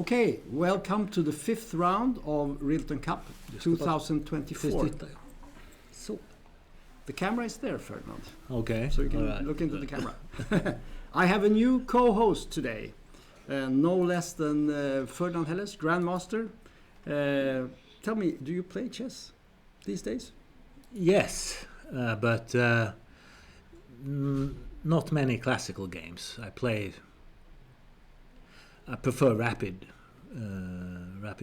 Okay, welcome to the 5th round of Rilton Cup 2024. So, the camera is there, Ferdinand. okay. So you can look into the camera. I have a new co-host today, no less than Ferdinand Helles, Grandmaster. Tell me, do you play chess these days? Yes, but not many classical games. I prefer rapid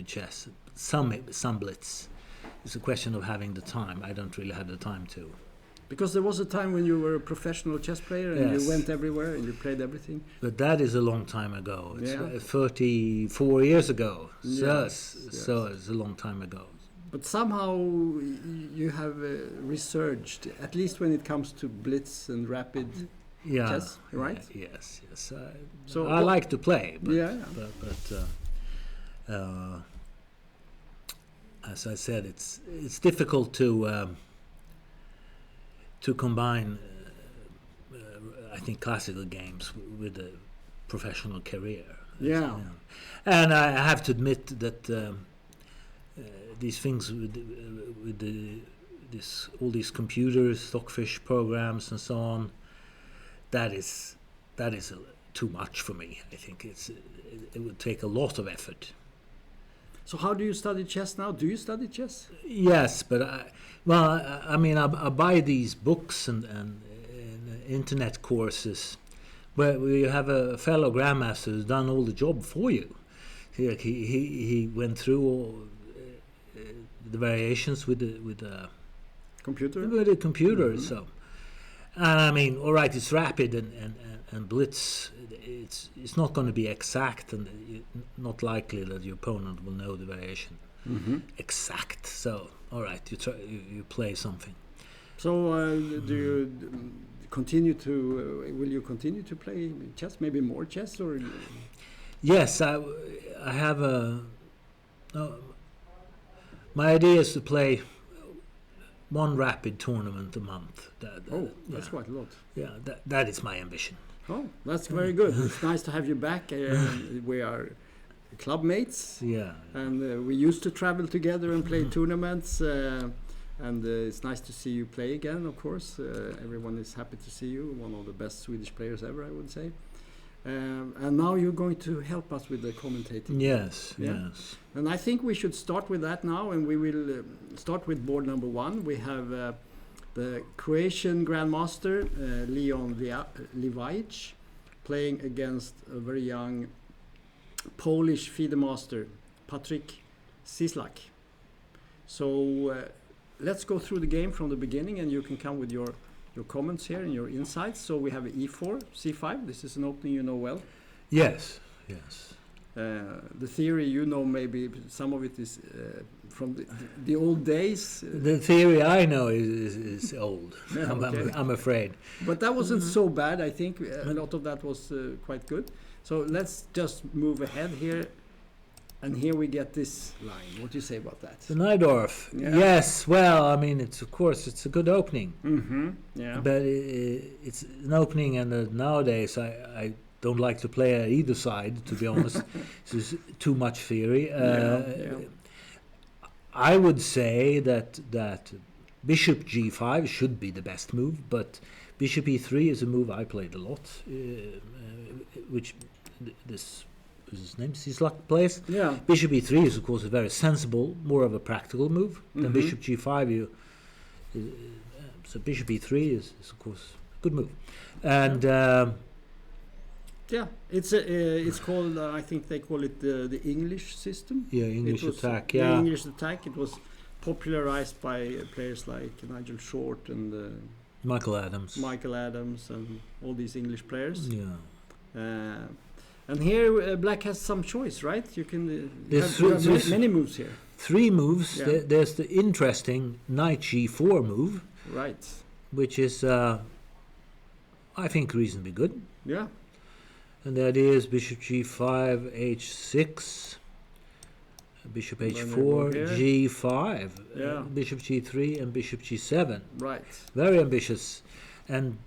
chess. Some blitz. It's a question of having the time. I don't really have the time to. Because there was a time when you were a professional chess player and Yes. you went everywhere and you played everything. But that is a long time ago. It's Yeah. 34 years ago. Yes, So it's a long time ago. But somehow you have resurged, at least when it comes to blitz and rapid Yeah. chess, right? Yes. So I like to play, but, Yeah. as I said, it's difficult to combine. I think classical games with a professional career. Yeah. And I have to admit that these things with all these computers, Stockfish programs, and so on, that is too much for me. I think it would take a lot of effort. So how do you study chess now? Do you study chess? Yes, but I buy these books and internet courses where you have a fellow grandmaster who's done all the job for you. He went through all the variations with the Computer? computer. So, and I mean, all right, it's rapid and blitz. It's not going to be exact, and not likely that your opponent will know the variation exact. So, all right, you play something. So do you continue to? Will you continue to play chess? Maybe more chess, or? Yes, I have my idea is to play one rapid tournament a month. That's quite a lot. Yeah, that is my ambition. Oh, that's very good. It's nice to have you back. We are club mates. Yeah. And we used to travel together and play tournaments. And it's nice to see you play again, of course. Everyone is happy to see you. One of the best Swedish players ever, I would say. And now you're going to help us with the commentating. Yes, Yeah? yes. And I think we should start with that now. And we will start with board number 1. We have the Croatian Grandmaster, Leon Livajic, playing against a very young Polish FIDE master, Patryk Cislak. So let's go through the game from the beginning, and you can come with your comments here and your insights. So we have E4, C5. This is an opening you know well. Yes. The theory, you know, maybe some of it is from the old days. The theory I know is old. Yeah, okay. I'm afraid. But that wasn't so bad. I think a lot of that was quite good. So let's just move ahead here. And here we get this line. What do you say about that? The Najdorf. Yeah. Yes. Well, I mean, it's a good opening. Yeah. But it's an opening, and nowadays I don't like to play at either side, to be honest. This is too much theory. I would say that Bishop G5 should be the best move, but Bishop E3 is a move I played a lot, which this is his name, Cislak plays. Yeah. Bishop E3 is, of course, a very sensible, more of a practical move than Bishop G5. So Bishop E3 is, of course, a good move. And Yeah, it's called. I think they call it the English system. yeah, English attack. The Yeah, English attack. It was popularized by players like Nigel Short and Michael Adams. Michael Adams and all these English players. Yeah. And here Black has some choice, right? You can There's have many moves here. 3 moves. Yeah. There's the interesting Knight G4 move, Right. which is, I think, reasonably good. Yeah. And the idea is Bishop G5, H6, Bishop H4, G5, Yeah. Bishop G3, and Bishop G7. Right. Very ambitious. And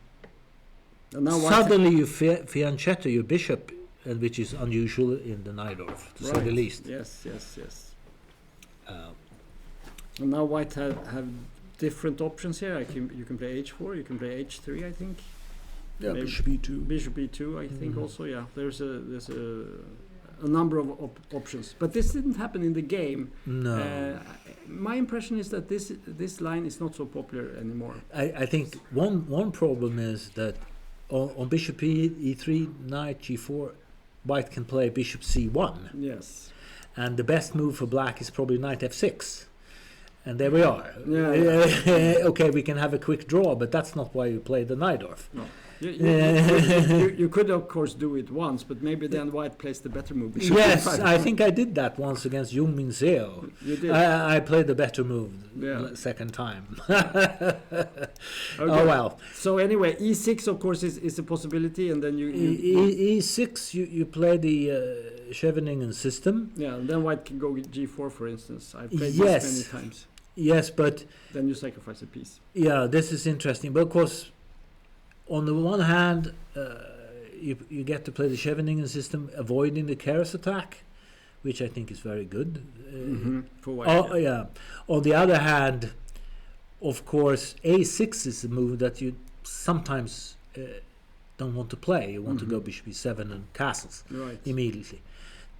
And now suddenly you fianchetto your bishop and which is unusual in the Najdorf, to say the least. Yes, yes, yes. Uh, And now white have different options here. You can play h4, you can play h3, I think. yeah, Maybe bishop e2. Bishop e2, I think Mhm. also. Yeah, there's a number of options, but this didn't happen in the game. No. My impression is that this line is not so popular anymore. I think one problem is that on bishop e3, knight g4, white can play bishop c1, Yes. and the best move for black is probably knight f6. And there we are. Yeah. Okay, we can have a quick draw, but that's not why you play the Najdorf. No. You could of course do it once, but maybe then white plays the better move. Bishop Yes, e5. I think I did that once against Jung Min Seo. You did. I played the better move Yeah. second time. Okay. Oh well. So anyway, e6 of course is a possibility, and then you E6, you play the Scheveningen system. yeah, and then white can go g4, for instance. I've played Yes. this many times. Yes, but Then you sacrifice a piece. yeah, this is interesting because on the one hand, you get to play the Scheveningen system, avoiding the Keres attack, which I think is very good. For white. Oh yeah. On the other hand, of course, a6 is a move that you sometimes don't want to play. You want to go bishop e7 and castles Right. immediately.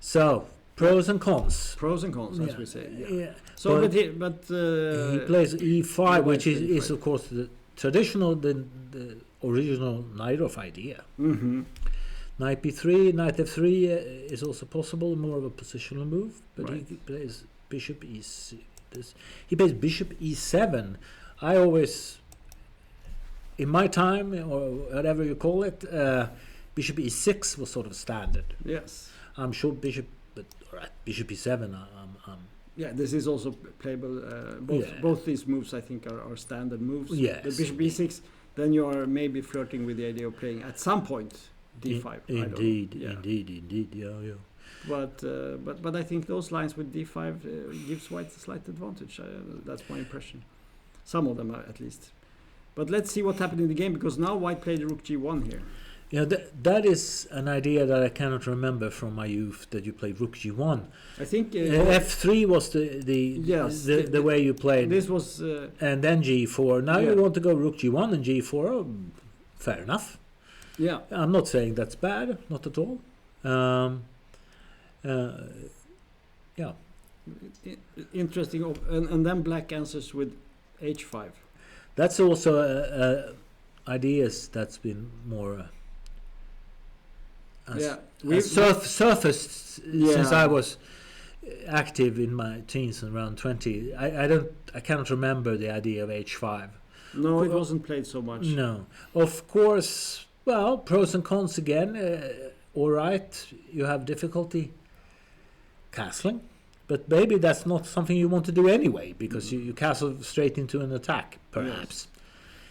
So pros and cons. Pros and cons, as Yeah. we say. Yeah. Yeah. So, But but he plays e5, which plays is E5. of course the traditional, the original Najdorf idea. Knight b3, knight f3 is also possible, more of a positional move. But Right. he plays bishop e6. He plays bishop e7. I always, in my time or whatever you call it, bishop e6 was sort of standard. yes. I'm sure bishop, but all right, bishop e7. Yeah, this is also playable. Yeah. Both these moves, I think, are standard moves. Yes. The bishop e6, then you are maybe flirting with the idea of playing at some point d5. I don't know. Indeed, Yeah. indeed, yeah. But I think those lines with d5 gives white a slight advantage. That's my impression. Some of them are, at least. But let's see what happened in the game, because now white played rook g1 here. Yeah, that is an idea that I cannot remember from my youth, that you played rook g1. I think f3 was Yes, the way you played, this was and then g4. Now Yeah. you want to go rook g1 and g4. Oh, fair enough. yeah. I'm not saying that's bad, not at all. Yeah. Interesting. And then black answers with h5. That's also ideas that's been more Yeah. surfaced Yeah. since I was active in my teens and around 20. I cannot remember the idea of h5. No, it wasn't played so much. No. Of course, well, pros and cons again. All right, you have difficulty castling, but maybe that's not something you want to do anyway, because you castle straight into an attack, perhaps.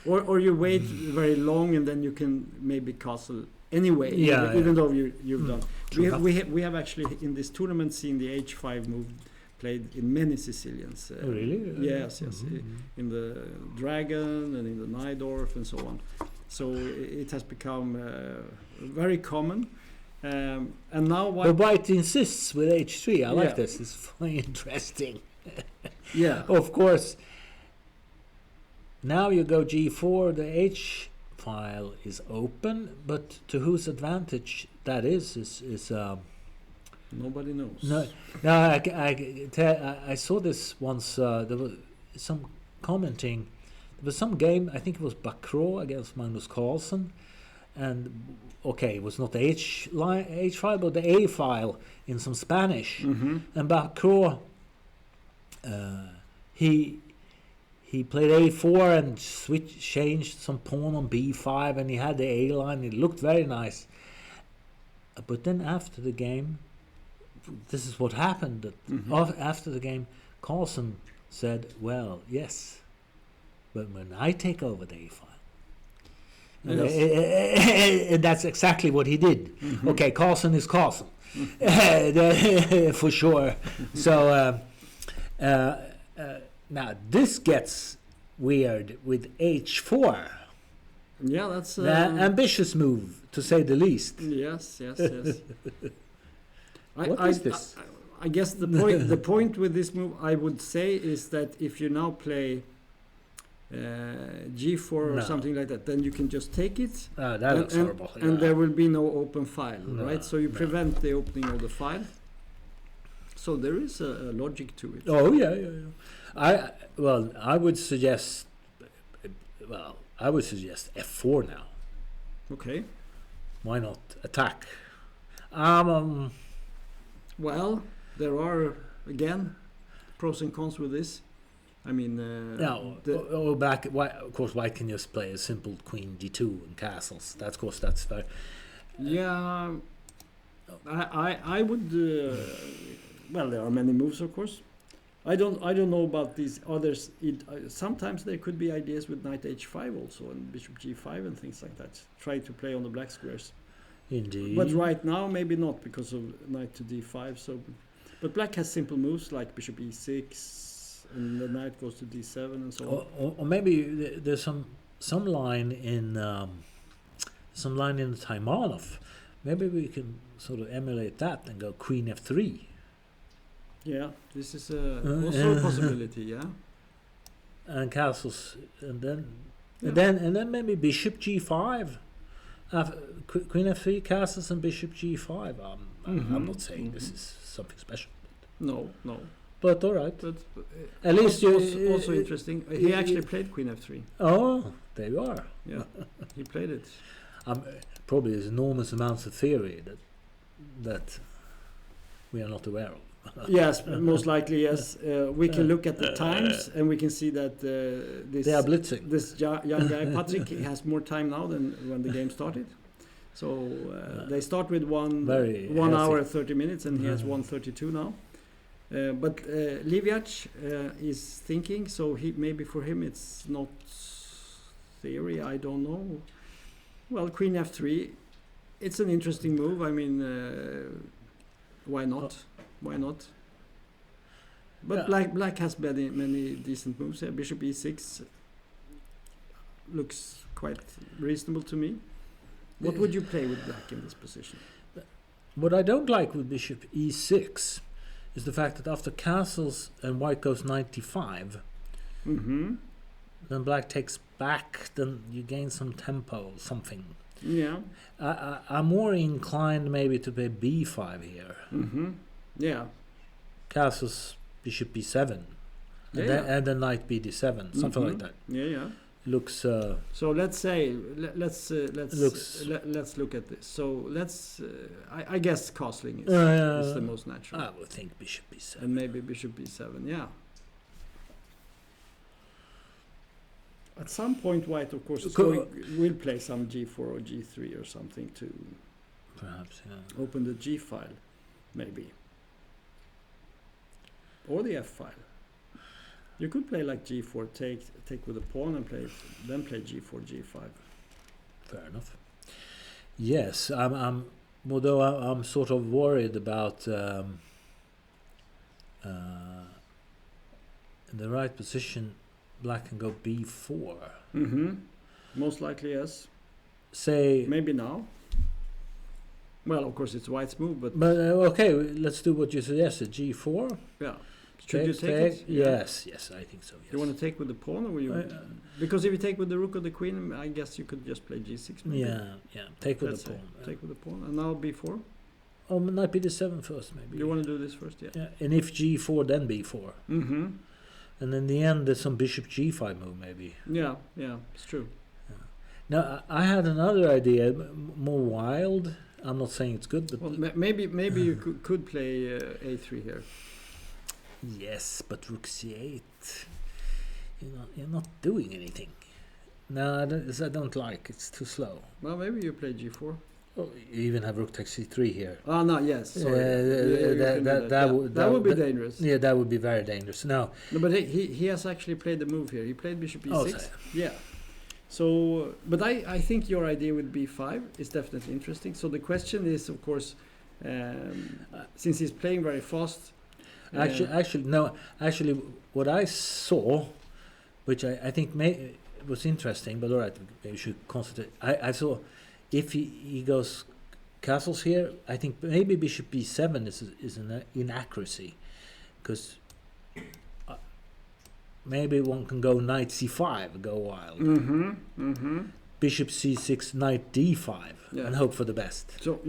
Or you wait very long, and then you can maybe castle anyway, Yeah, even though you've done. True enough. We have actually in this tournament seen the h5 move played in many Sicilians. Oh, really? Yes. In the Dragon and in the Najdorf and so on. So it has become very common. And now But white insists with h3. I like Yeah. this. It's very interesting. yeah. Of course, now you go g4, the h file is open, but to whose advantage that is Nobody knows. no. I saw this once. There was some commenting. There was some game. I think it was Bacro against Magnus Carlsen, and okay, it was not the H file, but the A file in some Spanish. And Bacro, he played A4 and changed some pawn on B5, and he had the A line. It looked very nice. But then after the game, this is what happened. That after the game, Carlsen said, "Well, yes, but when I take over the A file," and that's exactly what he did. Okay, Carlsen is Carlsen, for sure. So now this gets weird with H4. Yeah, that's An ambitious move, to say the least. yes. What is this? I guess the point with this move, I would say, is that if you now play G4 or No. something like that, then you can just take it, That and, looks and, horrible. and yeah. there will be no open file, No, right? So you no. prevent the opening of the file. So there is a logic to it. Oh yeah. I would suggest. Well, I would suggest F4 now. Okay. Why not attack? Well, there are again pros and cons with this. I mean, Black. Of course, white can just play a simple queen d2 and castles. That's very. yeah. I would. Well, there are many moves, of course. I don't know about these others. Sometimes there could be ideas with knight h5 also and bishop g5 and things like that. Try to play on the black squares. Indeed. But right now, maybe not because of knight to d5. So, but black has simple moves like bishop e6, and the knight goes to d7 and so on. Or maybe there's some line in the Taimanov. Maybe we can sort of emulate that and go queen f3. Yeah, this is also a possibility. Yeah. And castles, and then maybe bishop g5. Queen f3, castles, and bishop g5. I'm not saying this is something special. No. But all right. But At least also interesting. He actually played queen f3. Oh, there you are. Yeah, he played it. Probably there's enormous amounts of theory that we are not aware of. Yes, most likely, yes. We can look at the times and we can see that They are blitzing. this young guy, Patrick, he has more time now than when the game started. So they start with one hour 30 minutes and he has 1:32 now. But Liviac is thinking, so maybe for him it's not theory, I don't know. Well, queen f3, it's an interesting move. I mean, why not? Why not? But Yeah. black has many decent moves here. Bishop e6 looks quite reasonable to me. What would you play with black in this position? What I don't like with bishop e6 is the fact that after castles and white goes 95, then black takes back, then you gain some tempo, something. Yeah. I'm more inclined maybe to play b5 here. Yeah. Castles, bishop b7, Yeah. and then knight bd7, something like that. Yeah. Looks. So let's say let's look at this. So let's I guess castling is the most natural. I would think bishop b7. And maybe bishop b7. Yeah. At some point, white, of course, will play some g4 or g3 or something to Perhaps, yeah. open the g file, maybe, or the f file. You could play like g4, take with a pawn, and then play g4, g5. Fair enough. Yes, although I'm sort of worried about in the right position, black can go b4. Most likely, yes. Say Maybe now. Well, of course, it's white's move, but okay, let's do what you suggested. G4. yeah. Should you take it? Yes, I think so. Yes. You want to take with the pawn, or will you? Because if you take with the rook or the queen, I guess you could just play g6. Maybe. Yeah. Take with the pawn. Take with the pawn, and now b4. Oh, knight b7 first, maybe. You want to do this first, yeah. Yeah, and if g4, then b4. And in the end, there's some bishop g5 move, maybe. Yeah, it's true. Now, I had another idea, more wild. I'm not saying it's good, but Well, maybe you could play a3 here. yes, but rook c8. You're not doing anything. No, I don't like. It's too slow. Well, maybe you play g4. Oh, you even have rook takes c3 here. Oh no, yes. Sorry. That would be dangerous. Yeah, that would be very dangerous. No, but he has actually played the move here. He played bishop e6. Oh, sorry. Yeah. So, but I think your idea with b5 is definitely interesting. So the question is, of course, since he's playing very fast. Actually, what I saw, which I think was interesting, but all right, maybe we should concentrate. I saw if he goes castles here, I think maybe bishop b7 is an inaccuracy, because maybe one can go knight c5, go wild. Bishop c6, knight d5, and hope for the best. So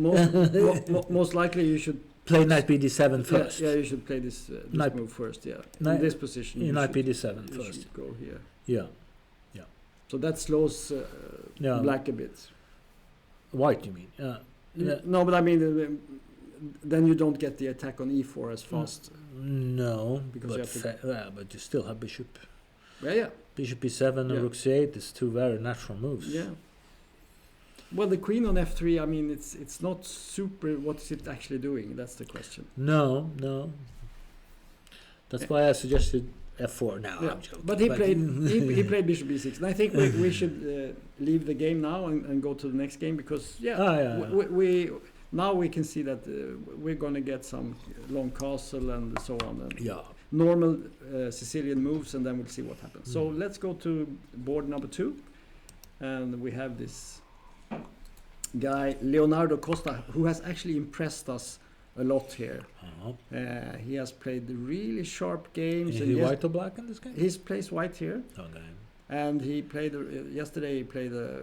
most likely you should play knight bd7 first. Yeah, you should play this move first. Yeah, in this position. Knight bd7 you first. Should go here. Yeah. So that slows black a bit. White, you mean? No, but I mean, then you don't get the attack on e4 as fast. No, because but you still have bishop. Yeah. Bishop b7 and rook c8 is two very natural moves. Yeah. Well, the queen on f3, I mean, it's not super. What is it actually doing? That's the question. No. That's why I suggested f4 now. Yeah. I'm joking. But he played bishop b6, and I think we should leave the game now and go to the next game, because we now we can see that we're going to get some long castle and so on, and normal Sicilian moves, and then we'll see what happens. So let's go to board number 2, and we have this guy Leonardo Costa, who has actually impressed us a lot here. He has played really sharp games. Is he white or black in this game? He plays white here. Okay. And he played yesterday. He played a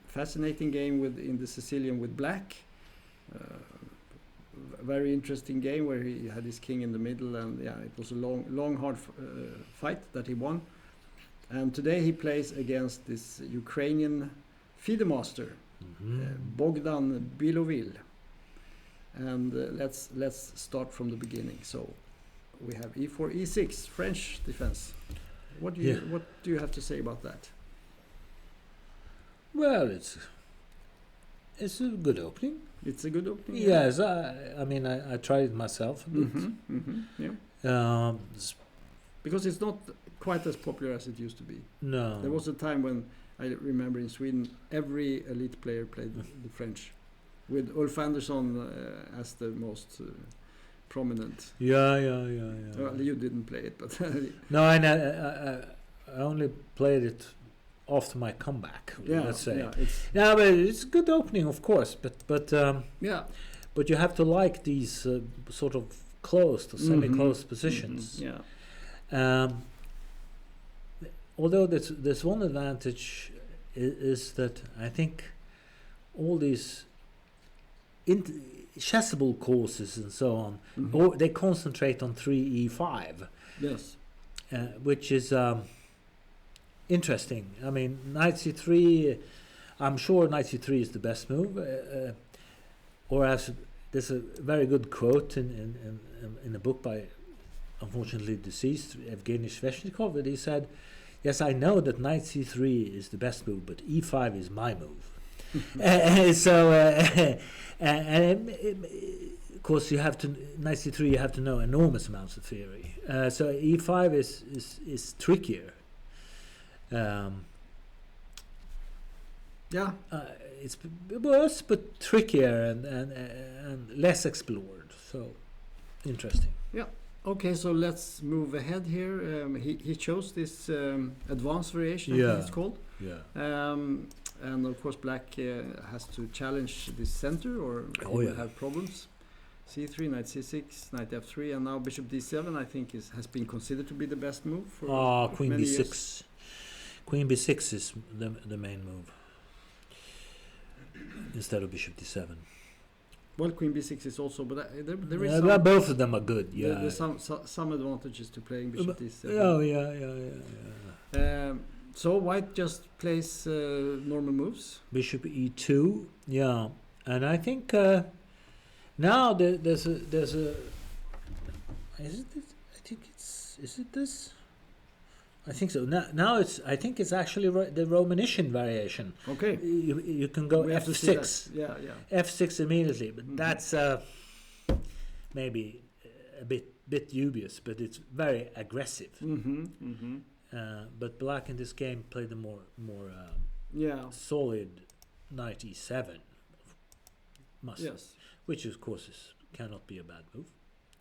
fascinating game in the Sicilian with black. Very interesting game where he had his king in the middle, and it was a long, hard fight that he won. And today he plays against this Ukrainian FIDE master, Bogdan Bilovil. And let's start from the beginning. So we have e4, e6, French defense. What do you have to say about that? Well, it's a good opening. It's a good opening. Yes, I mean I tried it myself a bit. Because it's not quite as popular as it used to be. No. There was a time when I remember in Sweden every elite player played the French, with Ulf Andersson as the most prominent. Yeah. Well, you didn't play it, but no, I only played it after my comeback. Let's say. But it's a good opening, of course. But you have to like these sort of closed or semi-closed positions. Although there's one advantage is that I think all these chessable courses and so on, or they concentrate on 3e5. Yes. Which is interesting. I mean, knight c3. I'm sure knight c3 is the best move. Or as there's a very good quote in a book by unfortunately deceased Evgeny Sveshnikov, that he said, "Yes, I know that knight c3 is the best move, but e5 is my move." Of course, you have to knight c3. You have to know enormous amounts of theory. So e5 is trickier. It's worse, but trickier and less explored. So interesting. Yeah. Okay, so let's move ahead here. He chose this advanced variation, I think it's called. And of course, black has to challenge this center, or he will have problems. c3, knight c6, knight f3, and now bishop d7. I think has been considered to be the best move for queen many b6. years. Queen b6 is the main move instead of bishop d7. Well, queen b6 is also, but there is both of them are good. Yeah, there's some advantages to playing bishop d7. So white just plays normal moves. Bishop e2. Yeah, and I think now there's a. Is it this? I think it's. Is it this? I think so. Now it's. I think it's actually the Romanician variation. Okay. You can go f6. Yeah. f6 immediately, but that's maybe a bit dubious, but it's very aggressive. But black in this game played a more solid knight e7. Which of course cannot be a bad move.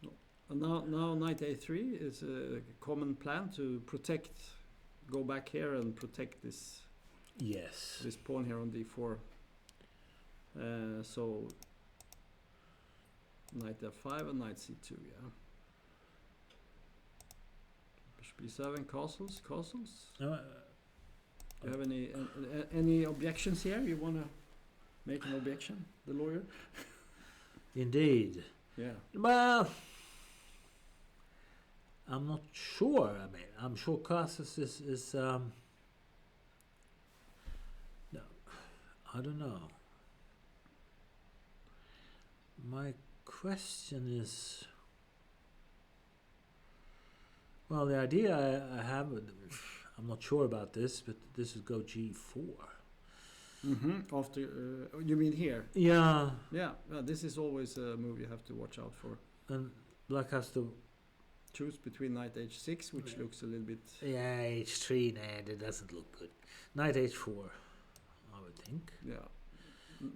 No. And now knight a3 is a common plan to protect go back here and protect this Yes. pawn here on d4. So knight f5 and knight c2. Yeah. Bishop e7, castles. No, Do you have any objections here? You want to make an objection, the lawyer? indeed. Yeah. Well, I'm not sure. I mean, I'm sure castles is no, I don't know. My question is, well, the idea I have, I'm not sure about this, but this is go g4. After you mean here? Yeah, Yeah. This is always a move you have to watch out for. and black has to, Choose between knight h6, which looks a little bit. yeah, h3, nah, that doesn't look good. Knight h4, I would think. Yeah.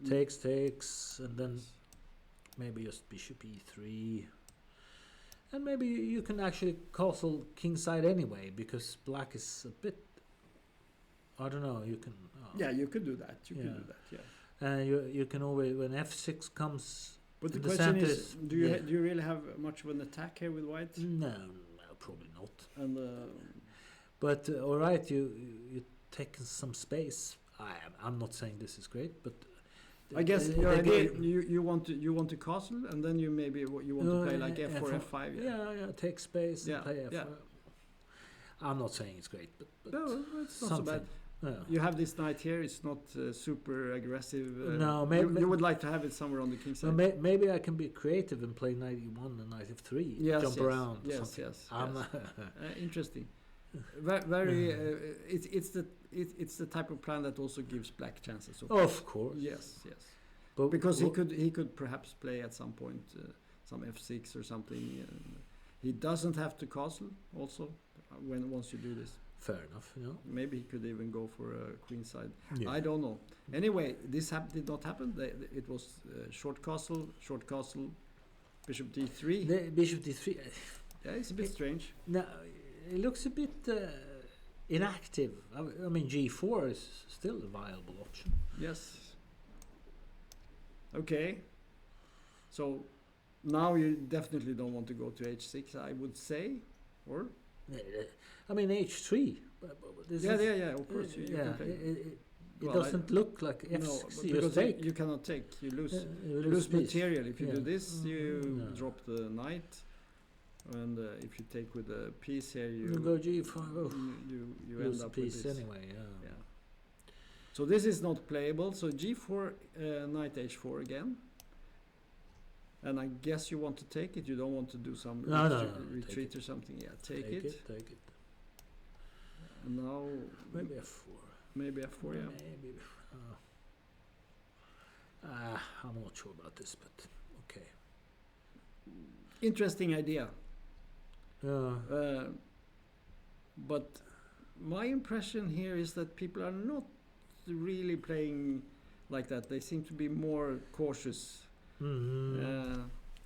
Takes, and then maybe just bishop e3. And maybe you can actually castle kingside anyway, because black is a bit, I don't know, you can... Yeah, you could do that. You Yeah. could do that. Yeah. You can always, when f6 comes... But the The question center is, is- do you yeah. do you really have much of an attack here with white? No, probably not. And But all right, you take some space. I'm not saying this is great, but I guess the your idea, game- you want to castle, and then you maybe you want to play like f4, f5. Yeah, take space Yeah, and play f5. yeah. I'm not saying it's great, but No, it's not something. so bad. Yeah. You have this knight here. It's not super aggressive. No, you would like to have it somewhere on the king side. Well, maybe I can be creative and play knight e1 and knight f3. Yes, jump yes, around. Or yes, something. yes, I'm yes. Interesting. Very. It's the type of plan that also gives black chances. of course. Yes. But Because he could perhaps play at some point some f6 or something. He doesn't have to castle also once you do this. fair enough, you know. Maybe he could even go for a queen side. Yeah. I don't know. Anyway, this did not happen. It was short castle, bishop d3. The bishop d3. Yeah, it's a bit strange. No, it looks a bit inactive. I mean, g4 is still a viable option. Yes. Okay. So now you definitely don't want to go to h6, I would say, or I mean, h3. But this yeah, is, of course. You yeah, can play. it Well, doesn't look like f6. No, you because take. you cannot take. You lose. You You lose piece. material. If you do Yeah. this, you Yeah. drop the knight, and if you take with the piece here, You go g5. Oh, you lose end up piece with this. anyway. Yeah. Yeah. So this is not playable. So g4, knight h4 again. And I guess you want to take it. You don't want to do some No, retreat take or something. Yeah, take it. Take it. And now Maybe f4. maybe f4. Yeah. Maybe. I'm not sure about this, but okay. Interesting idea. Yeah. But my impression here is that people are not really playing like that. They seem to be more cautious,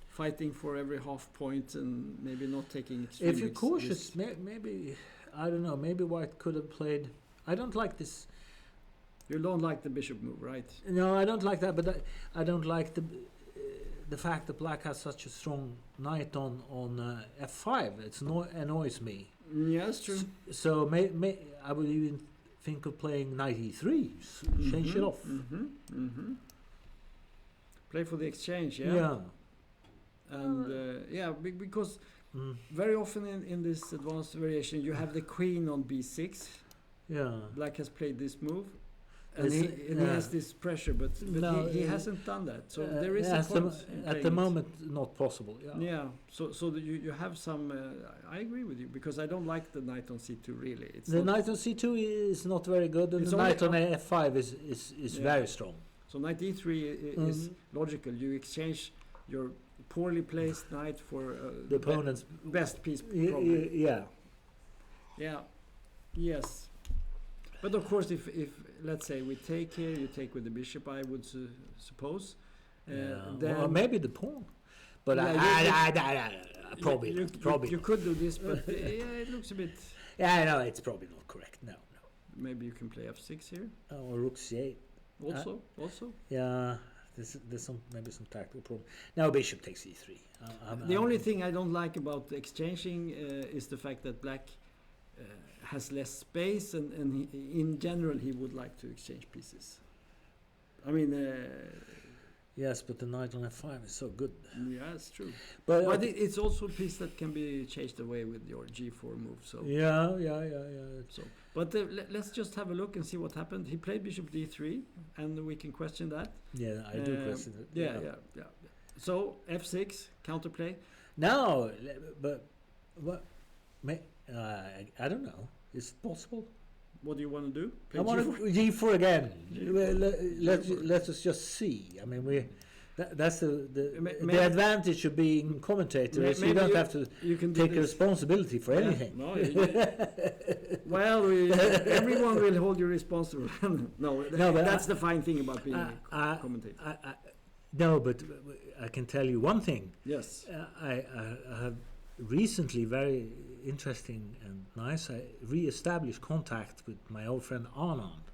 fighting for every half point and maybe not taking extreme If you're risks. cautious, maybe I don't know. Maybe White could have played. I don't like this. You don't like the bishop move, right? No, I don't like that. But I don't like the fact that Black has such a strong knight on f5. It annoys me. Yeah, that's true. So I would even think of playing knight e3. Change it off. Play for the exchange, yeah. Yeah. And because very often in this advanced variation you have the queen on b6. Yeah. Black has played this move. And It's- he has this pressure, but No, he hasn't done that. So there is a at point the, in at playing the it. moment, not possible. Yeah. Yeah, so you have some. I agree with you because I don't like the knight on c2 really. It's The not, knight on c2 is not very good, and It's the knight on only- f5 is Yeah. very strong. so knight e3 is logical. You exchange your poorly placed knight for The opponent's best piece. Probably. yeah. Yeah. Yes. But of course, if let's say we take here, you take with the bishop, I would suppose. Yeah. Then Or maybe the pawn, but Yeah, probably you not, probably could do this, but yeah, it looks a bit. Yeah, I know it's probably not correct. No. Maybe you can play f6 here. Or rook c8. Also. Yeah, there's maybe some tactical problem. Now bishop takes e3. The only thing I don't like about exchanging is the fact that black has less space, and in general he would like to exchange pieces. I mean, yes, but the knight on f5 is so good. yeah, it's true. But But it's also a piece that can be chased away with your g4 move. So yeah. So, but let's just have a look and see what happened. He played bishop d3, and we can question that. Yeah, I do question it. Yeah. So f6 counterplay. No, but what? I don't know. Is it possible? What do you want to do? Play I want g4? G4 again. Let us just see. I mean, that's the advantage of being commentator. Is you don't have to take responsibility for anything. No, well, everyone will hold you responsible. no, but that's the fine thing about being a commentator. No, but I can tell you one thing. Yes. I have recently, very interesting and nice, I re-established contact with my old friend Anand.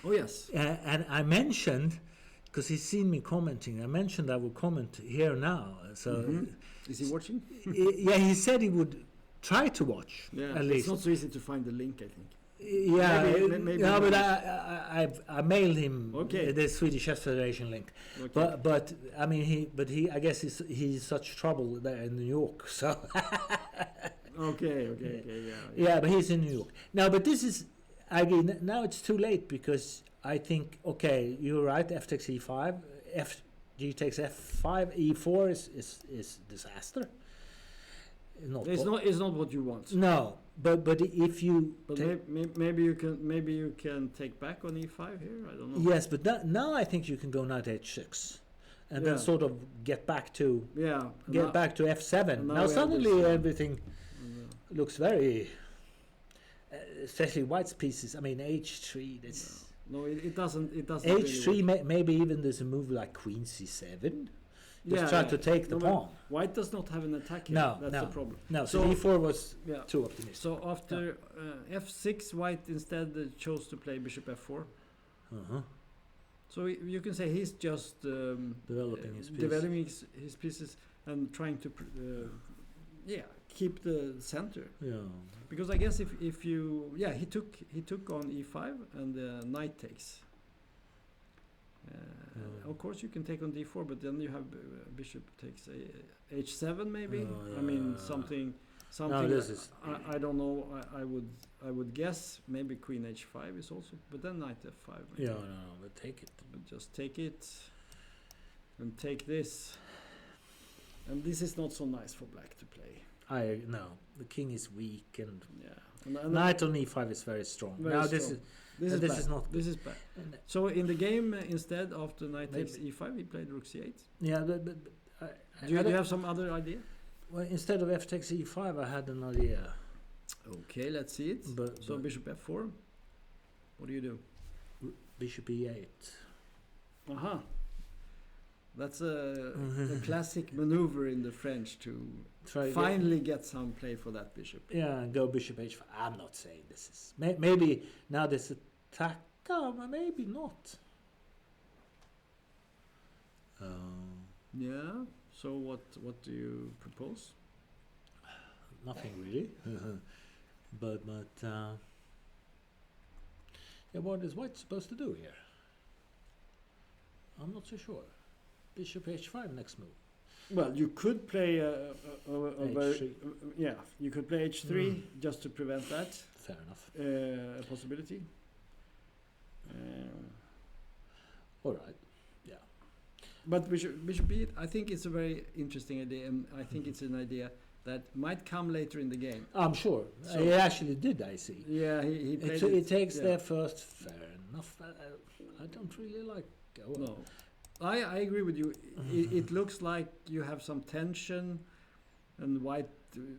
Oh yes. And I mentioned, because he's seen me commenting, I mentioned I would comment here now. So is he watching? Yeah, he said he would try to watch. Yeah, at least. It's not so easy to find the link, I think. Yeah, maybe no, but I mailed him the Swedish Chess Federation link. Okay. But I mean I guess he's such trouble there in New York. So Okay, yeah. Yeah, but he's in New York now. But this is again now it's too late, because I think you're right. F takes e5, G takes f5, e4 is disaster. It's not what you want. No, but if you maybe you can take back on e5 here. I don't know. Yes, but now I think you can go knight h6, and then sort of get back to back to f7. Now suddenly everything looks very, especially White's pieces. I mean h3. This no, it doesn't. It doesn't. h3 really maybe even there's a move like queen c7. Just try to take the pawn. White does not have an attack here. That's the problem. No, so e4 was too optimistic. So after f6, White instead chose to play bishop f4. So you can say he's just developing his pieces and trying to keep the center. Yeah. Because I guess if you he took on e5 and knight takes. Of course you can take on d4, but then you have bishop takes h7 maybe. I mean something. No, this is I don't know. I would guess maybe queen h5 is also, but then knight f5. Maybe. Yeah, no, but take it. But just take it and take this, and this is not so nice for black to play. The king is weak, and and knight on e5 is very strong. This is not. This is bad. So in the game, instead after knight takes e5, he played rook c8. Yeah, but do you have some other idea? Well, instead of f takes e5, I had an idea. Okay, let's see it. So bishop f4. What do you do? Bishop e8. Aha. That's a classic maneuver in the French to finally get some play for that bishop. Yeah, and go bishop h5. I'm not saying this is... Maybe now this attack... maybe not. Yeah, so what do you propose? Nothing really. but what is White supposed to do here? I'm not so sure. Bishop h5 next move. Well, you could play you could play h3 just to prevent that. Fair enough. A possibility. All right. Yeah. But bishop b8, I think it's a very interesting idea, and I think it's an idea that might come later in the game. I'm sure. So he actually did, I see. Yeah, he played it takes there first. Fair enough. I don't really like... No. I agree with you. It looks like you have some tension, and White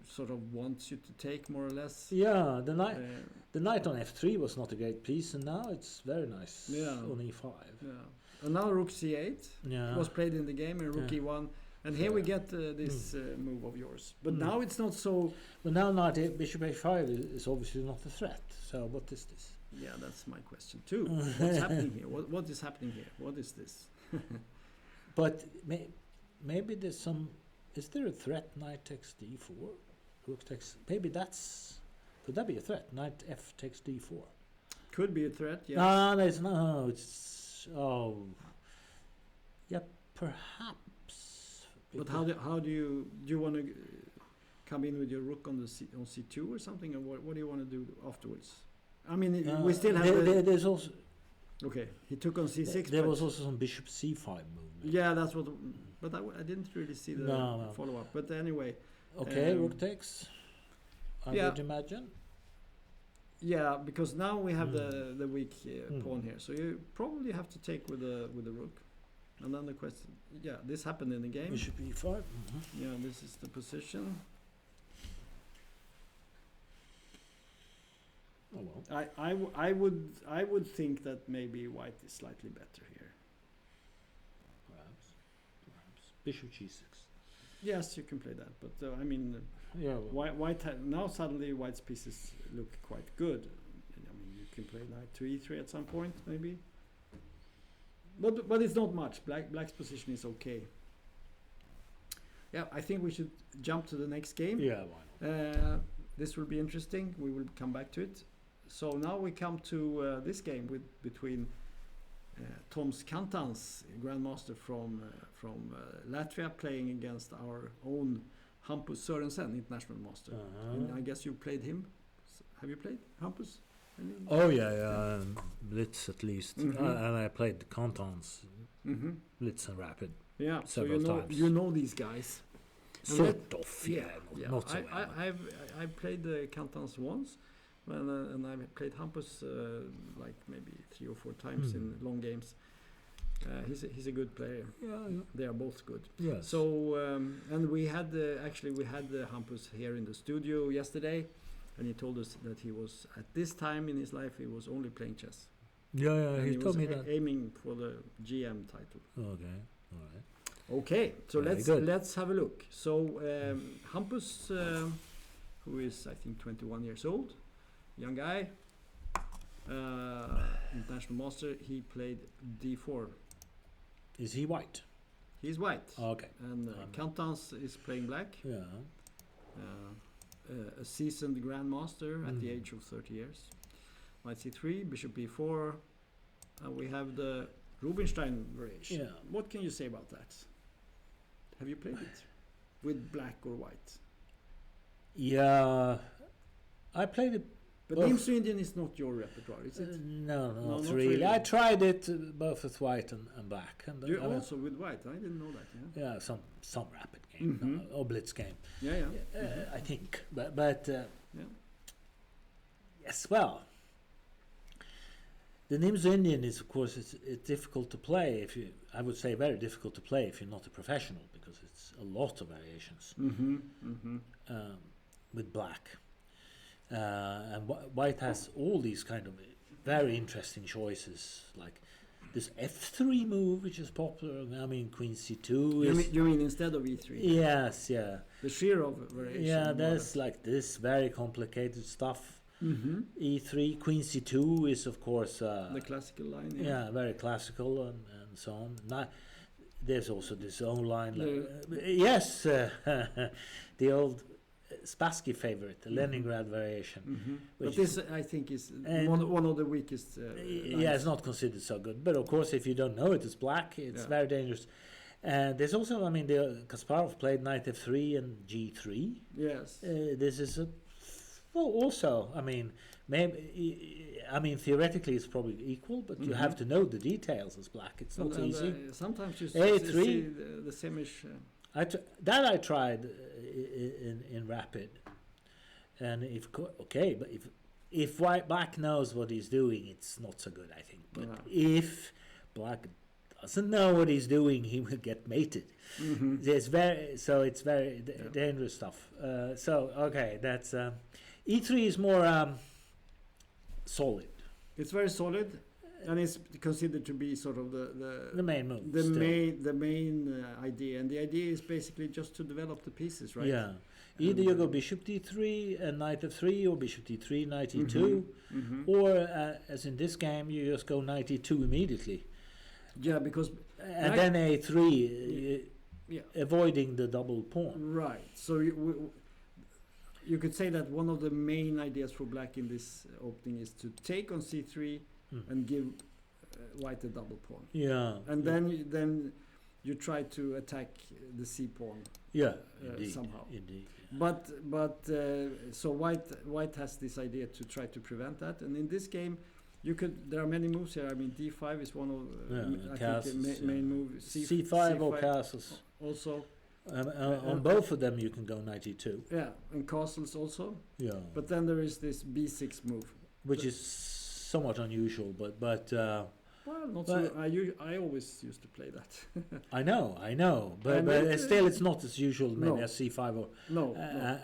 sort of wants you to take more or less. Yeah, the knight on f3 was not a great piece, and now it's very nice on e5. Yeah, and now rook c8 was played in the game, and rook e1 And here we get this move of yours. But now it's not so... But now knight bishop h5 is obviously not a threat. So what is this? Yeah, that's my question too. What's happening here? What is happening here? What is this? But maybe there's some... Is there a threat? Knight takes d4? Rook takes... Maybe that's... Could that be a threat? Knight f takes d4. Could be a threat, yes. No, there's no... It's... Oh... Yeah, perhaps. But how do you want to come in with your rook on c2 or something, or what do you want to do afterwards? I mean, we still have. There's also. Okay, he took on c6. There was also some bishop c5 movement. Yeah, that's what. But I didn't really see the follow up. But anyway. Okay, rook takes. I would imagine. Yeah, because now we have the weak pawn here, so you probably have to take with the rook. And then the question, this happened in the game. Bishop e5. Yeah, this is the position. Oh well. I would think that maybe white is slightly better here. Perhaps. Bishop g6. Yes, you can play that, but I mean, white now suddenly white's pieces look quite good. I mean, you can play knight to e3 at some point, maybe. But it's not much. Black's position is okay. Yeah, I think we should jump to the next game. Yeah, why not? This will be interesting. We will come back to it. So now we come to this game between Toms Kantans, grandmaster from Latvia, playing against our own Hampus Sørensen, international master. And I guess you played him. Have you played Hampus? Oh yeah, Blitz at least, and I played the Cantons, Blitz and Rapid. Yeah, several times. You know these guys. Sort of, not so well. I played the Cantons once, and I played Hampus like maybe 3 or 4 times in long games. He's a good player. Yeah. They are both good. Yes. So and we had the Hampus here in the studio yesterday. And he told us that he was, at this time in his life, he was only playing chess. Yeah, he told me that. Aiming for the GM title. Okay, all right. Okay, so let's have a look. So Hampus, who is I think 21 years old, young guy, international master. He played d4. Is he white? He's white. Okay. And Kantans is playing black. Yeah. A seasoned grandmaster at the age of 30 years. Knight c3, bishop b4. We have the Rubinstein variation. Yeah. What can you say about that? Have you played it with black or white? Yeah, I played it. But Nimsu Indian is not your repertoire, is it? No, not really. I tried it both with white and black. And you also with white? I didn't know that. Yeah, some rapid game or blitz game. Yeah. I think, but yes. Well, the Nimsu Indian is, of course, it's difficult to play. I would say very difficult to play if you're not a professional, because it's a lot of variations with black. And white has all these kind of very interesting choices, like this f3 move, which is popular. I mean, queen c2 you mean instead of e3? Yes, yeah. The Shirov variation. Yeah, there's like this very complicated stuff. E3, queen c2 is of course the classical line. Yeah, very classical and so on. There's also this own line. Yes, the old Spassky favorite, the Leningrad variation. But this, I think, is one of the weakest. Yeah, it's not considered so good. But of course, if you don't know it, it's black. It's very dangerous. And there's also, I mean, Kasparov played knight f3 and g3. Yes. This is also, I mean, theoretically it's probably equal, but you have to know the details as black. It's not so easy. Sometimes you A3, see the semish. I tried in rapid, and if black knows what he's doing, it's not so good, I think. But if black doesn't know what he's doing, he will get mated. It's very dangerous stuff. That's E3 is more solid. It's very solid. And it's considered to be sort of the main move. the main idea, and the idea is basically just to develop the pieces, right? Yeah. Either you go bishop d3 and knight f3, or bishop d3, knight e2, or as in this game, you just go knight e2 immediately. Yeah, because and then a3, avoiding the double pawn. Right. So you could say that one of the main ideas for black in this opening is to take on c3 and give white a double pawn. Yeah. And then you try to attack the c pawn. Yeah. Somehow. Indeed. Yeah. But so white has this idea to try to prevent that, and in this game. There are many moves here. I mean, d5 is one of castles, main move. c5 or castles. Also, on both of them you can go knight e2. Yeah, and castles also. Yeah. But then there is this b6 move, which is somewhat unusual, but well, not so. I always used to play that. I know, but still, it's not as usual maybe as c5 or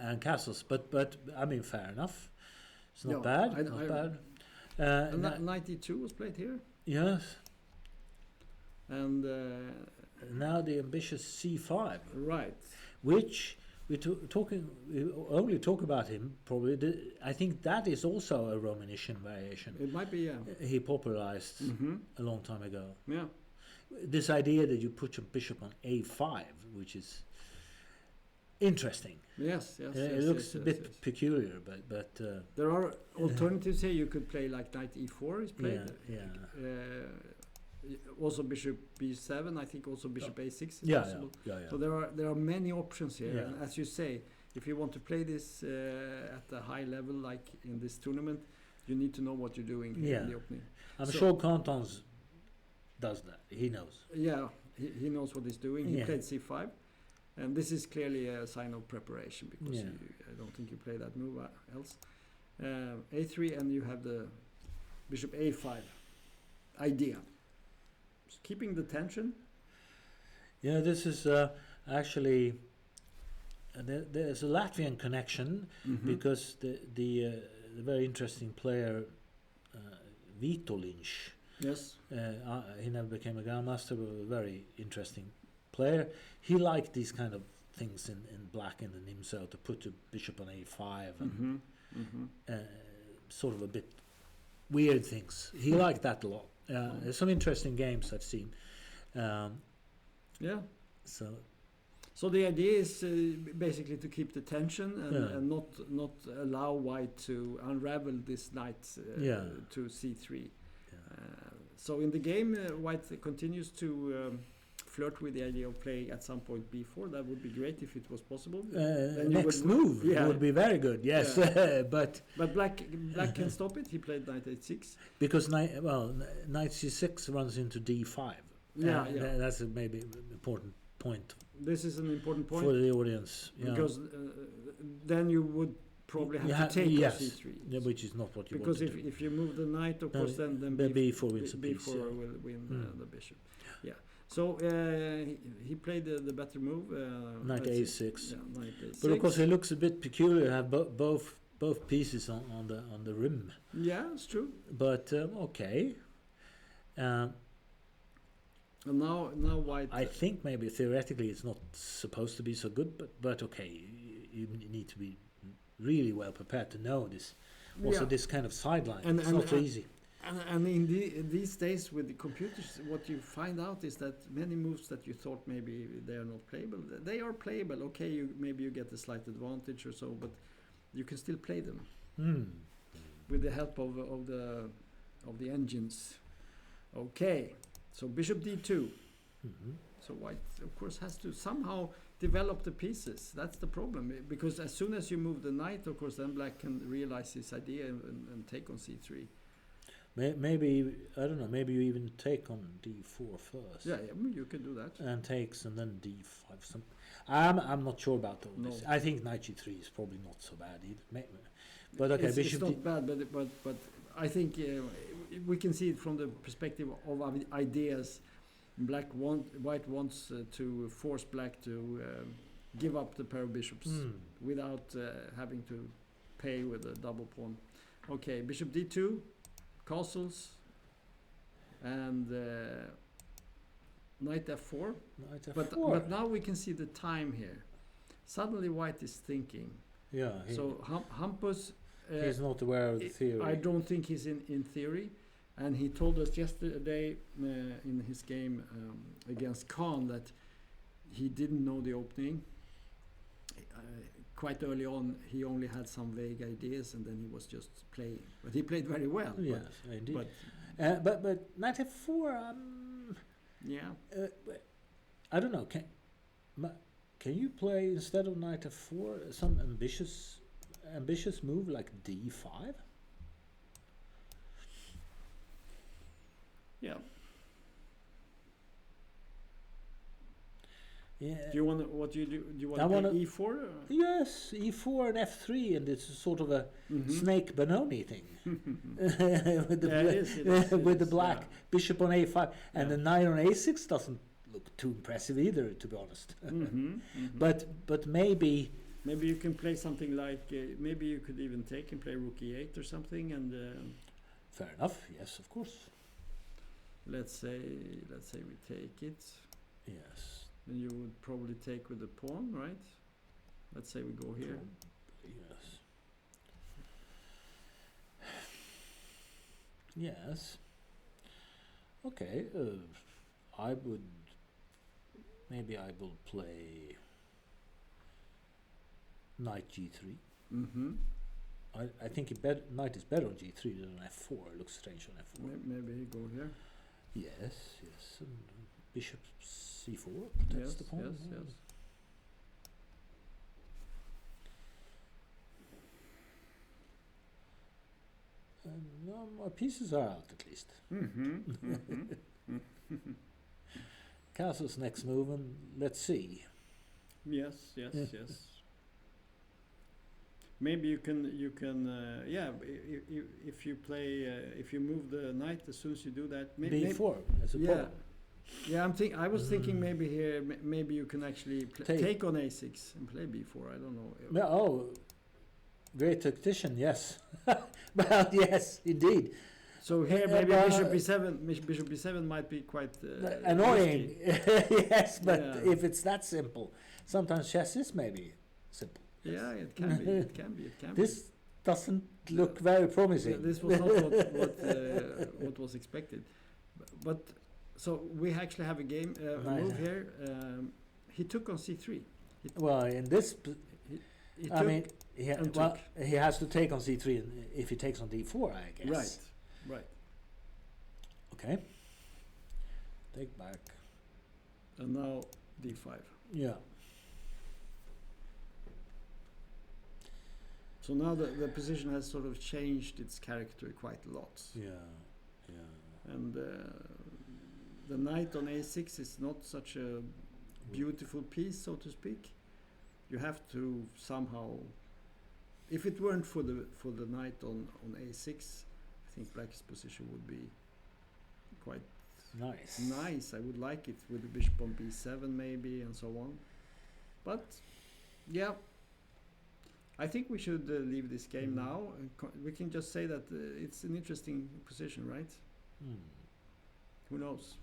and castles. But I mean, fair enough. It's not bad. Not bad. Knight e2 was played here. Yes. And now the ambitious c5. Right. Which we only talk about him probably. I think that is also a Romanician variation. It might be, yeah. He popularized a long time ago. Yeah. This idea that you put your bishop on a5, which is interesting. Yes. It looks a bit peculiar, but there are alternatives here. You could play like knight e4 is played. Yeah. Also bishop b7. I think also bishop a6 is possible. Yeah. So there are many options here. Yeah. And as you say, if you want to play this at a high level, like in this tournament, you need to know what you're doing in the opening. I'm sure Cantons does that. He knows. Yeah, he knows what he's doing. He played c5. And this is clearly a sign of preparation, because I don't think you play that move else. A3, and you have the bishop a5 idea. Just keeping the tension. Yeah, this is actually there's a Latvian connection, because the very interesting player Vitoliņš. Yes. He never became a grandmaster, but a very interesting player. He liked these kind of things in black in the Nimzo, to put the bishop on a5 and sort of a bit weird things. He liked that a lot. There's some interesting games I've seen. So the idea is basically to keep the tension and not allow white to unravel this knight to c3. So in the game, white continues to flirt with the idea of playing at some point b4. That would be great if it was possible. Next move would be very good. Yes, but black can stop it. He played knight h6 because knight c6 runs into d5. That's a maybe important point. This is an important point for the audience, because then you would probably have to take on c3, which is not what you because want to do. If you move the knight, of course, then b4 wins a piece. b4 will win the bishop. So he played the better move. Knight a6. Knight a6. But of course, it looks a bit peculiar to have both pieces on the rim. Yeah, it's true. But okay. And now white. I think maybe theoretically it's not supposed to be so good, but okay, you need to be really well prepared to know this. Also, this kind of sideline. It's not so easy. And in these days with the computers, what you find out is that many moves that you thought maybe they are not playable, they are playable. Okay, maybe you get a slight advantage or so, but you can still play them with the help of the engines. Okay, so bishop d2. So white, of course, has to somehow develop the pieces. That's the problem, because as soon as you move the knight, of course, then black can realize his idea and take on c3. Maybe, I don't know, maybe you even take on d4 first. Yeah, you can do that. And takes, and then d5. I'm not sure about all this. I think knight g3 is probably not so bad either. But okay, it's not bad, but I think we can see it from the perspective of ideas. White wants to force black to give up the pair of bishops without having to pay with a double pawn. Okay, bishop d2, castles. and knight f4. Knight But f4. now we can see the time here. Suddenly white is thinking. Yeah. So Hampus, He's not aware of the theory. I don't think he's in theory, and he told us yesterday in his game against Khan that he didn't know the opening. Quite early on, he only had some vague ideas, and then he was just playing. But he played very well. Yes, indeed. But But knight f4. yeah. I don't know. Can you play instead of knight f4 some ambitious move like d5? Yeah. Yeah. Do you want? What do you do? Do you I want to wanna- play e4? Yes, e4 and f3, and it's sort of a snake Benoni thing with the Yeah, it is, with the black yeah. bishop on a5, and Yeah. the knight on a6 doesn't look too impressive either, to be honest. But maybe maybe you can play something like maybe you could even take and play rook e8 or something, and fair enough. Yes, of course. let's say we take it. Yes. Then you would probably take with the pawn, right? Let's say we go here. Yes. Yes. Okay. I will play knight g3. I think knight is better on g3 than on f4. It looks strange on f4. Maybe you go here. Yes. And bishop c4 protects Yes, the pawn. yes. No, my pieces are out at least. Castle's next move, and let's see. Yes. Maybe you can if you play if you move the knight as soon as you do that. b4 as a Yeah. pawn. Yeah, I was thinking maybe here, maybe you can actually take on a6 and play b4. I don't know. No, oh, great tactician, yes. Well, yes, indeed. So here maybe bishop b7 might be quite annoying. Yes, but Yeah. if it's that simple, sometimes chess is maybe simple. Yeah, it can be. It can be. This doesn't look very promising. Yeah, this was not what was expected. But so we actually have a game move here. He took on c3. Well, in this, He I took mean, and well, took. he has to take on c3 if he takes on d4, I guess. Right. Okay. Take back. And now d5. Yeah. So now the position has sort of changed its character quite a lot. Yeah. And the knight on a6 is not such a beautiful piece, so to speak. You have to somehow, if it weren't for the knight on a6, I think black's position would be quite nice. I would like it with the bishop on b7 maybe and so on. But yeah, I think we should leave this game now. We can just say that it's an interesting position, right? Who knows?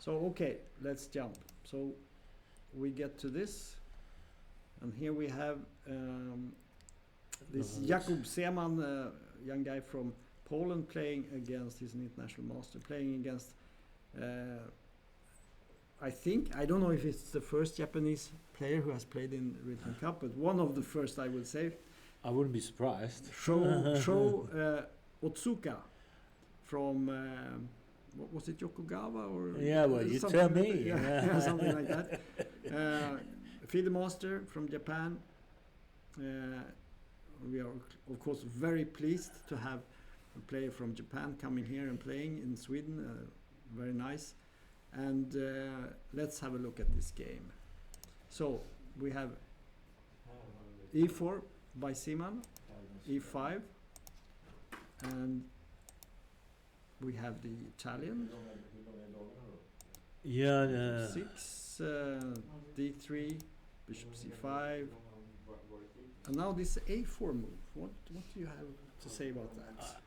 So okay, let's jump. So we get to this, and here we have this Jakub Seman, young guy from Poland, playing against, he's an international master, playing against I don't know if it's the first Japanese player who has played in Rilton Cup, but one of the first, I would say. I wouldn't be surprised. Sho Otsuka from what was it, Yokogawa or yeah, well, you tell me. Yeah, something like that. FIDE master from Japan. We are of course very pleased to have a player from Japan coming here and playing in Sweden. Very nice. And let's have a look at this game. So we have e4 by Seman, e5, and we have the Italian. Yeah. 6, d3, bishop c5, and now this a4 move. What do you have to say about that?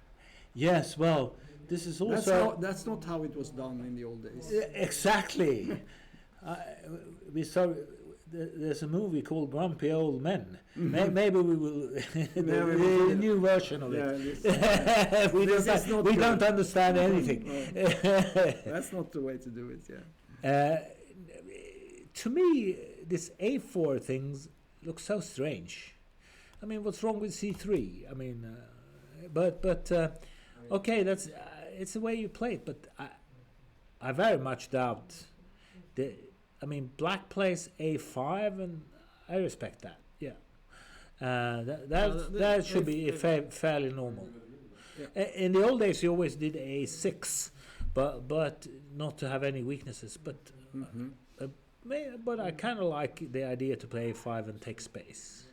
Yes, well, this is also That's not how it was done in the old days. exactly. We saw. There's a movie called Grumpy Old Men. Maybe we will the new version of it. We don't understand anything. That's not the way to do it. Yeah. To me, this A4 things look so strange. I mean, what's wrong with C3? I mean, okay, that's it's the way you play it. But I very much doubt the. I mean, black plays A5, and I respect that. Yeah, that should be fairly normal. Yeah. In the old days, you always did A6, but not to have any weaknesses. But but I kind of like the idea to play A5 and take space.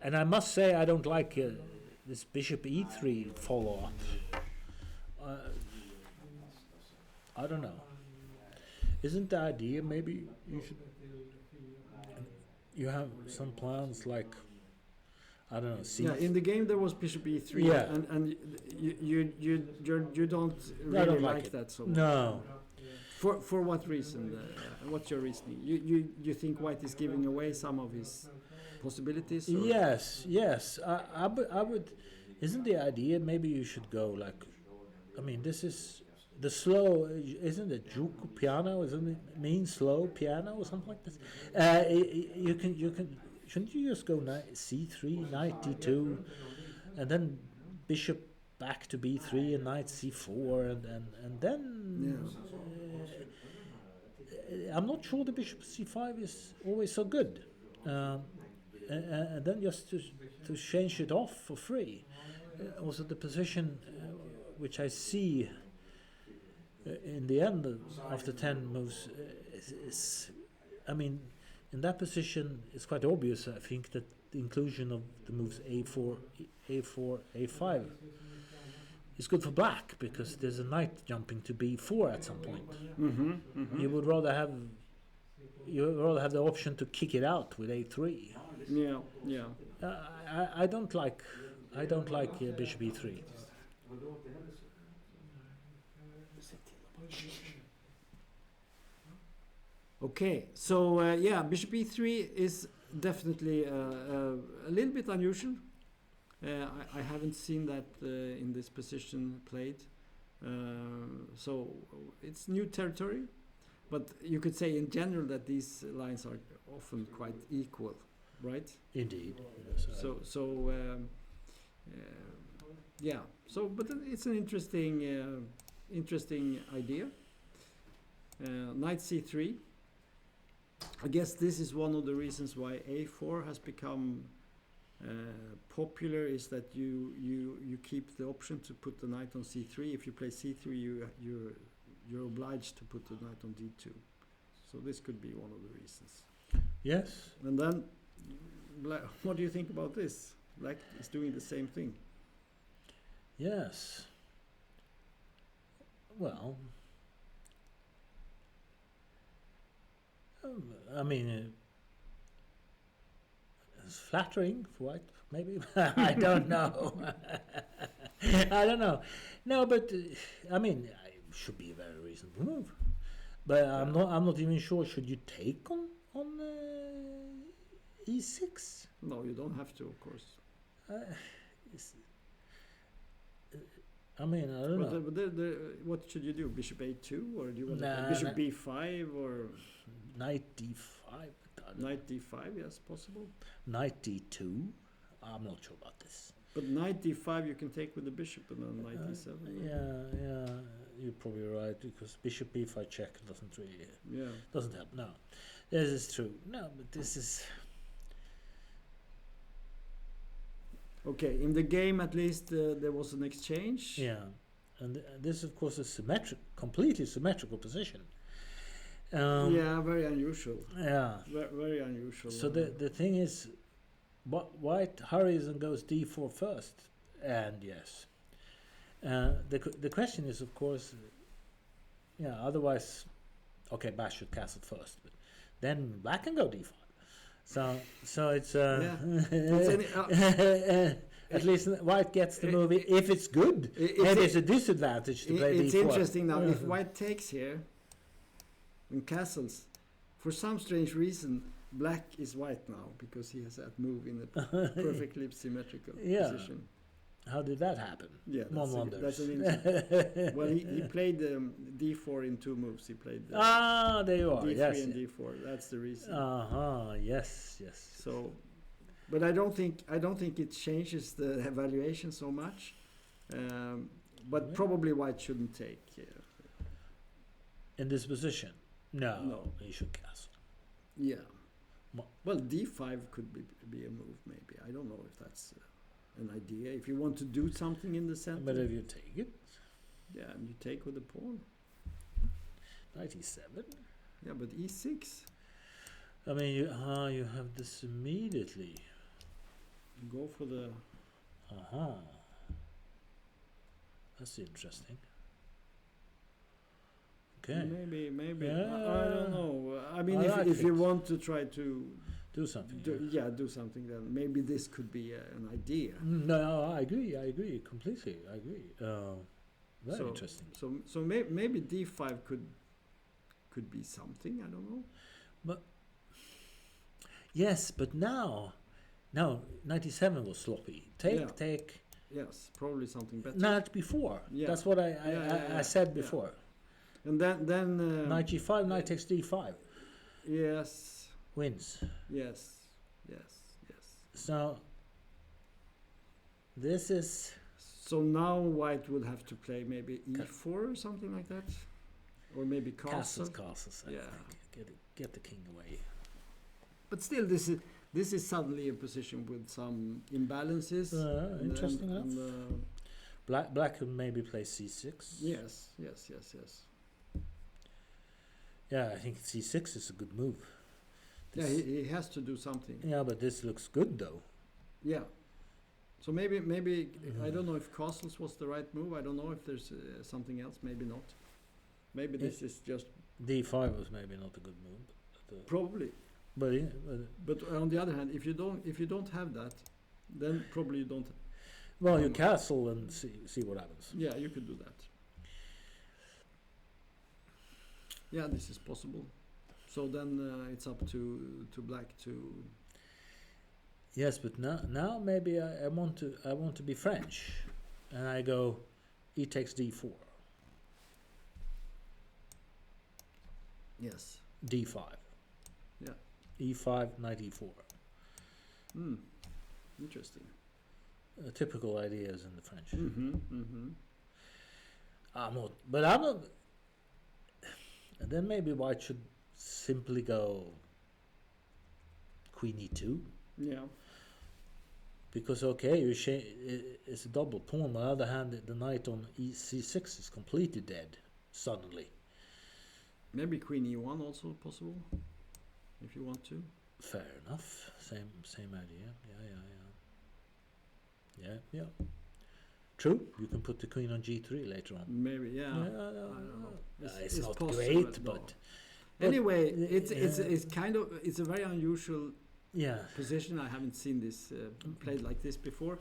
And I must say, I don't like this bishop E3 follow up. I don't know. Isn't the idea maybe you have some plans like, I don't know. Yeah, in the game there was bishop e3. Yeah. and you don't really I don't like that so much. No. For what reason? What's your reasoning? You think White is giving away some of his possibilities? Or? Yes. I would. Isn't the idea maybe you should go like? I mean, this is the slow. Isn't it juke piano? Isn't it mean slow piano or something like this? You can. Shouldn't you just go c3, knight d2, and then bishop back to b3 and knight c4 and then I'm not sure the bishop c5 is always so good, and then just to change it off for free. Also the position which I see in the end after 10 moves is I mean, in that position it's quite obvious, I think, that the inclusion of the moves a4, a5 is good for black, because there's a knight jumping to b4 at some point. You would rather have the option to kick it out with a3. Yeah. I don't like bishop e3. Okay, so bishop e3 is definitely a little bit unusual. I haven't seen that in this position played, so it's new territory. But you could say in general that these lines are often quite equal, right? Indeed. Yes, but it's an interesting idea. Knight c3. I guess this is one of the reasons why a4 has become popular, is that you keep the option to put the knight on c3. If you play c3, you're obliged to put the knight on d2. So this could be one of the reasons. Yes. And then, what do you think about this? Black is doing the same thing. Yes. Well, I mean, it's flattering for White, maybe. I don't know. I don't know. No, but I mean, it should be a very reasonable move. But I'm not even sure. Should you take on e6? No, you don't have to, of course. I mean, I don't know. But what should you do? Bishop a2, or do you want to play bishop b5, or knight d5? Knight d5, yes, possible. Knight d2? I'm not sure about this. But knight d5 you can take with the bishop, and then knight d7. Yeah, you're probably right, because bishop b5 check doesn't really doesn't help. No, this is true. No, but this is okay. In the game, at least, there was an exchange. Yeah, and this, of course, is completely symmetrical position. Very unusual. Yeah, very unusual. So the thing is, White hurries and goes d4 first, and yes. The question is, of course, otherwise, okay, Black should castle first, but then Black can go d5. So it's At least white gets the move if it's good. Maybe it's a disadvantage to play It's d4. interesting now. If white takes here and castles, for some strange reason, black is white now because he has that move in a perfectly symmetrical position. How did that happen? Yeah, One wonders. that's an interesting. Well, he played d4 in 2 moves. He played there you are. d3 Yes. and d4. That's the reason. Yes. So, but I don't think it changes the evaluation so much. But probably white shouldn't take. In this position, no, No. he should castle. Yeah. Well, d5 could be a move, maybe. I don't know if that's an idea. If you want to do something in the center. But if you take it, yeah, and you take with the pawn. knight e7. Yeah, but e6. I mean, you have this immediately. Go for the. That's interesting. Okay. Maybe. Yeah. I don't know. I mean, I like if you it. want to try to Do something. do something, then maybe this could be an idea. No, I agree completely. I agree. Very interesting. So maybe d5 could be something. I don't know. But yes, but now 97 was sloppy. Take. Yes, probably something better. Not before. Yeah. That's what I said before. And then Knight g5, knight takes d5. Yes. Wins. Yes. So this is. So now white would have to play maybe e4 or something like that, or maybe castle. Castles. I think. Get the king away. But still, this is suddenly a position with some imbalances. Interesting enough. Black could maybe play c6. Yes. Yeah, I think c6 is a good move. Yeah, he has to do something. Yeah, but this looks good though. Yeah. So maybe I don't know if castles was the right move. I don't know if there's something else. Maybe not. Maybe this is just d5 was maybe not a good move. But, probably. But on the other hand, if you don't have that, then probably you don't. Well, you castle and see what happens. Yeah, you could do that. Yeah, this is possible. So then it's up to black to. Yes, but now maybe I want to be French, and I go, e takes d4. Yes. d5. Yeah. e5, knight e4. Interesting. Typical ideas in the French. I'm not. And then maybe white should simply go queen e2. Yeah. Because it's a double pawn. On the other hand, the knight on c6 is completely dead suddenly. Maybe queen e1 also possible, if you want to. Fair enough. Same idea. Yeah. True. You can put the queen on g3 later on. Maybe, yeah. I don't know. It's not possible, great, no. but anyway, it's a very unusual position. I haven't seen this played like this before.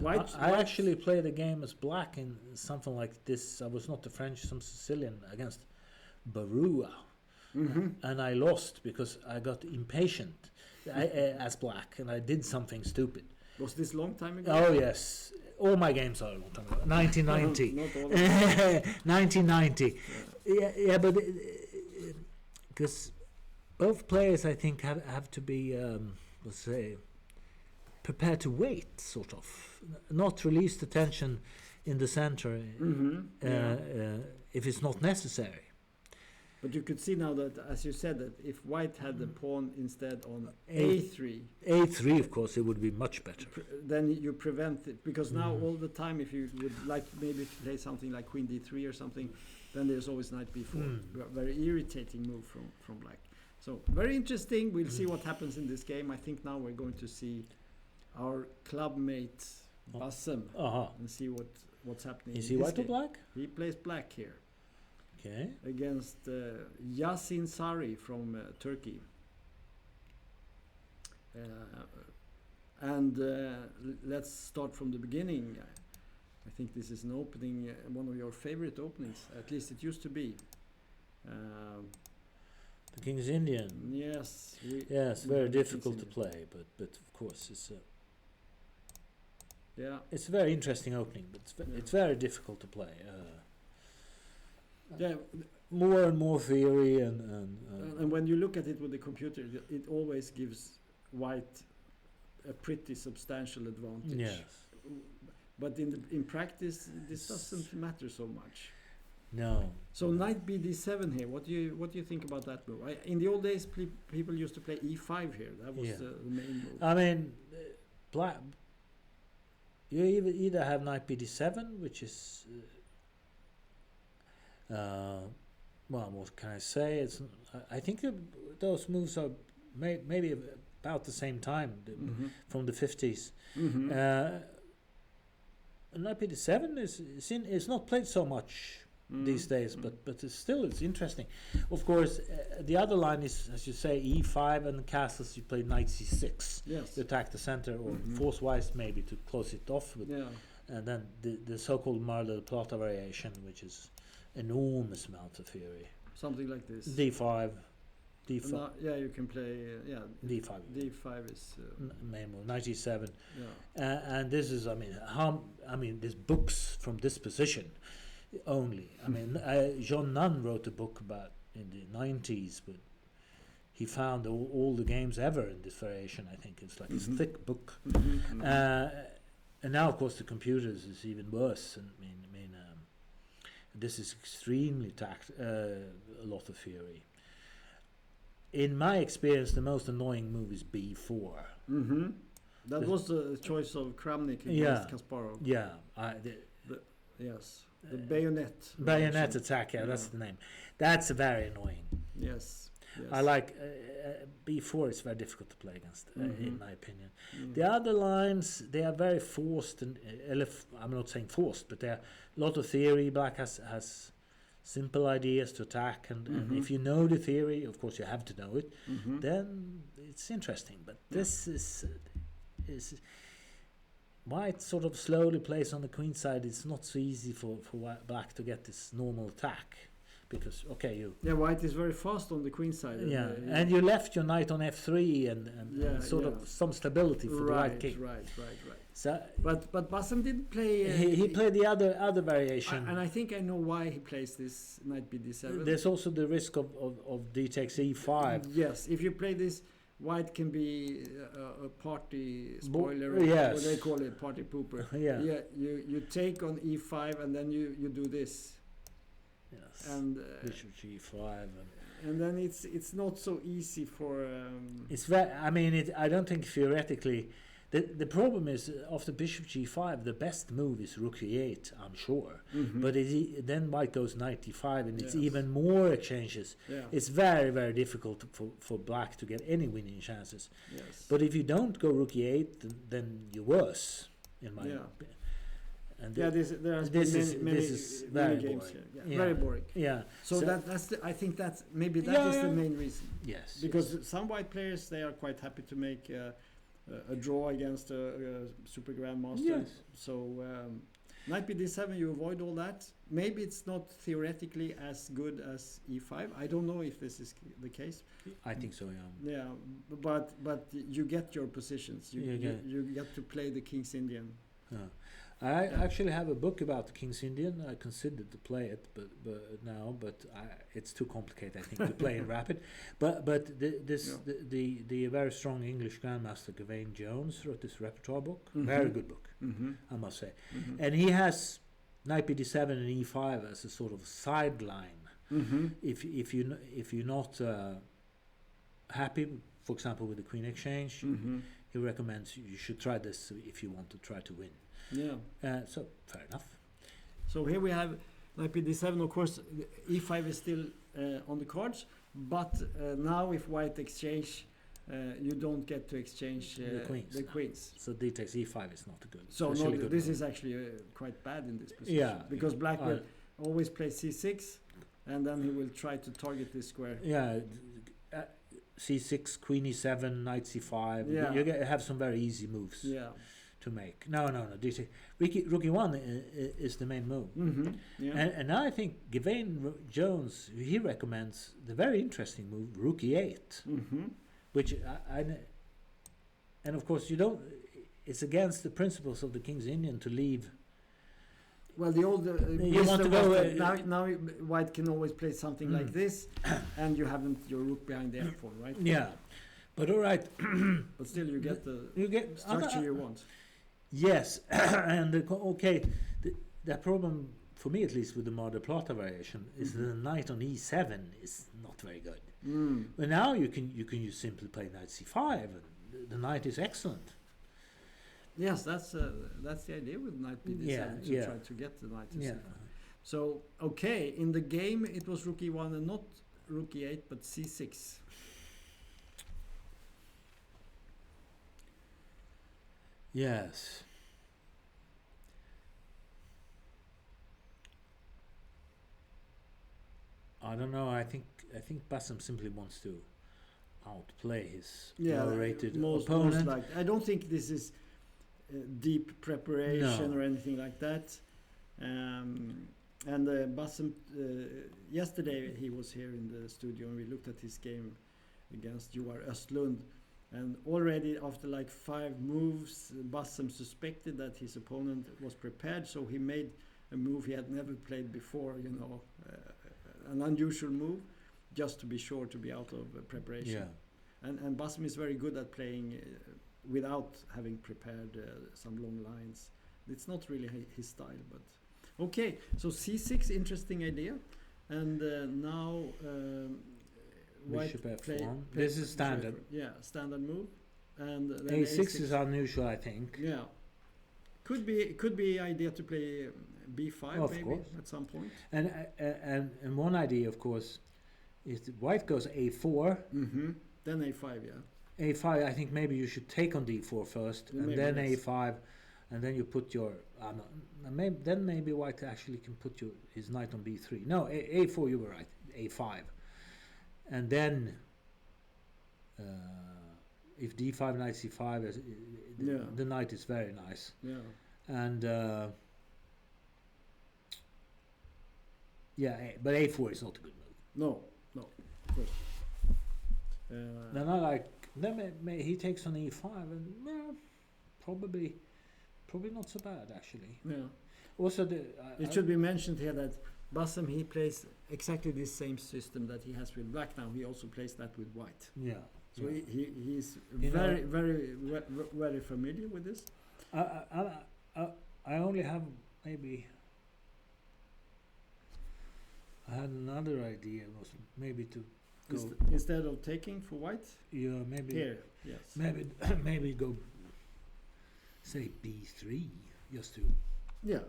White. I actually played a game as black in something like this. I was not the French, some Sicilian against Barua. And I lost because I got impatient as black and I did something stupid. Was this long time ago? Oh yes, all my games are a long time ago. 1990. Not all of them. 1990. Yeah, but because both players, I think, have to be, let's say, prepared to wait, sort of, not release the tension in the center if it's not necessary. But you could see now that, as you said, that if white had the pawn instead on a3, of course, it would be much better. Then you prevent it, because now all the time, if you would like maybe play something like queen d3 or something, then there's always knight b4. Very irritating move from black. So very interesting. We'll see what happens in this game. I think now we're going to see our club mate Bassem and see what's happening. Is he white or black? He plays black here. Okay. Against Yasin Sari from Turkey. And let's start from the beginning. I think this is an opening, one of your favorite openings. At least it used to be. The King's Indian. Yes. Yes, very difficult to play, but of course it's it's a very interesting opening, but it's very difficult to play. More and more theory and when you look at it with the computer, it always gives white a pretty substantial advantage. Yes. But in practice, this doesn't matter so much. No. So knight bd7 here. What do you think about that move? In the old days, people used to play e5 here. That was the main move. I mean, black. You either have knight bd7, which is well, what can I say? I think those moves are maybe about the same time, from the 50s. Knight bd7 is not played so much these days, but it's interesting. Of course, the other line is, as you say, e5, and the castles you play knight c6 to attack the center, or force-wise maybe to close it off with, and then the so-called Mar del Plata variation, which is enormous amounts of theory. Something like this. d5. You can play d5. d5 is main move. Knight e7. And this is, I mean, there's books from this position only. I mean, John Nunn wrote a book about in the 90s, but he found all the games ever in this variation. I think it's like a thick book. And now, of course, the computers is even worse. And this is extremely a lot of theory. In my experience, the most annoying move is b4. That was the choice of Kramnik against Kasparov. Yeah. The bayonet. Bayonet attack, that's the name. That's very annoying. Yes. I like b4 is very difficult to play against, in my opinion. The other lines, they are very forced, and I'm not saying forced, but there are a lot of theory. Black has simple ideas to attack, and if you know the theory, of course you have to know it, then it's interesting. But this is white sort of slowly plays on the queen side. It's not so easy for black to get this normal attack, because white is very fast on the queen side. And you left your knight on f3 and sort of some stability for the white king. Right. So, but Bassam didn't play. He played the other variation, and I think I know why he plays this knight bd7. There's also the risk of d takes e5. Yes, if you play this, white can be a party spoiler, or what they call it, party pooper. You take on e5, and then you do this. Yes. And bishop g5, and then it's not so easy for. It's very. I mean, I don't think theoretically. The problem is after bishop g5, the best move is rook e8, I'm sure. But then white goes knight d5, and it's even more exchanges. It's very, very difficult for black to get any winning chances. But if you don't go rook e8, then you're worse, in my opinion. And there has been many games here. Very boring. So that's I think that's maybe that is the main reason. Yes. Because some white players, they are quite happy to make a draw against a super grandmaster. Yes. So knight bd7, you avoid all that. Maybe it's not theoretically as good as e5. I don't know if this is the case. I think so. Yeah, but you get your positions. You get to play the King's Indian. I actually have a book about the King's Indian. I considered to play it, but it's too complicated, I think, to play in rapid. But the very strong English grandmaster Gawain Jones wrote this repertoire book. Very good book, I must say. And he has knight bd7 and e5 as a sort of sideline. If you're not happy, for example, with the queen exchange, he recommends you should try this if you want to try to win. So fair enough. So here we have knight bd7. Of course, e5 is still on the cards, but now if white exchange, you don't get to exchange the queens. So d takes e5 is not good. So this is actually quite bad in this position. Because black will always play c6, and then he will try to target this square. c6, queen e7, knight c5. Yeah. You have some very easy moves Yeah. to make. No. D6. Rook e1 is the main move. Mm-hmm. Yeah. And now I think Gavain Jones, he recommends the very interesting move, Rook e8, Mm-hmm. which and of course you don't. It's against the principles of the King's Indian to leave. Well, the old You want to wisdom go, was that now white can always play something like this, and you haven't your rook behind the f4, right? Yeah, but all right. But still, you get the You get structure you want. Yes, and the problem for me at least with the Mar del Plata variation is that the knight on e7 is not very good. But now you can simply play knight c5, and the knight is excellent. Yes, that's the idea with knight b7 to try to get the knight to c5. So okay, in the game it was rook e1 and not rook e8 but c6. Yes. I don't know. I think Bassam simply wants to outplay his low-rated most opponent. likely. I don't think this is deep preparation or anything like that. And Bassam, yesterday he was here in the studio and we looked at his game against Joar Östlund. And already after like 5 moves, Bassam suspected that his opponent was prepared, so he made a move he had never played before, an unusual move, just to be sure to be out of preparation. Yeah. And Bassam is very good at playing without having prepared some long lines. It's not really his style, but okay. So c6, interesting idea, and now white Bishop f1. This is standard. Yeah, standard move, and then a6 is unusual, I think. Yeah, could be idea to play b5 of maybe course. at some point. And one idea, of course, is that white goes a4. Mm-hmm. Then a5, yeah. a5, I think maybe you should take on d4 first, and then a5, and then you put your. Then maybe white actually can put his knight on b3. No, a4. You were right. a5, and then if d5 knight c5, the knight is very nice. Yeah. And but a4 is not a good move. No, of course. Then I like. Then he takes on e5, and probably not so bad actually. Yeah. Also, it should be mentioned here that Bassam, he plays exactly the same system that he has with black now. He also plays that with white. Yeah. So he's very familiar with this. I only have maybe. I had another idea, was maybe to go instead of taking for white. Yeah, maybe here. Yes. Maybe go. Say b3, just to. Yeah.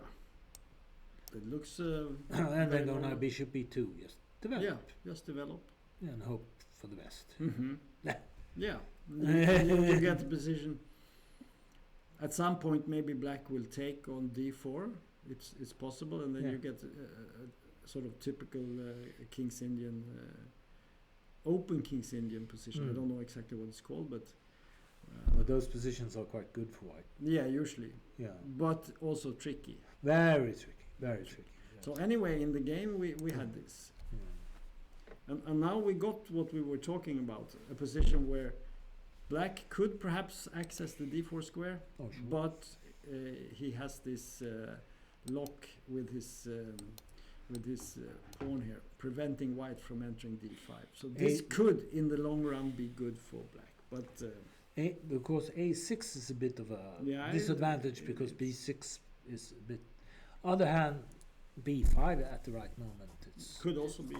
It looks. And then go now bishop b2, just develop. Yeah, just develop. And hope for the best. Mm-hmm. Yeah. You get the position. At some point, maybe black will take on d4. It's possible, and then you get a sort of typical King's Indian, open King's Indian position. I don't know exactly what it's called, but. But those positions are quite good for white. Yeah, usually. Yeah. But also tricky. Very tricky. Very tricky. Yeah. So anyway, in the game we had this. Yeah. And now we got what we were talking about, a position where black could perhaps access the d4 square, but he has this lock with his pawn here, preventing white from entering d5. So this could, in the long run, be good for black. But because a6 is a bit of a disadvantage because b6 is a bit. Other hand, b5 at the right moment. Could also be.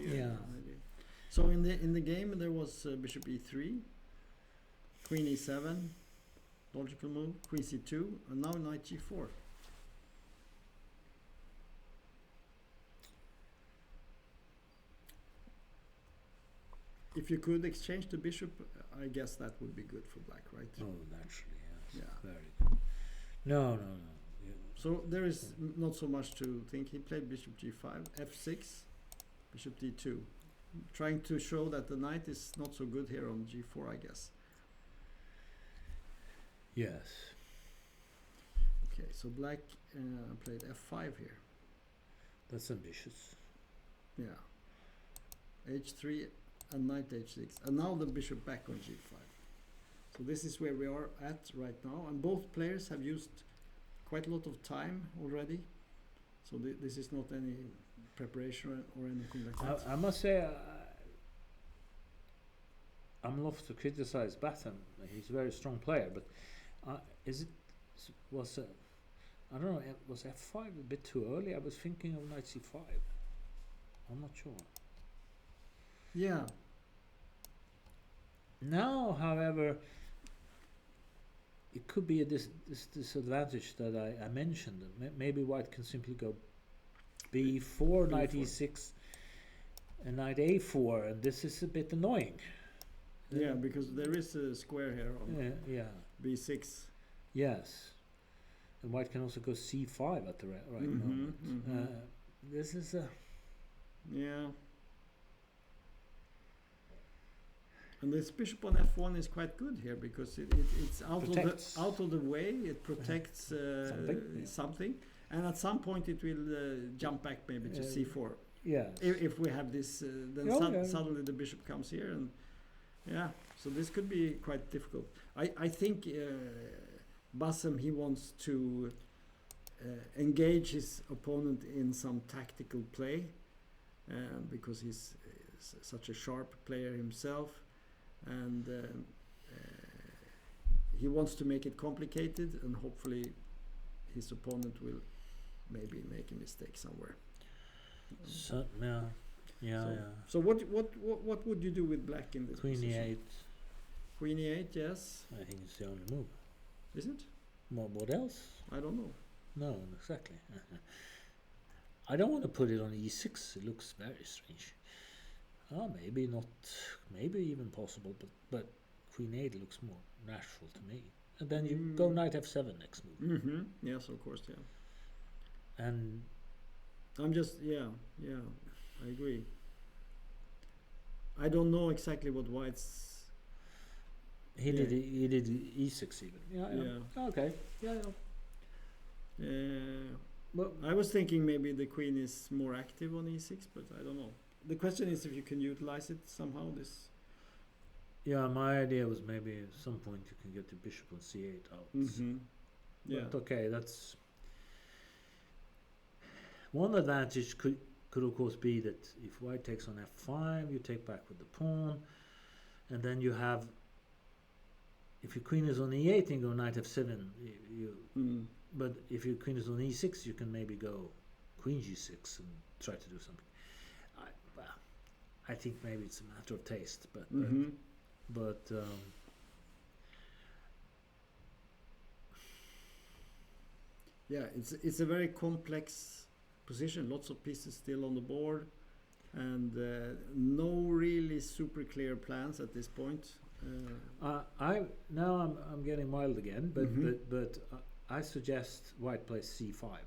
So in the game there was bishop e3, queen e7, logical move, queen c2, and now knight g4. If you could exchange the bishop, I guess that would be good for black, right? Oh, naturally, yes. Yeah. Very good. No. Yeah. So there is not so much to think. He played bishop g5, f6, bishop d2. trying to show that the knight is not so good here on g4, I guess. Yes. Okay, so black played f5 here. That's ambitious. Yeah. h3 and knight h6. And now the bishop back on g5. So this is where we are at right now. And both players have used quite a lot of time already. So this is not any preparation or anything like that. I must say, I'm loath to criticize Batham. He's a very strong player, but I don't know, was f5 a bit too early? I was thinking of knight c5. I'm not sure. Yeah. Now, however, it could be a disadvantage that I mentioned. Maybe white can simply go b4, knight e6, and knight a4, and this is a bit annoying. Yeah, because there is a square here on b6. Yes. And white can also go c5 at the right moment. This is a... Yeah. And this bishop on f1 is quite good here because it's out of the way. It protects something, and at some point it will jump back maybe to c4. Yeah. If we have this, then suddenly the bishop comes here, and so this could be quite difficult. I think Bassam, he wants to engage his opponent in some tactical play because he's such a sharp player himself. And he wants to make it complicated, and hopefully his opponent will maybe make a mistake somewhere. So what would you do with black in this Queen position? e8. Queen e8, yes. I think it's the only move. Is it? What else? I don't know. No, exactly. I don't want to put it on e6. It looks very strange. Maybe not, maybe even possible, but Queen 8 looks more natural to me. And then you go knight f7 next move. Yes, of course, yeah. And I'm just, I agree. I don't know exactly what white's... He did e6 even. Yeah. Okay. Well, I was thinking maybe the queen is more active on e6, but I don't know. The question is if you can utilize it somehow. Yeah, my idea was maybe at some point you can get the bishop on c8 out. Yeah. But okay, that's one advantage. Could of course be that if white takes on f5, you take back with the pawn, and then you have. If your queen is on e8 and go knight f7, but if your queen is on e6, you can maybe go queen g6 and try to do something. I think maybe it's a matter of taste, but it's a very complex position. Lots of pieces still on the board, and no really super clear plans at this point. I'm getting wild again, but I suggest white plays c5.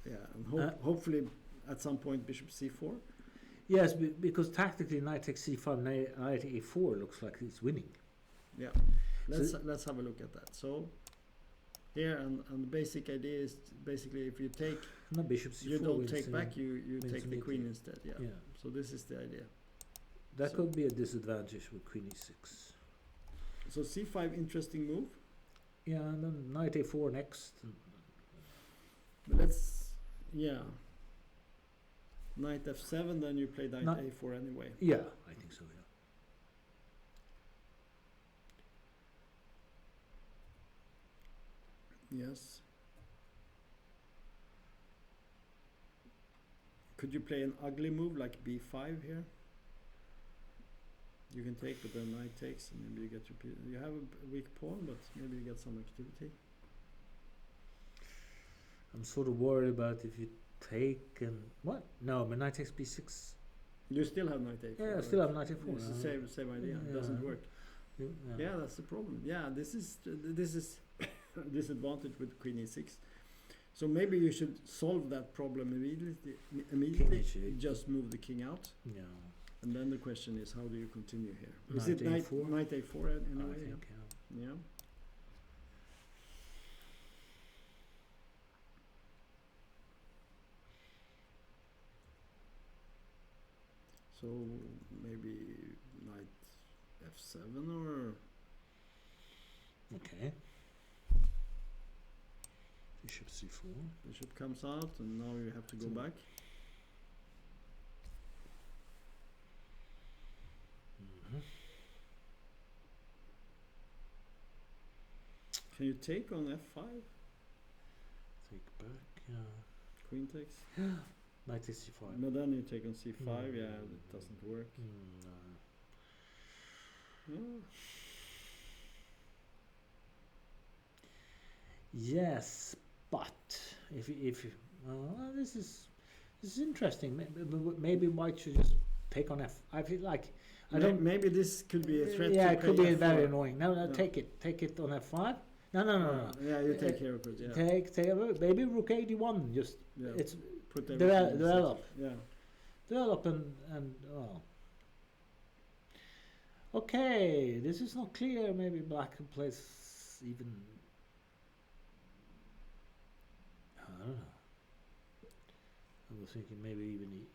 Yeah, and hopefully at some point bishop c4. Yes, because tactically knight takes c5, knight a4 looks like it's winning. Yeah, let's have a look at that. So here, and the basic idea is basically if you take, no, bishop c4, you don't take back, you take the queen instead. Yeah. So this is the idea. That could be a disadvantage with queen e6. So c5, interesting move. Yeah, and then knight a4 next. But let's. Yeah. Knight f7, then you play knight a4 anyway. Yeah, I think so, yeah. Yes. Could you play an ugly move like b5 here? You can take, but then knight takes, and maybe you get your piece. You have a weak pawn, but maybe you get some activity. I'm sort of worried about if you take and what? No, but knight takes b6. You still have knight a4. Yeah, I still have knight a4. It's the same idea. It doesn't work. Yeah, that's the problem. Yeah, this is disadvantage with queen e6. So maybe you should solve that problem immediately. King Just move the king out. Yeah. And then the question is, how do you continue here? Is Knight it knight A4? knight a4 in a I way? think, Yeah. So maybe knight f7 or Okay. Bishop c4. bishop comes out, and now you have to go back. Mm-hmm. Can you take on f5? Take back. Yeah. Queen takes. Knight c5. But then you take on c5. Yeah, it doesn't work. No. Yeah. Yes, but if this is interesting. Maybe White should just take on f. I feel like I don't. Maybe this could be a threat. Yeah, to it could play be f4. very annoying. No, No. take it on f5. No. Yeah, you take care of it. Yeah. Take maybe rook 81. Just Yeah. it's Put everything in develop. set. Yeah. Develop and well. Okay, this is not clear. Maybe black can play even. I don't know. I was thinking maybe even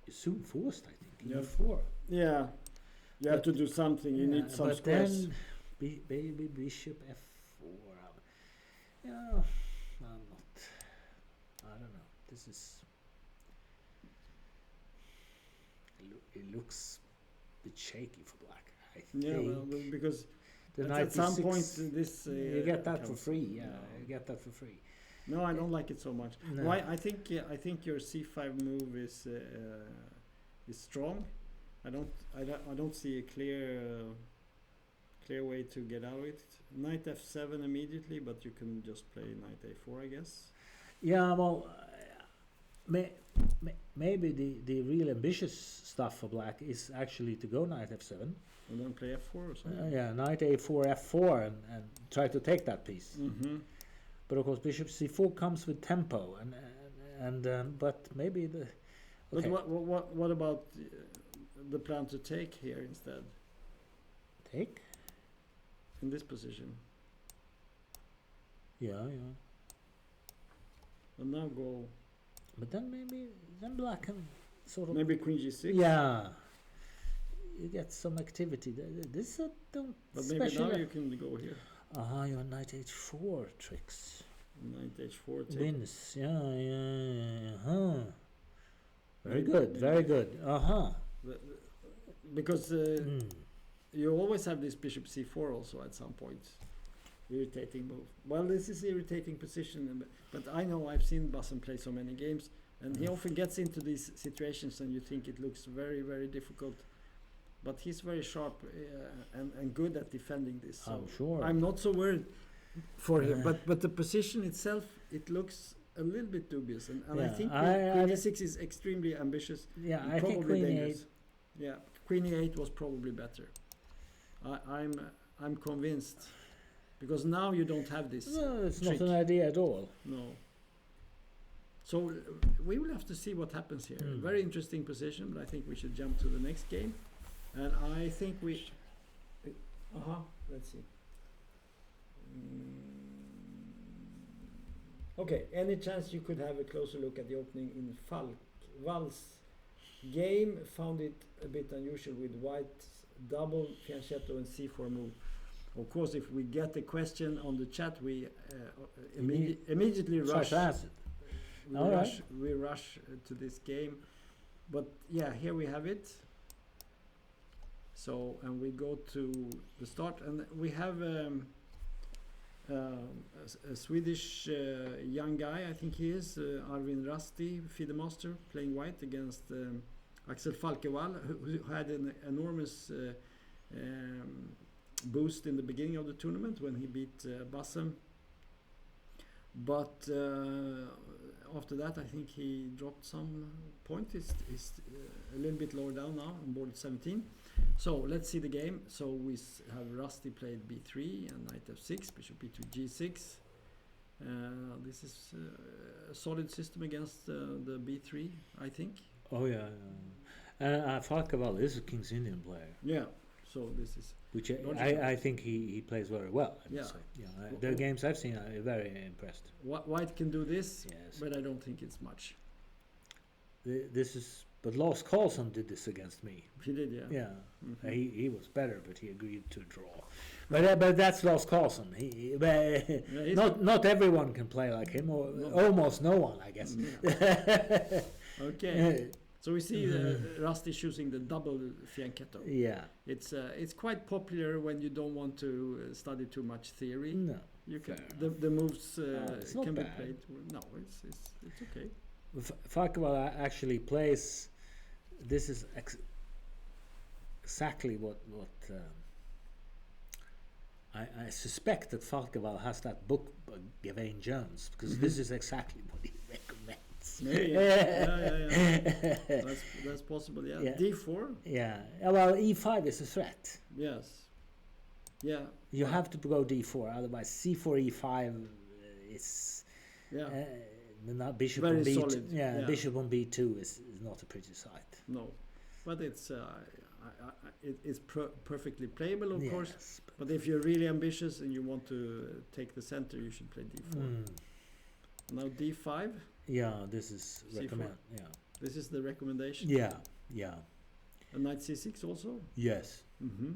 you're soon forced. I think. Yeah. E4. Yeah. You have to do something. You need some but squares. then baby bishop f4. Yeah, I'm not. I don't know. This is. It looks a bit shaky for black. I think. Yeah, well, because The at some 96 point this you get that for counts. free. Yeah, No. you get that for free. No, I don't like it so much. No. Why? I think your c5 move is strong. I don't see a clear way to get out of it. Knight f7 immediately, but you can just play knight a4, I guess. Yeah, well, maybe the real ambitious stuff for black is actually to go knight f7. And then play f4 or something. Yeah, knight a4, f4, and try to take that piece. Mm-hmm. But of course, bishop c4 comes with tempo, and but maybe the. Okay. But what about the plan to take here instead? Take? In this position. Yeah. And now go. But then black can sort of. Maybe queen g6. Yeah. You get some activity. This don't. But maybe now you can go here. Your knight h4 tricks. Knight h4 take. Wins. Yeah. Very Maybe- good. maybe. Very good. Because you always have this bishop c4 also at some point. Irritating move. Well, this is irritating position, but I know I've seen Bassen play so many games, and he often gets into these situations and you think it looks very, very difficult. But he's very sharp and good at defending this. So I'm sure. I'm not so worried for him. But the position itself, it looks a little bit dubious. And I Yeah, think I- queen e6 is extremely ambitious. Yeah, and I think probably queen dangerous. e8. Yeah, queen e8 was probably better. I'm convinced. Because now you don't have this No, it's trick. not an idea at all. No. So we will have to see what happens here. Mm. Very interesting position, but I think we should jump to the next game. And I think we... let's see. Okay, any chance you could have a closer look at the opening in Val's game? Found it a bit unusual with White's double fianchetto and c4 move. Of course, if we get a question on the chat, we immediately rush. We rush to this game. But yeah, here we have it. So, and we go to the start, and we have a Swedish young guy, I think he is, Arvin Rasti, FIDE master, playing white against Axel Falkewall, who had an enormous boost in the beginning of the tournament when he beat Bassem. But after that, I think he dropped some points. He's a little bit lower down now, on board 17. So let's see the game. So we have Rusty played b3 and knight f6, bishop b2 g6. this is a solid system against the b3, I think. Oh yeah. Falkeval is a King's Indian player. Yeah. So this is Which logical. I think he plays very well. I Yeah. must say. Yeah. The games I've seen, I'm very impressed. White can do this, Yes. but I don't think it's much. But Lars Carlson did this against me. He did, yeah. Yeah. Mhm. He was better, but he agreed to draw. But that's Lars Carlson. he's Not everyone can play like him, or No. almost no one, I guess. Yeah. Okay. So we see Rusty choosing the double fianchetto. Yeah. It's quite popular when you don't want to study too much theory. No. You can Fair. the moves it's not can bad. be played. No, it's okay. Falkeval actually plays. This is exactly what I suspect that Falkeval has that book by Gavain Jones, because this is exactly what he recommends. Yeah. That's possible. Yeah. Yeah. D4. Yeah. Well, E5 is a threat. Yes. Yeah. You have to go D4, otherwise C4 E5 is. Yeah. Not bishop Very on B2. solid. Yeah, Yeah. bishop on B2 is not a pretty sight. No, but it's it's perfectly playable, of course. Yes, But if you're really ambitious and you want to take the center, you should play D4. Now D5. Yeah, this is C4. recommend. Yeah. This is the recommendation. Yeah. Yeah. And Knight C6 also. Yes. Mm-hmm.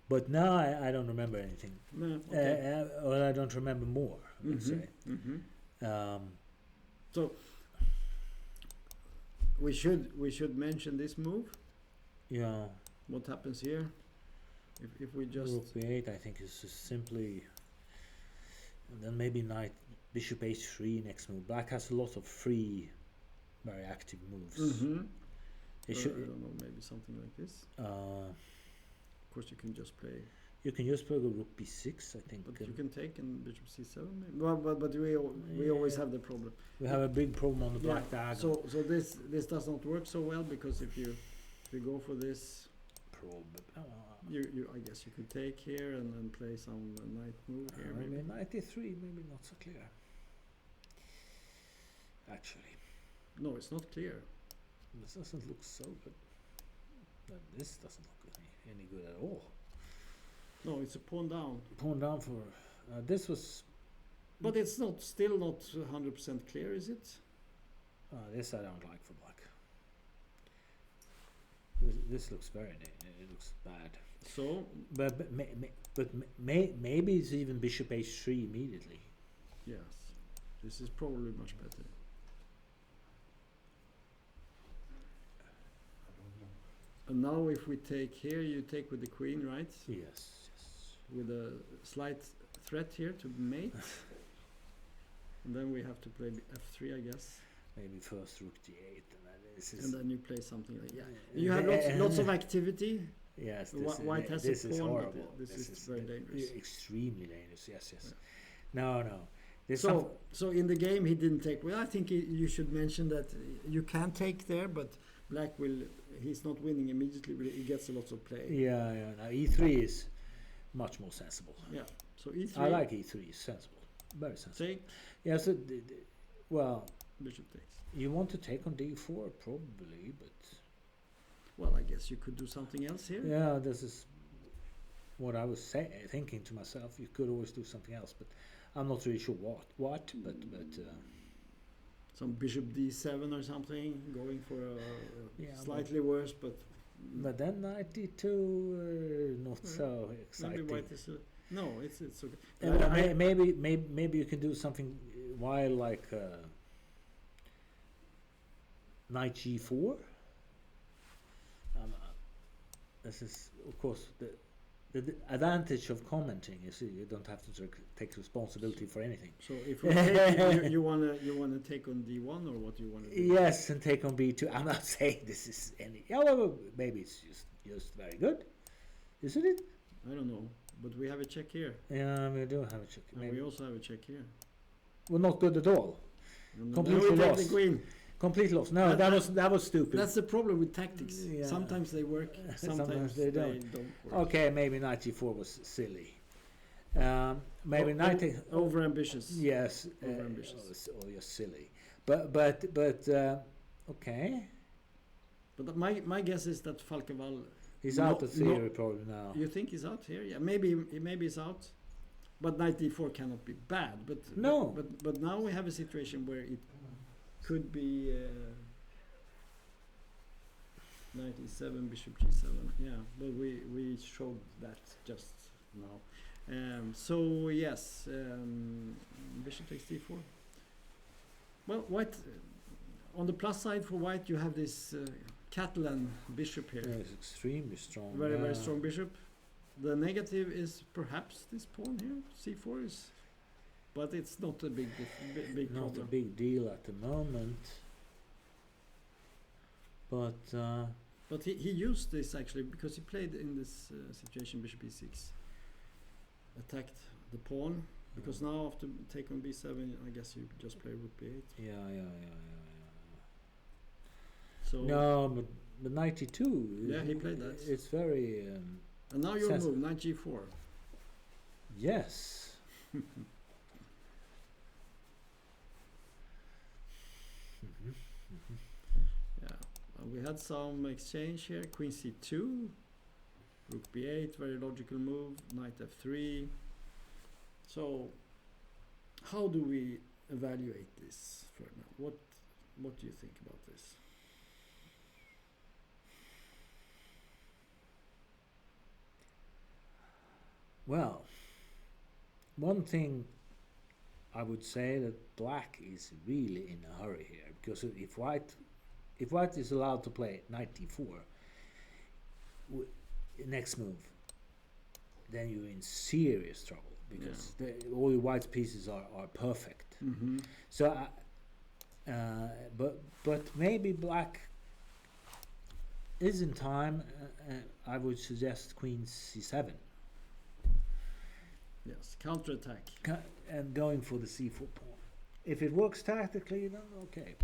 But now I don't remember anything. No, okay. Or I don't remember more. Let's say. Mm-hmm. So we should mention this move. yeah, What happens here? If we just Rook B8, I think is just simply, and then maybe knight bishop H3 next move. Black has a lot of free, very active moves. Mm-hmm. It I should. don't know, maybe something like this. Of course, you can just play. You can just play rook B6, I think. But you can take and bishop C7. Maybe. But we always have the problem. We have a big problem on the black diagonal. So this does not work so well, because if you go for this, I guess you could take here and then play some knight move here. Maybe 93, maybe not so clear. Actually, No, it's not clear. this doesn't look so good. This doesn't look any good at all. No, it's a pawn down. Pawn down for this was. But it's still not 100% clear, is it? This I don't like for black. This looks it looks bad. So, But maybe it's even bishop H3 immediately. yes, this is probably much better. And now if we take here, you take with the queen, right? Yes. With a slight threat here to mate. And then we have to play F3, I guess. Maybe first rook D8, and then this is. And then you play something like You have lots of activity. Yes. White has this a is pawn, but horrible. this is very dangerous. Extremely dangerous. Yes. Yeah. No. There's So in the game he didn't take. Well, I think you should mention that you can take there, but black he's not winning immediately. He gets a lot of play. Yeah. Now E3 is much more sensible. Yeah. So E3. I like E3. Sensible. Very sensible. Take. Yeah. So well, Bishop takes. you want to take on D4 probably, but Well, I guess you could do something else here. yeah, this is what I was thinking to myself. You could always do something else, but I'm not really sure what. But Some bishop D7 or something, going for a Yeah, slightly worse, but then 92 not so exciting. maybe white is no, it's okay. Yeah, maybe you can do something wild like knight G4. This is of course the advantage of commenting is you don't have to take responsibility for anything. So if we take, you wanna take on D1 or what you wanna do? Yes, and take on B2. I'm not saying this is any. Yeah, well, maybe it's just very good, isn't it? I don't know, but we have a check here. Yeah, we do have a check. And we also have a check here. Well, not good at all. And Completely now we take lost. the queen. Complete loss. No, that was stupid. That's the problem with tactics. Yeah. Sometimes they work, sometimes they they don't. don't work. Okay, maybe knight G4 was silly. Maybe 90. Over ambitious. Yes. Overambitious. You're silly. But okay. But my guess is that Falkenwall. He's out of theory probably now. You think he's out here? Yeah, maybe he's out. But 94 cannot be bad. But No. But now we have a situation where it could be 97 Bishop G7. Yeah, but we showed that just now. So yes, Bishop takes D4. Well, white. On the plus side for white, you have this Catalan bishop here. Yeah, it's extremely strong. Very strong bishop. The negative is perhaps this pawn here. C4 is, but it's not a big Not problem. a big deal at the moment. But he used this actually because he played in this situation Bishop E6. Attacked the pawn because now after take on B7, I guess you just play Rook B8. yeah. So No, but 92. Yeah, he played that. It's very. and now your move, knight G4. Yes. Yeah, we had some exchange here. Queen C2, Rook B8, very logical move. Knight F3. So, how do we evaluate this, Ferdinand? What do you think about this? Well, one thing I would say that black is really in a hurry here because if white is allowed to play knight d4, next move, then you're in serious trouble because all your white's pieces are perfect. Mm-hmm. So, but maybe black is in time. I would suggest queen c7. Yes, counterattack. And going for the c4 pawn. If it works tactically, then okay.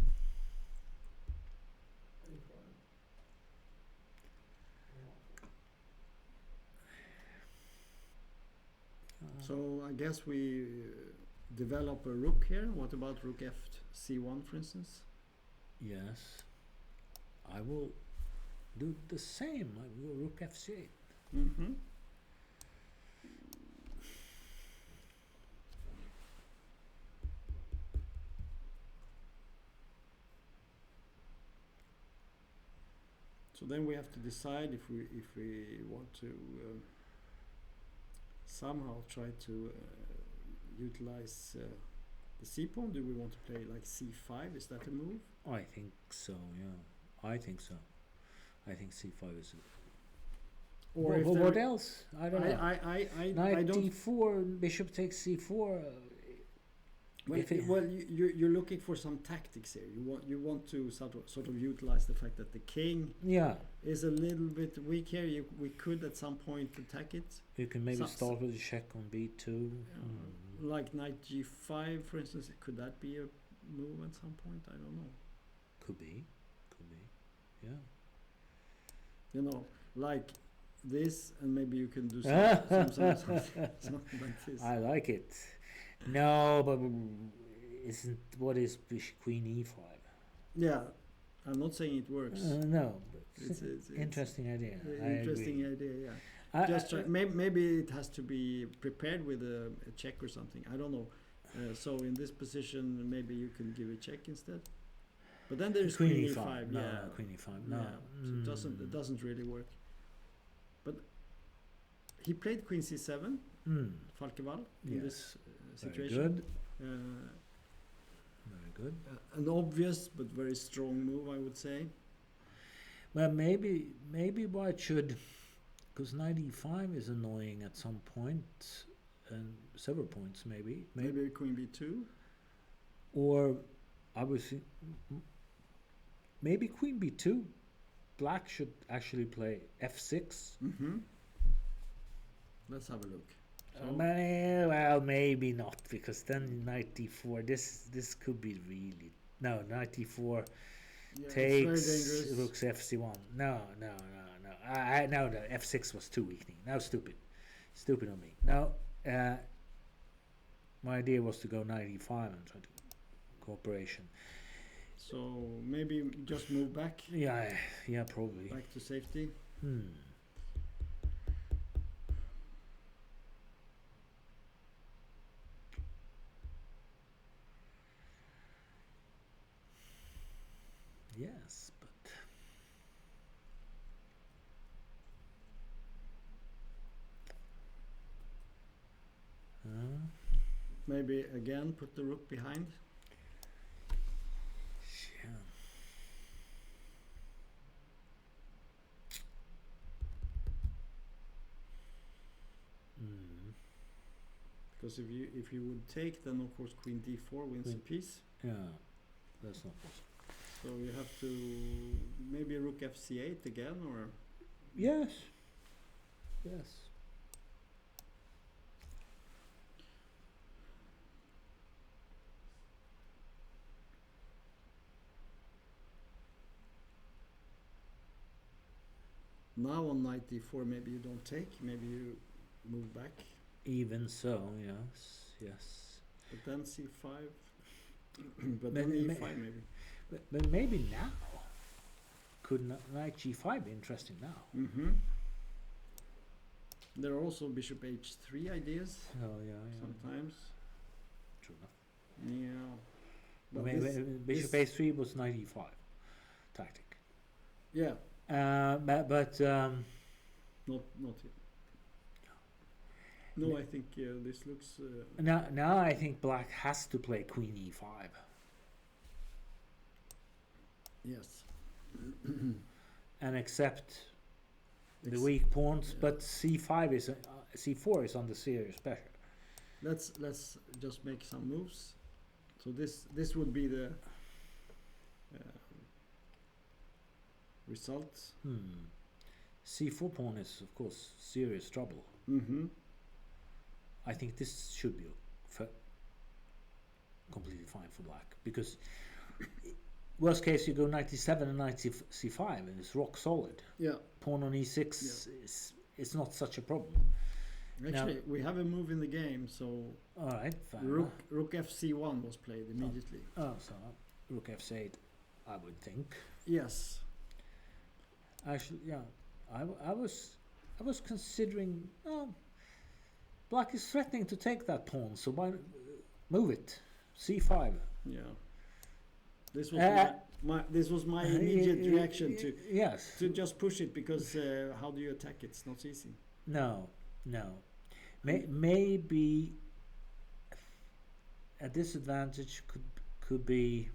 So I guess we develop a rook here. What about rook F(c1), for instance? Yes, I will do the same. I will rook f8. Mm-hmm. So then we have to decide if we want to somehow try to utilize the c pawn. Do we want to play like c5? Is that a move? I think so. Yeah, I think so. I think c5 is. Or if what else? I don't know. I Knight don't. d4, bishop takes c4. Well, you're looking for some tactics here. You want to sort of utilize the fact that the king is a little bit weak here. We could at some point attack it. You can maybe start with a check on b2. Like knight g5, for instance. Could that be a move at some point? I don't know. Could be. Yeah. You know, like this, and maybe you can do something like this. I like it. No, but isn't what is queen e5? Yeah, I'm not saying it works. No, but it's interesting idea. Interesting idea. Yeah. Just try. Maybe it has to be prepared with a check or something. I don't know. So in this position, maybe you can give a check instead. But then there's queen e5. No, yeah, queen e5. No, yeah. So it doesn't really work. But he played queen c7, Falkenwall, in this situation. Very good. An obvious but very strong move, I would say. Well, maybe white should, because knight e5 is annoying at some point, and several points maybe. Maybe queen b2, or I would think maybe queen b2. Black should actually play f6. Mm-hmm. Let's have a look. Well, maybe not, because then knight d4. This could be really knight d4 takes rook's fc1. No. No, the f6 was too weakening. Now stupid on me. Now My idea was to go 95 and try to cooperation. So maybe just move back. Yeah, probably. Back to safety. Yes, but maybe again put the rook behind. Yeah. Because if you would take, then of course Queen D4 wins a piece. Yeah, that's not possible. So you have to maybe Rook FC8 again, or Yes. now on knight D4 maybe you don't take, maybe you move back. Even so, yes. But then C5. But then E5 maybe. But maybe now. Could knight G5 be interesting now? There are also bishop H3 ideas. Oh yeah. Sometimes. True enough. Yeah. But Bishop A3 was knight E5 tactic. Yeah. But Not here. No, I think this looks. Now I think black has to play Queen E5. Yes. And accept the weak pawns, yeah. but C4 is under serious pressure. Let's just make some moves. So this would be the result. C4 pawn is of course serious trouble. I think this should be completely fine for black, because worst case you go knight E7 and knight C5 and it's rock solid. Yeah. Pawn on E6 is not such a problem. Actually, we have a move in the game, so all right, fine. Rook FC1 was played immediately. So Rook F8, I would think. Yes. Actually, yeah, I was considering. Black is threatening to take that pawn, so why move it? C5. Yeah. This was my immediate reaction to just push it, because how do you attack it? It's not easy. No. Maybe a disadvantage could be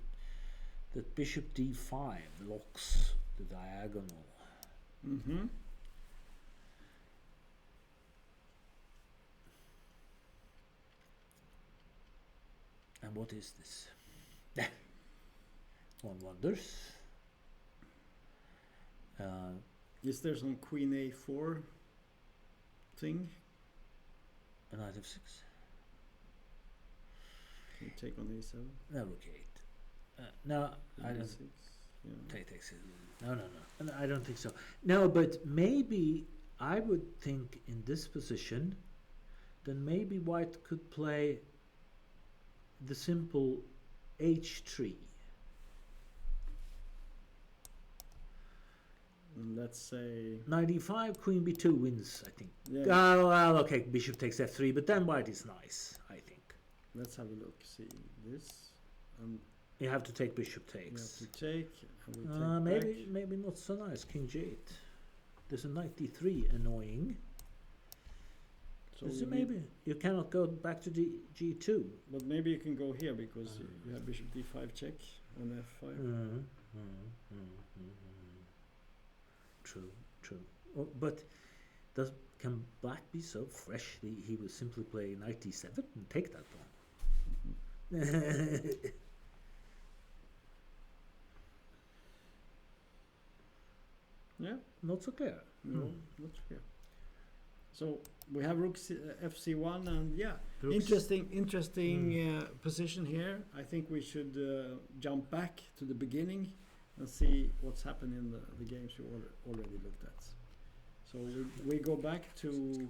that bishop D5 locks the diagonal. And what is this? One wonders. Is there some Queen A4 thing? A knight F6. Can you take on A7? No, Rook 8. No, I don't. A6. Yeah. Takes it. No, I don't think so. No, but maybe I would think in this position, then maybe white could play the simple H3. And let's say Knight E5, Queen B2 wins, I think. Yeah. Well, okay, bishop takes F3, but then white is nice, I think. Let's have a look. See this. You have to take bishop takes. You have to take. And we take maybe not so nice. King G8. There's a knight D3 annoying. So maybe you cannot go back to G2. But maybe you can go here, because you have bishop D5 check on F5. True. But can black be so fresh that he will simply play knight D7 and take that pawn? Yeah. Not so clear. No, not so clear. So we have Rook FC1, and Rooks. interesting position here. I think we should jump back to the beginning and see what's happened in the games you already looked at. So we go back to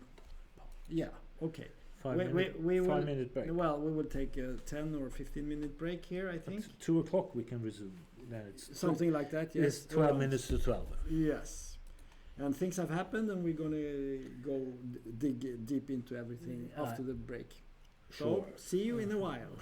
okay. we will, 5 minute break. well, we will take a 10 or 15-minute break here, I think. At 2 o'clock we can resume. Then it's Something like that, yes. It's 12 minutes to 12. Yes. And things have happened, and we're going to go dig deep into everything after the break. Sure. So, see you in a while.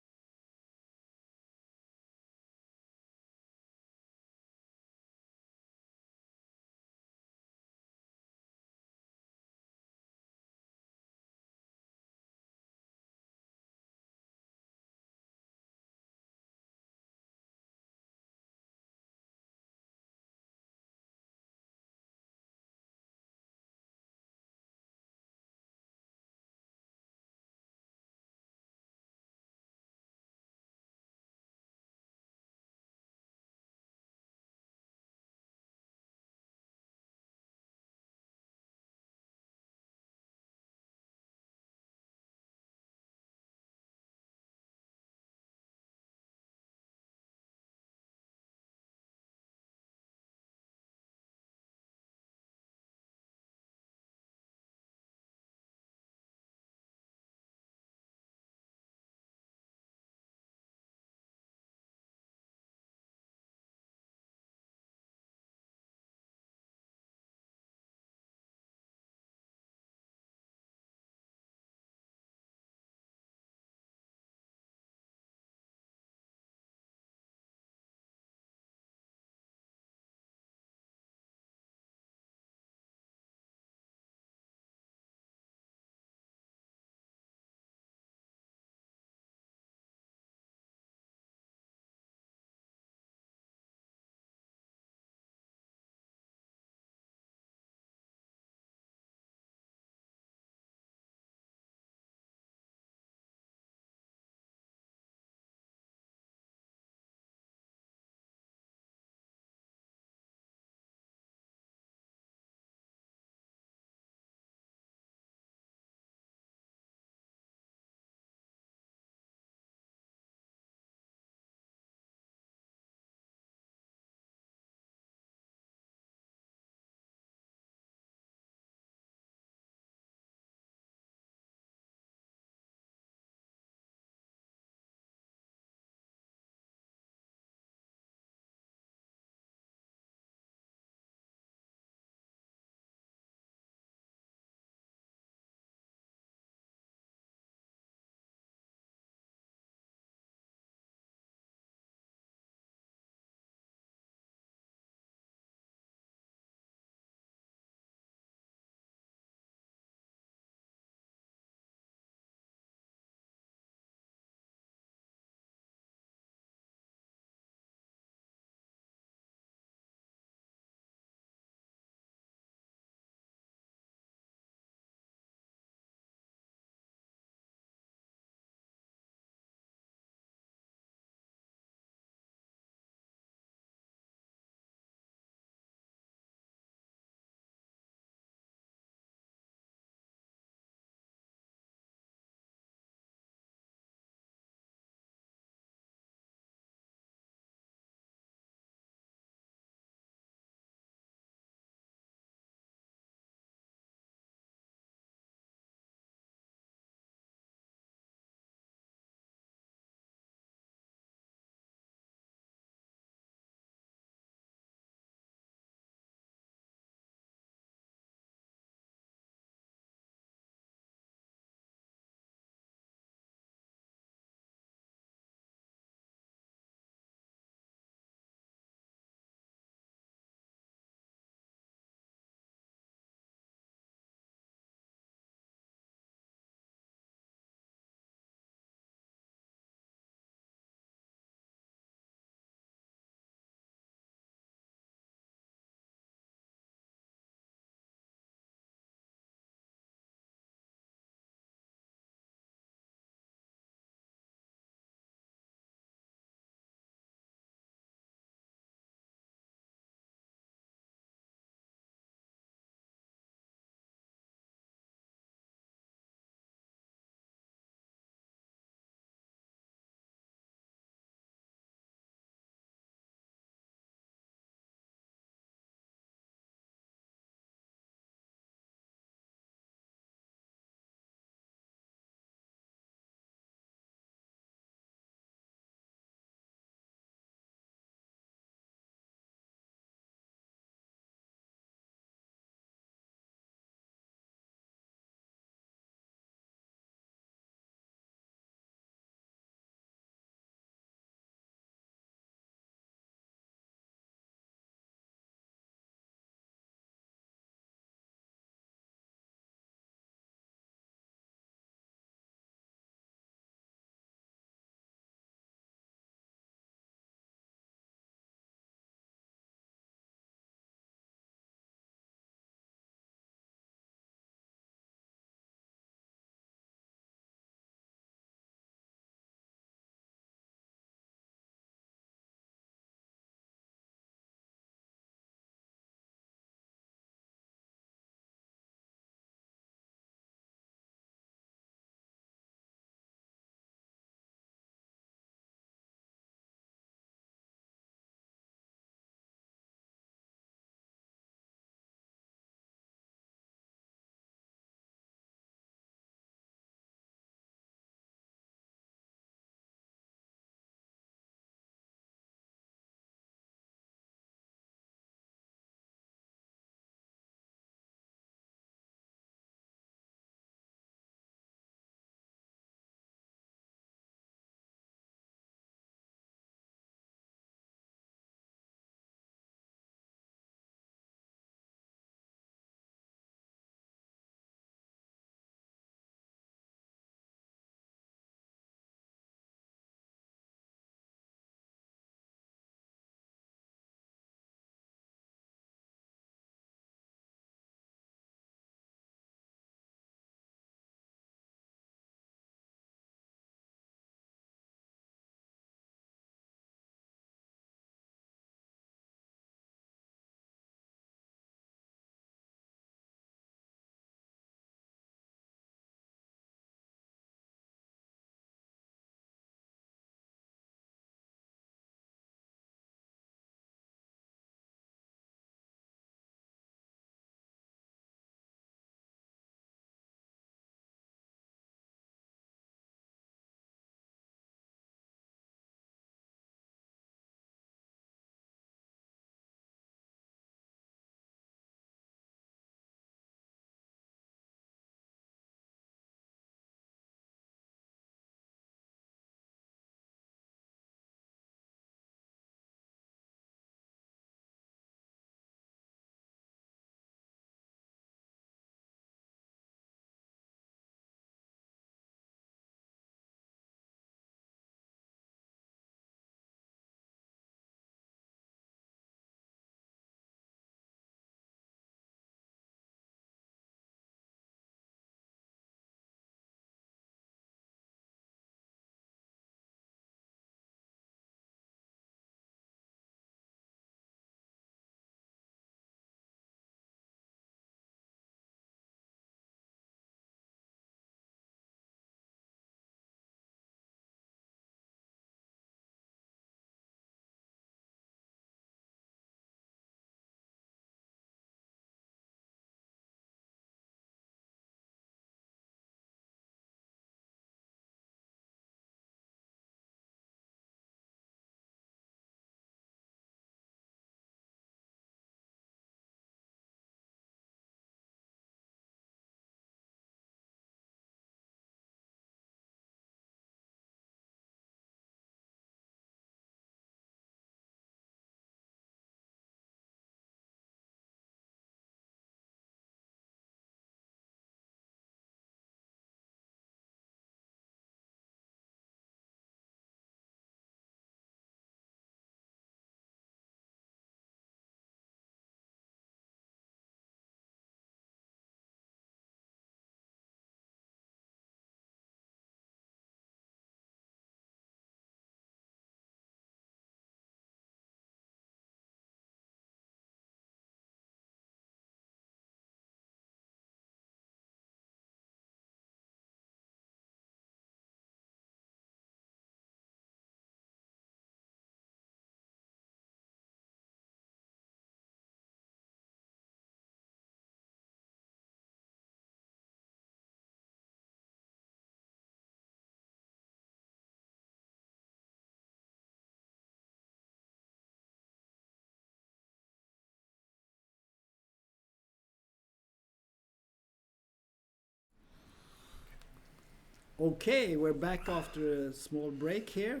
Okay, we're back after a small break here,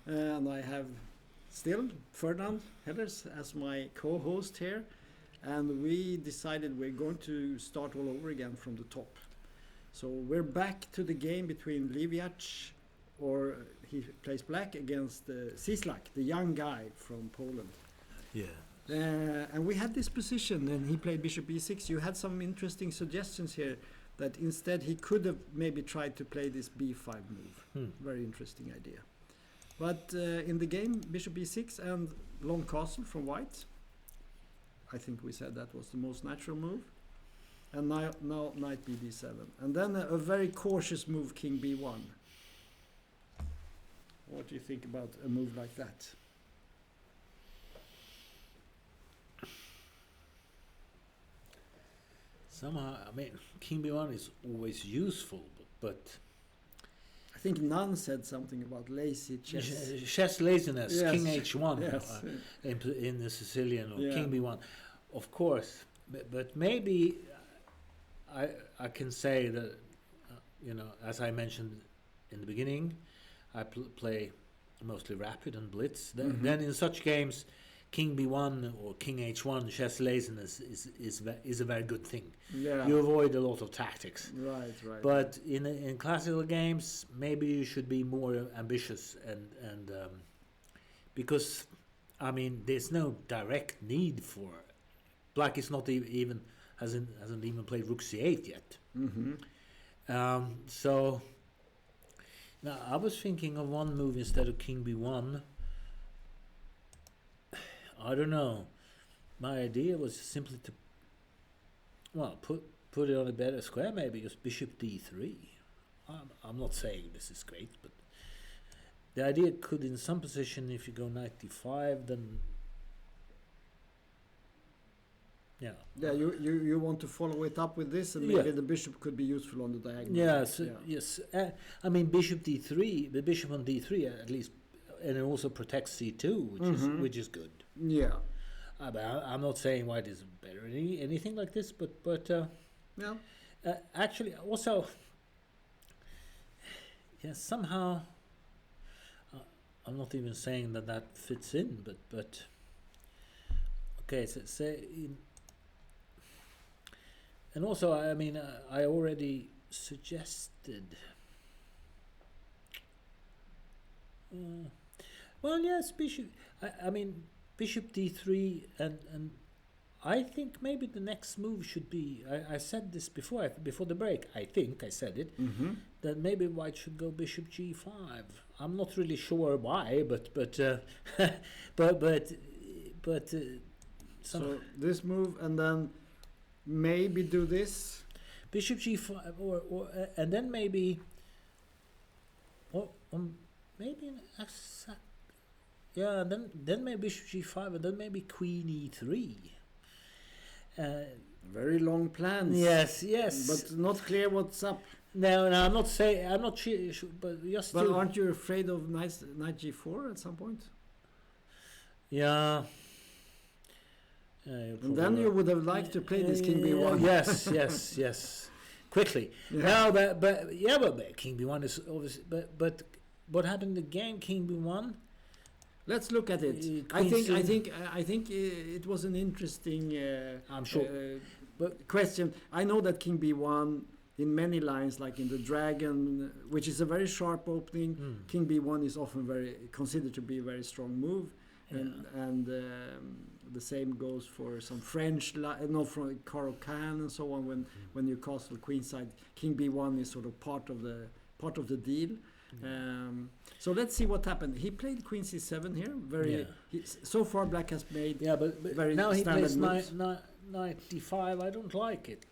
and I have still Ferdinand Hellers as my co-host here, and we decided we're going to start all over again from the top. So we're back to the game between Liviac, or he plays black, against Cislak, the young guy from Poland. Yeah. And we had this position, and he played bishop e6. You had some interesting suggestions here that instead he could have maybe tried to play this b5 move. Very interesting idea. But in the game, bishop e6 and long castle from white. I think we said that was the most natural move. And now knight bd7. And then a very cautious move, king b1. What do you think about a move like that? Somehow, I mean, king b1 is always useful, but I think Nunn said something about lazy chess. chess laziness, Yes. king h1 Yes. in the Sicilian, or Yeah. king b1, of course. But maybe I can say that, as I mentioned in the beginning, I play mostly rapid and blitz. Then in such games, king b1 or king h1, chess laziness is a very good thing. Yeah. You avoid a lot of tactics. Right. But in classical games, maybe you should be more ambitious and because I mean there's no direct need for black is not even hasn't even played rook c8 yet. So now I was thinking of one move instead of king b1. I don't know. My idea was simply to put it on a better square, maybe just bishop d3. I'm not saying this is great, but the idea could, in some position, if you go knight d5, then yeah. Yeah, you want to follow it up with this, and maybe the bishop could be useful on the diagonal. Yes. I mean, bishop d3, the bishop on d3 at least, and it also protects c2, which is good. Yeah. I'm not saying white is better or anything like this, but Yeah. actually also, somehow I'm not even saying that fits in, but okay, so say and also I mean I already suggested. Well, yes, bishop. I mean, bishop d3, and I think maybe the next move should be. I said this before the break. I think I said it. That maybe white should go bishop g5. I'm not really sure why, but So this move, and then maybe do this. Bishop g5, or and then maybe. Maybe then maybe bishop g5, and then maybe queen e3. Very long plans. Yes. But not clear what's up. No, I'm not saying. I'm not sure, but just. But aren't you afraid of knight g4 at some point? Yeah. And then you would have liked to play this king b1. Yes. Quickly. Yeah. No, but king b1 is obviously. But what happened in the game king b1? Let's look at it. I think it was an interesting. I'm sure. But question. I know that king b1 in many lines, like in the dragon, which is a very sharp opening, king b1 is often considered to be a very strong move. And the same goes for some French, from Caro-Kann and so on. When you castle queenside, king b1 is sort of part of the deal. So let's see what happened. He played queen c7 here. So far, black has made but very now he standard plays moves. knight d5. I don't like it.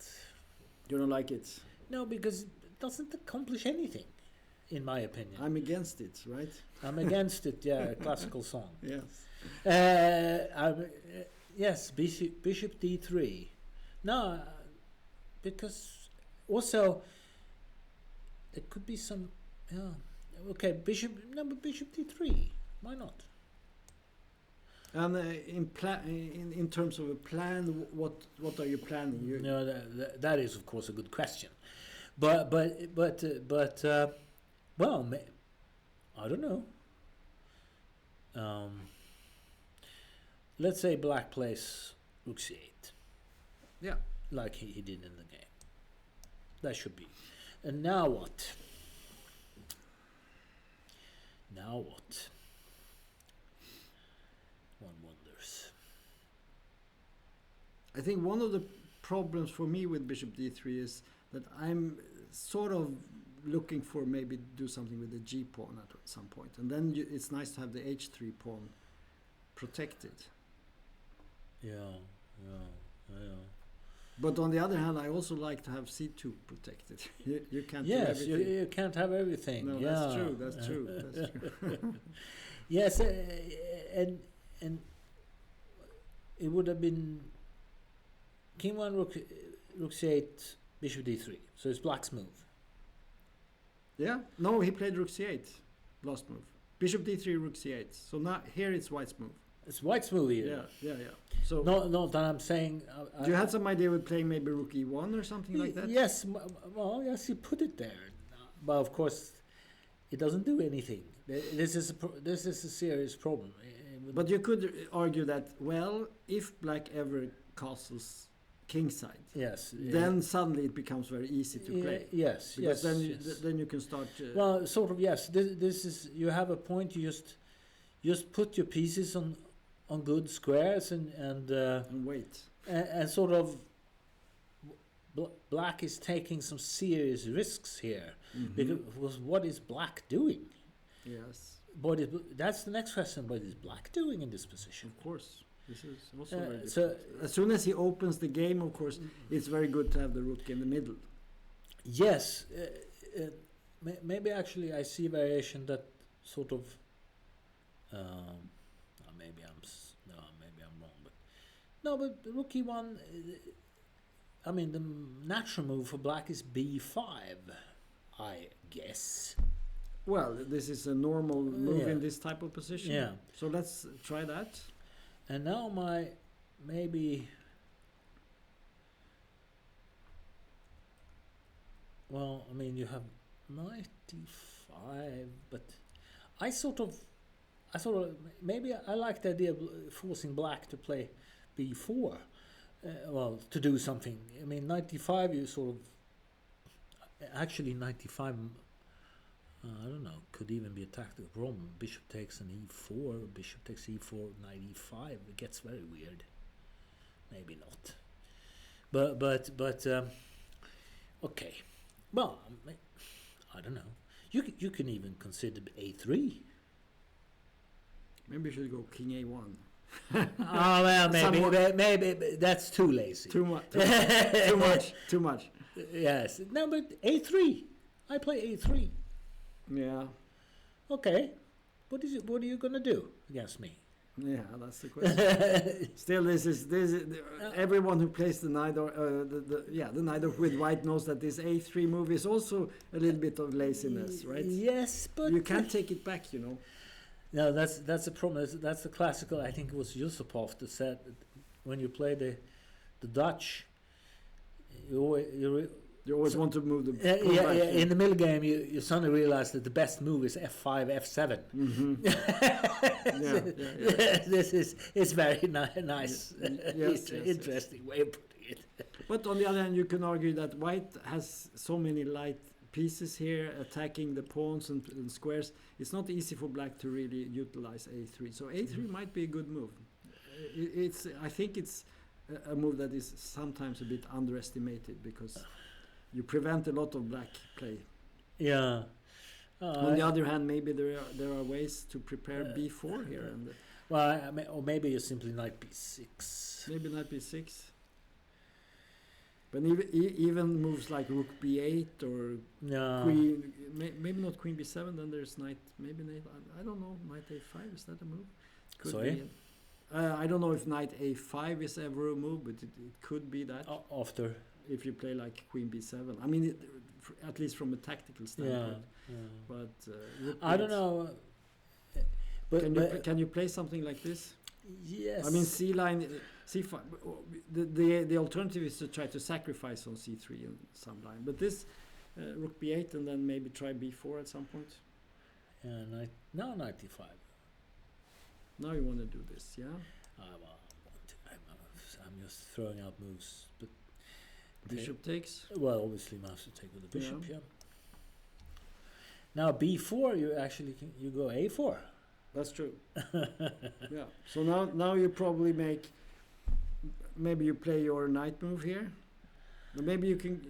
You don't like it? No, because it doesn't accomplish anything, in my opinion. I'm against it, right? I'm against it. Yeah, a classical song. Yes. Yes, bishop d3. No, because also there could be some. Yeah. Okay, bishop d3. Why not? And in terms of a plan, what are you planning? That is of course a good question, but Well, I don't know. Let's say black plays rook c8. Yeah. Like he did in the game. That should be. And now what? Now what? One wonders. I think one of the problems for me with bishop d3 is that I'm sort of looking for maybe do something with the g pawn at some point, and then it's nice to have the h3 pawn protected. Yeah. But on the other hand, I also like to have c2 protected. You can't. Yes, do everything. you can't have everything. No, yeah. that's true. That's true. That's true. Yes, and it would have been king 1, rook c8, bishop d3. So it's black's move. Yeah. No, he played rook c8, last move. Bishop d3, rook c8. So now here it's white's move. It's white's move here. Yeah. So no, that I'm saying. You had some idea with playing maybe rook e1 or something like that? Yes, well, yes, you put it there, but of course, it doesn't do anything. This is a serious problem. But you could argue that, well, if black ever castles kingside, yes, then suddenly it becomes very easy to play. Yes, because yes. then you can start. Well, sort of, yes. This is, you have a point. You just put your pieces on good squares and wait. And sort of black is taking some serious risks here. Because what is black doing? Yes. That's the next question. What is black doing in this position? Of course. This is also very so difficult. As soon as he opens the game, of course, it's very good to have the rook in the middle. Yes. Maybe actually I see variation that sort of maybe I'm wrong, but rook e1. I mean, the natural move for black is b5, I guess. Well, this is a normal move Yeah. in this type of position. Yeah. So let's try that. And now maybe. Well, I mean, you have knight d5, but I sort of maybe I like the idea of forcing black to play b4. Well, to do something. I mean, knight d5, you sort of actually knight d5. I don't know. Could even be a tactical problem. Bishop takes an e4. Bishop takes e4. Knight e5. It gets very weird. Maybe not. But okay. Well, I don't know. You can even consider a3. Maybe you should go king a1. Oh well, maybe that's too lazy. Too much. Too much. Yes. No, but a3. I play a3. Yeah. Okay. What are you gonna do against me? Yeah, that's the question. Still, this is everyone who plays the knight or the knight with white knows that this a3 move is also a little bit of laziness, right? Yes, but you can't take it back, you know. No, that's a problem. That's the classical. I think it was Yusupov that said that when you play the Dutch, you always want to move the back. In the middle game, you suddenly realize that the best move is f5, f7. It's very nice. Interesting way of putting it. But on the other hand, you can argue that white has so many light pieces here attacking the pawns and squares. It's not easy for black to really utilize a3. So a3 might be a good move. I think it's a move that is sometimes a bit underestimated because you prevent a lot of black play. Yeah. On the other hand, maybe there are ways to prepare b4 here. Or maybe you simply knight b6. Maybe knight b6. But even moves like rook b8 or queen, maybe not queen b7. Then there's knight. Maybe I don't know. Knight a5, is that a move? Sorry. I don't know if knight a5 is ever a move, but it could be that. After. If you play like queen b7, I mean, at least from a tactical standpoint. Yeah. But I don't know. But can you play something like this? Yes. I mean, c-line, c5. The alternative is to try to sacrifice on c3 and some line. But this rook b8 and then maybe try b4 at some point. Yeah, now 95. Now you want to do this, yeah? I'm just throwing out moves, but Bishop takes. well, obviously mouse to take with the bishop. Yeah. Yeah. Now b4, you actually you go a4. That's true. Yeah. So now you probably maybe you play your knight move here. Or maybe you can,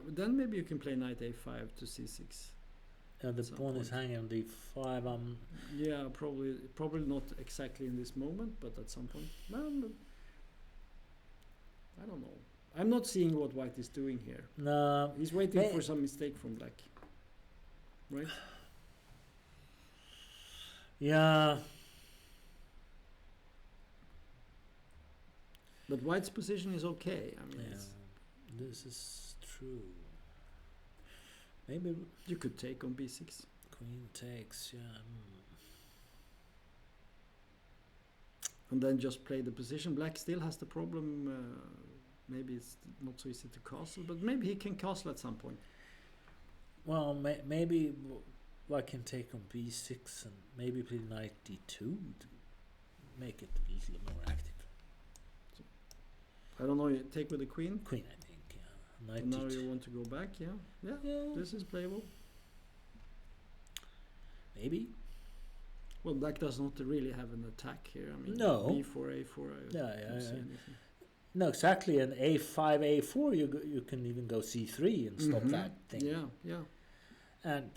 then maybe you can play knight a5 to c6. And the pawn is hanging on d5. Yeah, probably not exactly in this moment, but at some point. Well, I don't know. I'm not seeing what white is doing here. No. He's waiting for some mistake from black. Right? Yeah. But white's position is okay. I mean, this is true. Maybe you could take on b6. Queen takes, yeah. And then just play the position. Black still has the problem. Maybe it's not so easy to castle, but maybe he can castle at some point. Well, maybe I can take on b6 and maybe play knight d2 to make it a little more active. So, I don't know. You take with the queen. Queen, I think. Yeah. Knight And now d2. you want to go back. Yeah. This is playable. Maybe. Well, black does not really have an attack here. I mean, No. b4, a4. I don't see anything. No, exactly. And a5, a4, you can even go c3 and stop that thing. Yeah, yeah. And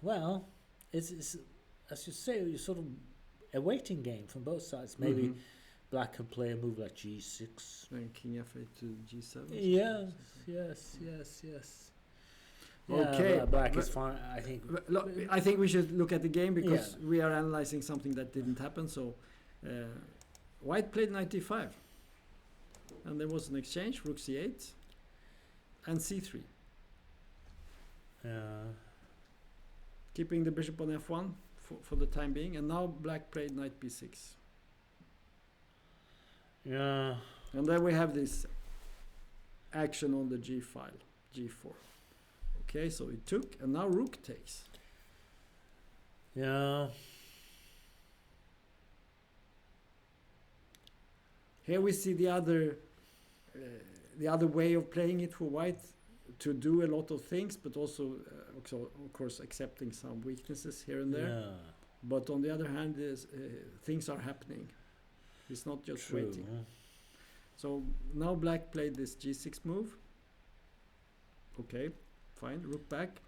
well, it's as you say, you sort of a waiting game from both sides. Maybe black can play a move like g6. Then king f8 to g7. Yes. Okay, yeah, black is fine. I think. I think we should look at the game because we are analyzing something that didn't happen. So, white played knight d5, and there was an exchange, rook c8, and c3. Keeping the bishop on f1 for the time being, and now black played knight b6. Yeah. And then we have this action on the g file, g4. Okay, so it took, and now rook takes. Yeah. Here we see the other way of playing it for white, to do a lot of things, but also, of course, accepting some weaknesses here and there. Yeah. But on the other hand, things are happening. He's not just waiting. So now black played this g6 move. Okay, fine. Rook back.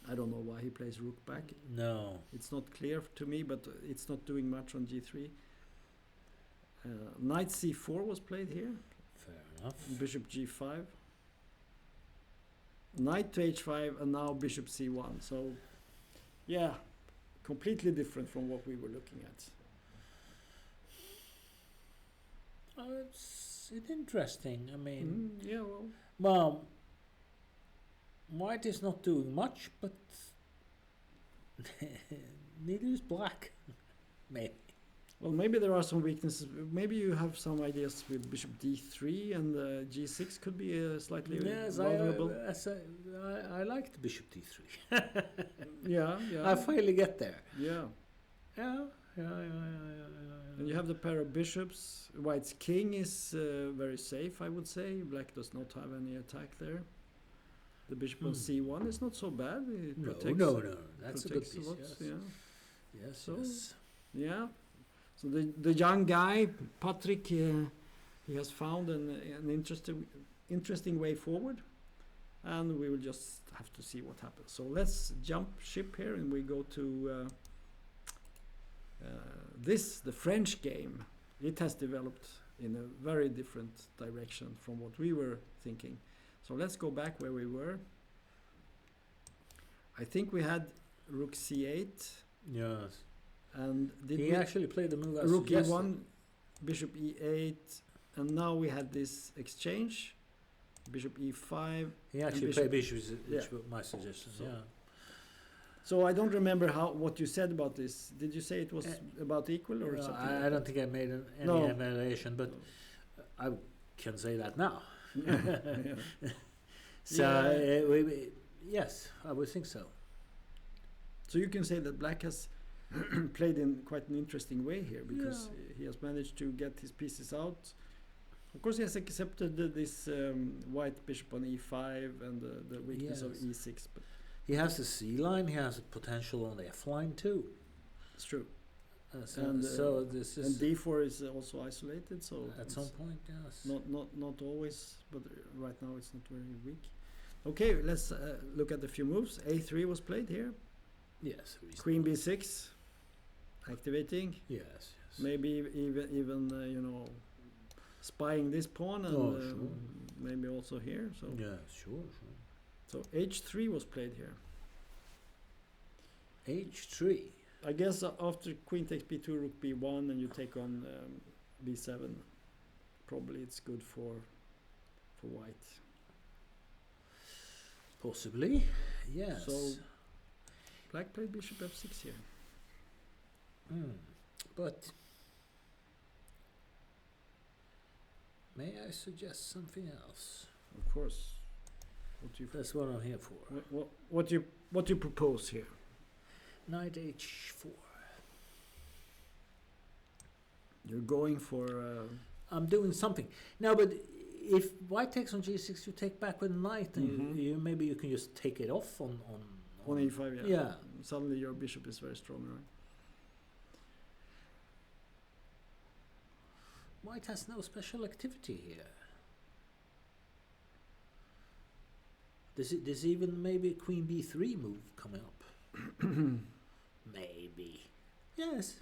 I don't know why he plays rook back. No. It's not clear to me, but it's not doing much on g3. Knight c4 was played here. Fair enough. Bishop g5. Knight to h5, and now bishop c1. So, yeah, completely different from what we were looking at. It's interesting. I mean, yeah, well, white is not doing much, but neither is black. Maybe. Well, maybe there are some weaknesses. Maybe you have some ideas with bishop d3, and g6 could be slightly vulnerable. I like the bishop d3. yeah. I finally get there. Yeah. Yeah. And you have the pair of bishops. White's king is very safe, I would say. Black does not have any attack there. The bishop on c1 is not so bad. It protects, no. That's a good piece. Yes. Yes. Yeah. So the young guy, Patrick, he has found an interesting way forward, and we will just have to see what happens. So let's jump ship here, and we go to the French game. It has developed in a very different direction from what we were thinking. So let's go back where we were. I think we had rook c8. Yes. And he actually played the move as rook suggested. e1, bishop e8, and now we had this exchange, bishop e5. He actually played bishop, which was my suggestion. So I don't remember what you said about this. Did you say it was about equal or something? I don't think I made any evaluation, but I can say that now. So Yes, I would think so. So you can say that black has played in quite an interesting way here, because he has managed to get his pieces out. Of course, he has accepted this white bishop on e5 and the weakness of e6. But he has the c line. He has a potential on the f line too. it's true. So this is, and d4 is also isolated. So at some point, yes. Not always, but right now it's not very weak. Okay, let's look at a few moves. a3 was played here. Yes. Queen b6, activating. Yes. Maybe even spying this pawn, and sure. maybe also here. So Yeah, sure. So h3 was played here. h3. I guess after queen takes b2, rook b1, and you take on b7, probably it's good for white. Possibly, yes. So black played bishop f6 here. But may I suggest something else? Of course. That's what I'm here for. What you propose here? Knight h4. You're going for. I'm doing something now, but if white takes on g6, you take back with knight, and you maybe you can just take it off on e5. Yeah. Suddenly your bishop is very strong, right? White has no special activity here. There's even maybe a queen b3 move coming up. Maybe. Yes.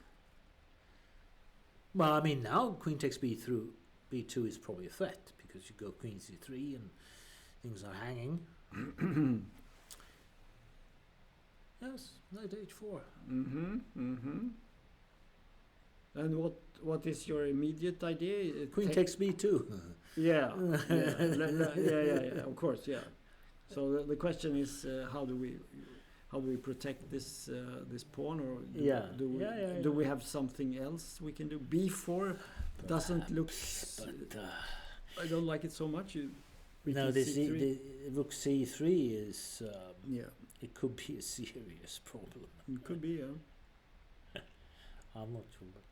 Well, I mean, now queen takes b2 is probably a threat, because you go queen c3 and things are hanging. Yes, knight h4. And what is your immediate idea? Queen takes b2. Yeah. Of course, yeah. So the question is, how do we protect this pawn, or do we have something else we can do? b4 doesn't look. I don't like it so much. No, the rook c3 is. It could be a serious problem. It could be, yeah. I'm not sure, but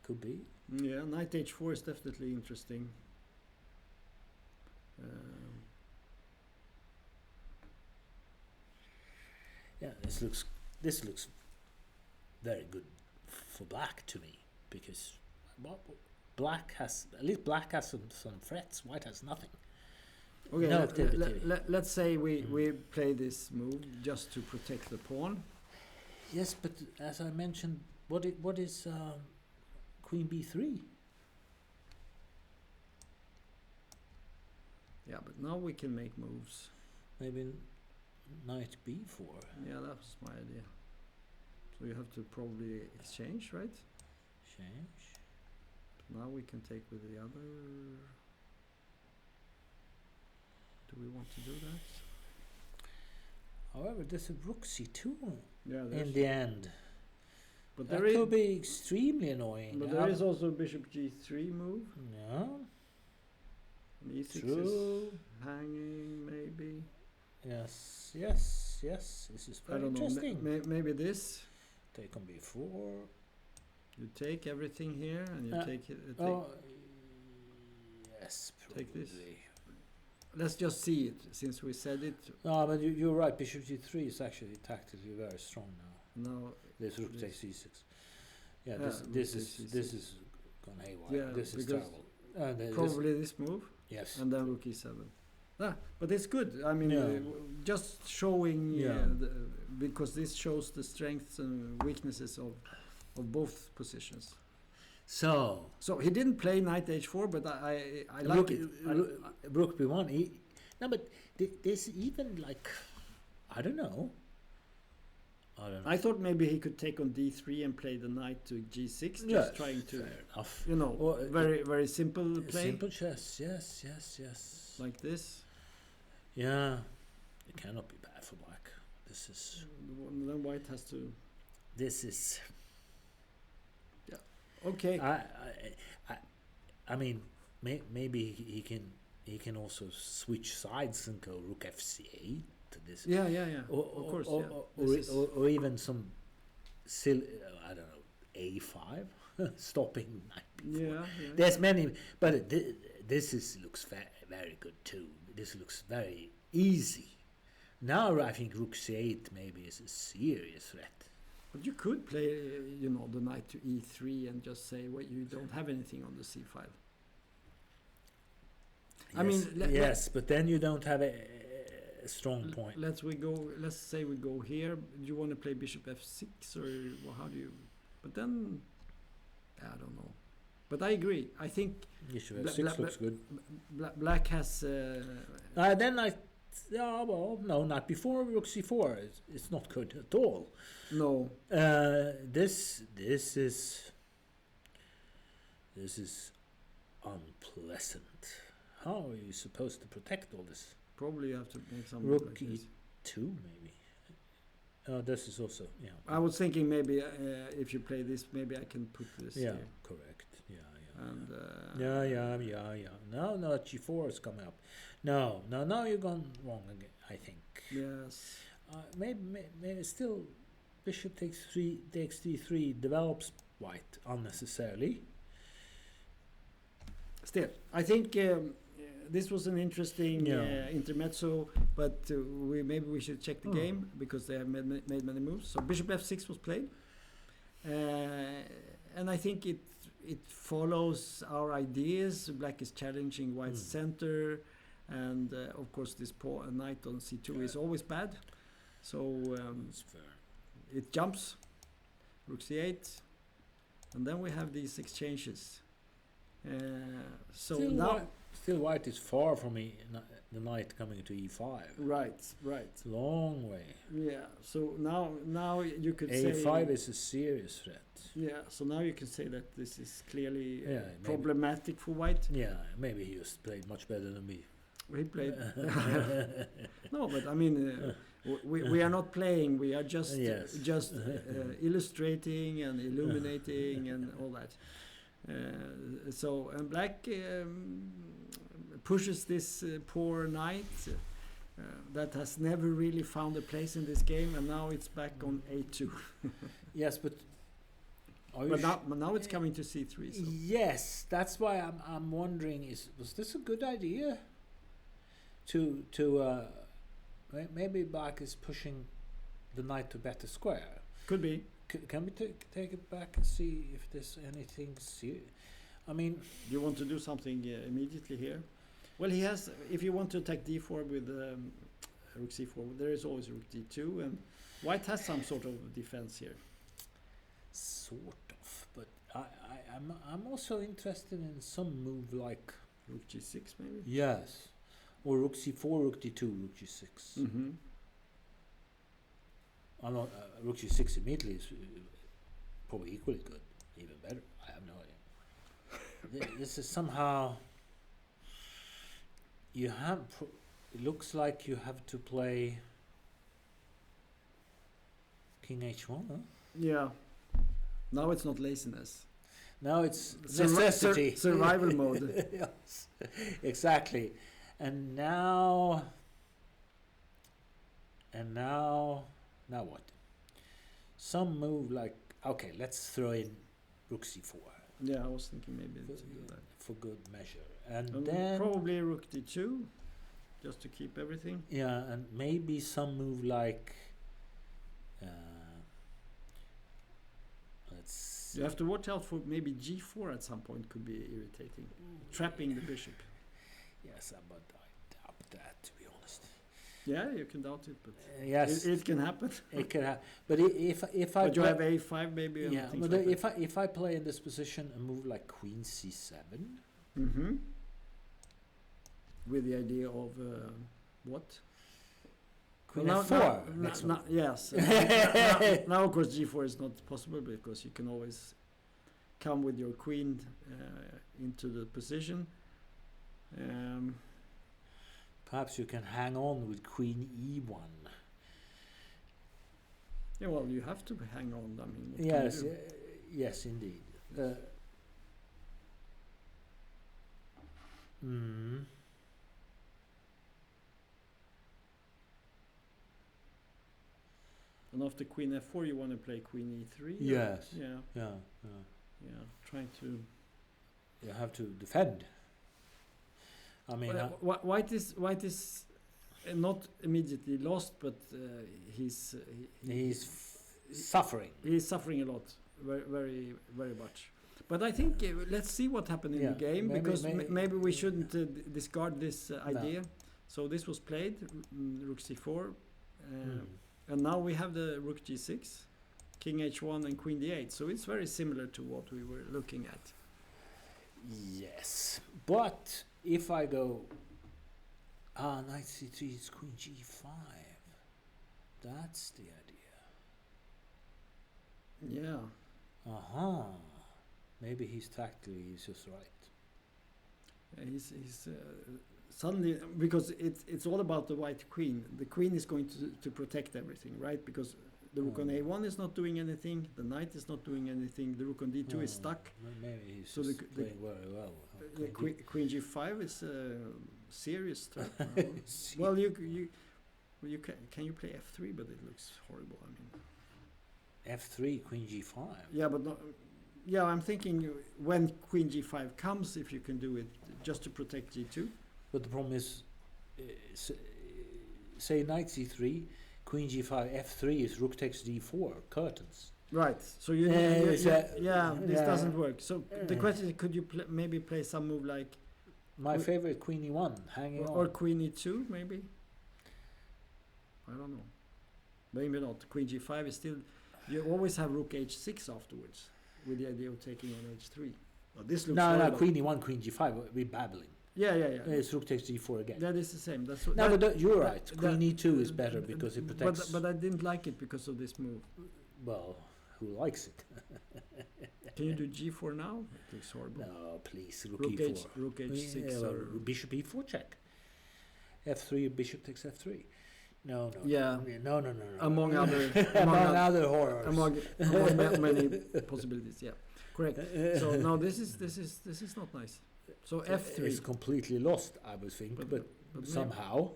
could be. Yeah, knight h4 is definitely interesting. Yeah, this looks very good for black to me, because black has some threats. White has nothing. Okay, no activity. Let's say we play this move just to protect the pawn. Yes, but as I mentioned, what is queen b3? Yeah, but now we can make moves. Maybe knight b4. Yeah, that was my idea. So you have to probably exchange, right? Change. Now we can take with the other. Do we want to do that? However, there's a rook c2 Yeah, in the end. But that there could be extremely annoying. But there is also a bishop g3 move. Yeah. And e6 True. is hanging, maybe. Yes. This is very I don't interesting. know. Maybe this. Take on b4. You take everything here, and you take it. Yes, probably. Take this. Let's just see it, since we said it. No, but you're right. Bishop g3 is actually tactically very strong now. No. This rook takes c6. Yeah, this is gone haywire. Yeah, this is terrible. Probably this move. Yes. And then rook e7. But it's good. I mean, just showing because this shows the strengths and weaknesses of both positions. So he didn't play knight h4, but I like it. Rook b1. No, but there's even like, I don't know. I thought maybe he could take on d3 and play the knight to g6, just trying to, very very simple play. Simple chess. Yes. Like this. Yeah, it cannot be bad for black. This is. Then white has to. This is. Yeah. Okay. I mean, maybe he can also switch sides and go rook f8 This, Yeah, of course. or even some silly, I don't know, A5 stopping knight before. Yeah. There's many, but this looks very good too. This looks very easy. Now I think rook c8 maybe is a serious threat. But you could play, the knight to e3 and just say, well, you don't have anything on the c file. Yes, I mean, yes, but then you don't have a strong point. Let's say we go here. Do you want to play bishop f6 or how do you? But then, I don't know. But I agree. I think Bishop f6 looks good. Black has. Then no, not before rook c4. It's not good at all. No. This is unpleasant. How are you supposed to protect all this? Probably you have to make some rook like this. e2 maybe. This is also I was thinking maybe if you play this, maybe I can put this. Yeah, here. correct. Yeah. And Yeah. No, g4 is coming up. No, you've gone wrong again. I think. Yes. Maybe still, bishop takes d3 develops white unnecessarily. Still, I think this was an interesting intermezzo, but maybe we should check the game because they have made many moves. So bishop f6 was played, and I think it follows our ideas. Black is challenging white's center, and of course this poor knight on c2 is always bad. So it jumps, rook c8, and then we have these exchanges. So still white is far from the knight coming to e5. Right. It's a long way. Yeah. So now you could say a5 is a serious threat. Yeah. So now you can say that this is clearly problematic for white. Yeah. Maybe he just played much better than me. He played. No, but I mean, we are not playing. We are just illustrating and illuminating and all that. And black pushes this poor knight that has never really found a place in this game, and now it's back on a2. Yes, but now it's coming to c3. So. Yes, that's why I'm wondering: was this a good idea? To maybe black is pushing the knight to better square. Could be. Can we take it back and see if there's anything serious? I mean, you want to do something immediately here? Well, he has. If you want to attack d4 with rook c4, there is always rook d2, and white has some sort of defense here. Sort of, but I'm also interested in some move like rook g6, maybe. Yes, or rook c4, rook d2, rook g6. Mm-hmm. Rook g6 immediately is probably equally good, even better. I have no idea. This is somehow you have. It looks like you have to play king h1. Huh? Yeah. Now it's not laziness. Now it's necessity. Survival mode. Yes, exactly. And now what? Some move like, okay, let's throw in rook c4. Yeah, I was thinking maybe to do that. For good measure. And then probably rook d2, just to keep everything. Yeah, and maybe some move like, let's see. You have to watch out for maybe g4 at some point, could be irritating. Trapping the bishop. Yes, but I doubt that, to be honest. Yeah, you can doubt it, but yes, it can happen. It can happen. But if I but you have a5 maybe. Yeah, but like if I play in this position a move like queen c7. Mm-hmm. With the idea of what? Queen f4. Yes. Now, of course, g4 is not possible because you can always come with your queen into the position. Perhaps you can hang on with queen e1. Yeah, well, you have to hang on. I mean, yes, yes, indeed. after queen f4, you want to play queen e3. Yes. Yeah. Yeah. Yeah. Trying to. You have to defend. I mean, White is not immediately lost, but he's suffering. He's suffering a lot, very, very, very much. But I think let's see what happened in the game, because maybe we shouldn't discard this idea. No. So this was played, rook c4, and now we have the rook g6, king h1, and queen d8. So it's very similar to what we were looking at. Yes, but if I go knight c3 is queen g5, that's the idea. Yeah. Maybe he's just right. He's suddenly, because it's all about the white queen. The queen is going to protect everything, right? Because the rook on a1 is not doing anything. The knight is not doing anything. The rook on d2 is stuck. Maybe he's so just playing very well. The queen g5 is a serious threat. Well, can you play f3? But it looks horrible. I mean, f3, queen g5. Yeah, but no. Yeah, I'm thinking when queen g5 comes, if you can do it just to protect g2. But the problem is, say knight c3, queen g5, f3 is rook takes d4, curtains. Right. So this doesn't work. So the question is, could you maybe play some move like my favorite queen e1, hanging or queen e2 maybe? I don't know. Maybe not. Queen g5 is still. You always have rook h6 afterwards, with the idea of taking on h3. Well, this looks no, queen e1, queen g5. We're babbling. Yeah. It's rook takes d4 again. That is the same. That's what. No, but you're right. Queen e2 is better because it protects. But I didn't like it because of this move. Well, who likes it? Can you do g4 now? It looks horrible. No, please. Rook e4. Rook h6. Or bishop e4 check. f3, bishop takes f3. No. Yeah. No. Among other horrors. Among many possibilities. Yeah. Correct. So now this is not nice. So f3 is completely lost, I would think, but somehow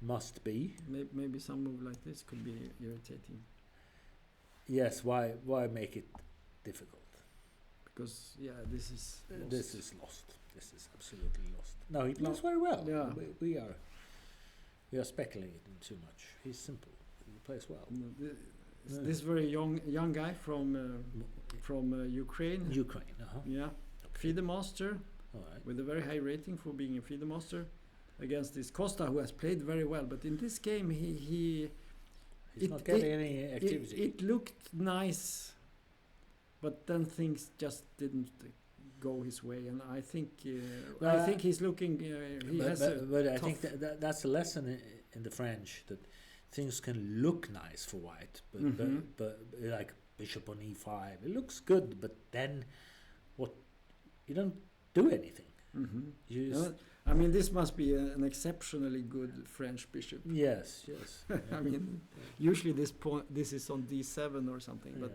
must be. Maybe some move like this could be irritating. Yes. Why make it difficult? Because this is lost. This is lost. This is absolutely lost. No, he plays very well. Yeah. We are speculating too much. He's simple. He plays well. This very young guy from Ukraine. Ukraine. Yeah. FIDE master. All right. With a very high rating for being a FIDE master, against this Costa, who has played very well, but in this game he's not getting any activity. It looked nice, but then things just didn't go his way, and I think he's looking. But I think that's a lesson in the French, that things can look nice for white, but like bishop on e5, it looks good, but then what? You don't do anything. I mean, this must be an exceptionally good French bishop. Yes. I mean, usually this is on d7 or something, but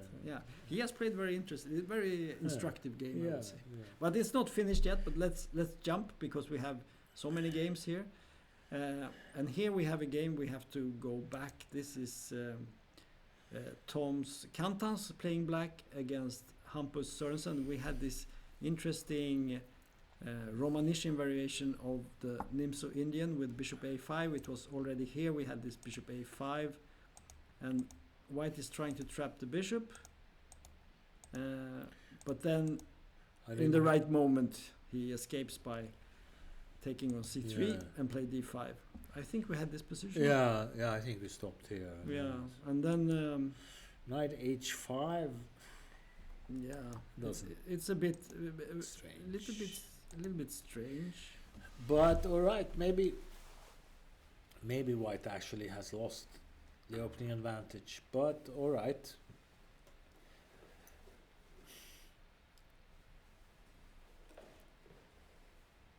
he has played very interesting, very instructive game, I would say. Yeah. But it's not finished yet. But let's jump, because we have so many games here, and here we have a game we have to go back. This is Tom's Kantans playing black against Hampus Sørensen. We had this interesting Romanishin variation of the Nimzo Indian with bishop a5. It was already here. We had this bishop a5, and white is trying to trap the bishop, but then in the right moment he escapes by taking on c3 and play d5. I think we had this position. Yeah, I think we stopped here. Yeah, and then knight h5. Yeah, it's a strange. little bit strange. But all right, maybe white actually has lost the opening advantage. But all right.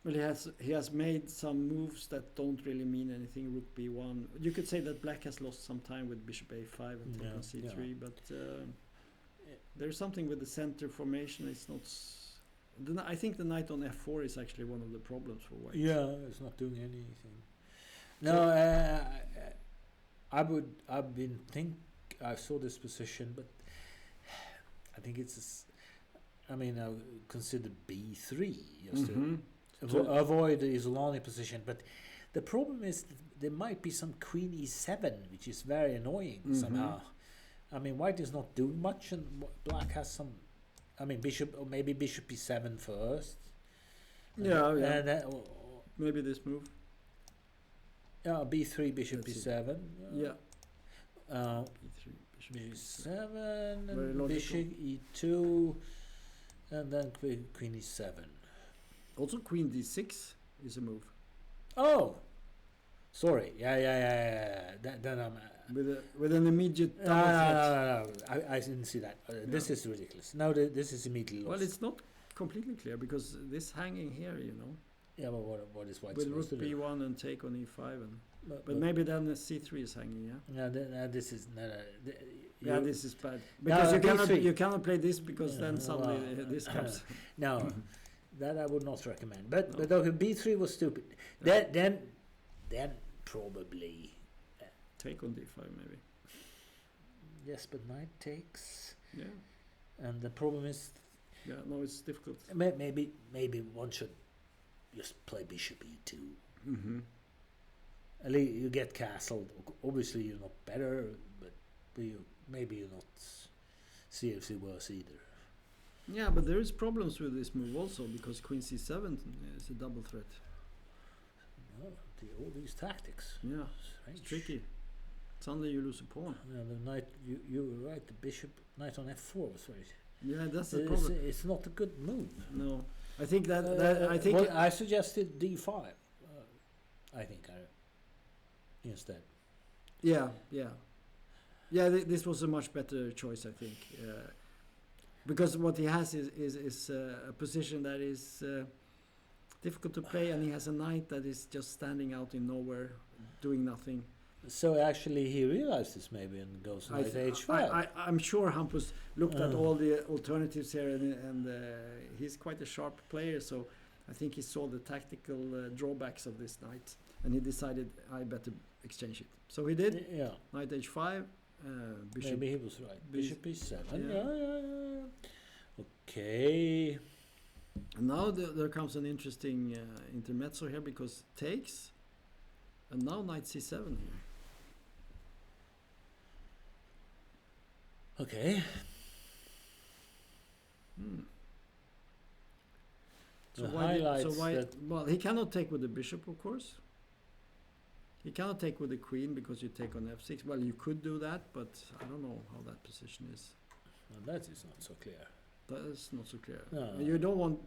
Well, he has made some moves that don't really mean anything. Rook b1. You could say that black has lost some time with bishop a5 and taken c3, but. There's something with the center formation. It's not. I think the knight on f4 is actually one of the problems for white. Yeah, it's not doing anything. No, I saw this position, but I think it's. I mean, I would consider B3 just to avoid the Isolani position, but the problem is that there might be some Queen E7, which is very annoying somehow. I mean, White is not doing much, and Black has some. I mean, Bishop, or maybe Bishop E7 first. Maybe this move. Yeah, B3, Bishop E7. Yeah. E3, Bishop E7, and Bishop E2, and then Queen E7. Also, Queen D6 is a move. Oh, sorry. Yeah. Then I'm with an immediate. No. I didn't see that. This is ridiculous. No, this is immediately lost. Well, it's not completely clear because this hanging here, you know. Yeah, but what is White with supposed to rook do? B1 and take on E5, and but maybe then the C3 is hanging. Yeah. This is this is bad because no, you cannot play this because then suddenly this comes. No, that I would not recommend. But okay, B3 was stupid. Then probably take on D5 maybe. Yes, but knight takes. Yeah. And the problem is. Yeah, no, it's difficult. Maybe one should just play Bishop E2. At least you get castled. Obviously, you're not better, but maybe you're not seriously worse either. Yeah, but there is problems with this move also because Queen C7 is a double threat. Oh, all these tactics. Yeah, it's tricky. Suddenly you lose a pawn. Yeah, the knight. You were right. The bishop knight on F4 was very. Yeah, that's the problem. It's not a good move. No, I think that I suggested D5. I think instead. Yeah. This was a much better choice, I think, because what he has is a position that is difficult to play, and he has a knight that is just standing out in nowhere, doing nothing. So actually he realized this maybe and goes knight H5. I'm sure Hampus looked at all the alternatives here, and he's quite a sharp player, so I think he saw the tactical drawbacks of this knight, and he decided I better exchange it. So he did. Yeah. Knight H5. Bishop. Maybe he was right. Bishop E7. Yeah. Okay. And now there comes an interesting intermezzo here because takes, and now Knight C7 here. Okay. So why he cannot take with the bishop, of course. He cannot take with the queen because you take on F6. Well, you could do that, but I don't know how that position is. Well, that is not so clear. That is not so clear. No. You don't want.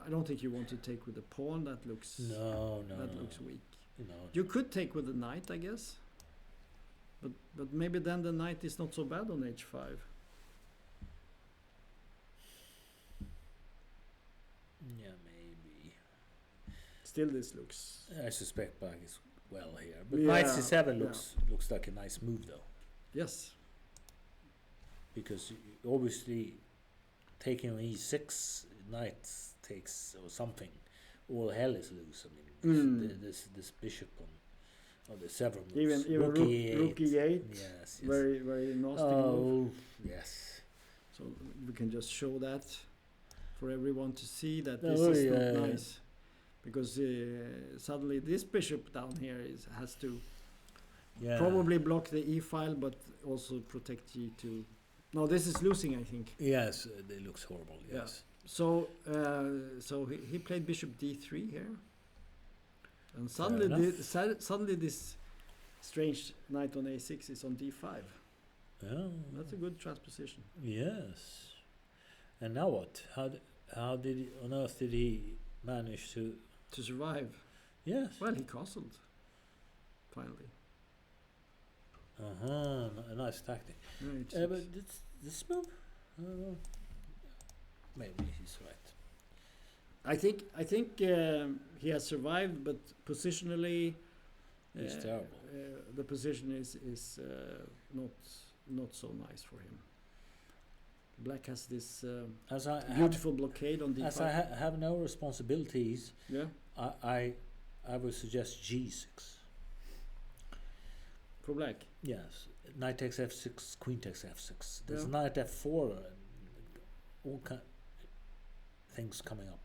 I don't think you want to take with the pawn. That looks. No. Looks weak. No. You could take with the knight, I guess. But maybe then the knight is not so bad on H5. Yeah, maybe. Still, this looks. I suspect Black is well here, but Knight C7 looks like a nice move though. Yes. Because obviously, taking on E6, Knight takes or something. All hell is loose. I mean, this bishop on. Oh, there's several moves. Even rook E8. Yes. Very nasty move. Yes. So we can just show that for everyone to see that this is not nice, because suddenly this bishop down here has to probably block the E file, but also protect G2. No, this is losing, I think. Yes, it looks horrible. Yes. So he played bishop D3 here. And suddenly this strange knight on A6 is on D5. Oh. That's a good transposition. Yes. And now what? How did on earth did he manage to survive? Yes. Well, he castled. Finally. A nice tactic. But this move, maybe he's right. I think he has survived, but positionally, it's terrible. The position is not so nice for him. Black has this beautiful blockade on D5. As I have no responsibilities, I would suggest G6. for black. Yes, knight takes f6, queen takes f6. There's Yeah. knight f4, and all kind things coming up.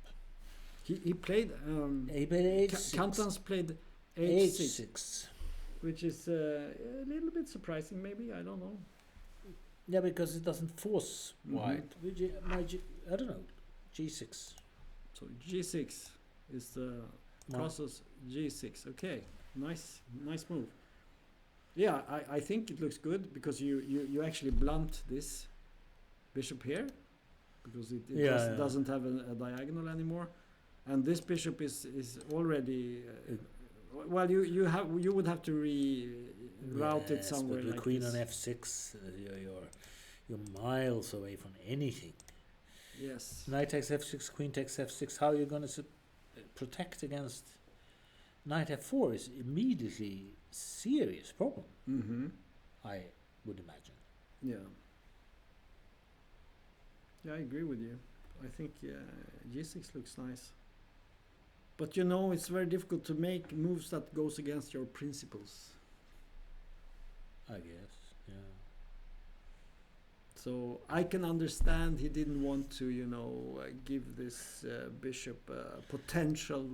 He played. He played h6. Kantans played h6, h6. which is a little bit surprising. Maybe I don't know. Yeah, because it doesn't force Mhm. white. I don't know. g6. So g6 is the crosses g6. Okay, nice move. Yeah, I think it looks good because you actually blunt this bishop here because it doesn't have a diagonal anymore, and this bishop is already well you would have to reroute it somewhere but with like queen this. on f6, you're miles away from anything. Yes. Knight takes f6, queen takes f6. How are you going to protect against knight f4? Is immediately serious problem. Mm-hmm. I would imagine. Yeah. Yeah, I agree with you. I think g6 looks nice. But you know, it's very difficult to make moves that goes against your principles. I guess. Yeah. So I can understand he didn't want to, give this bishop potential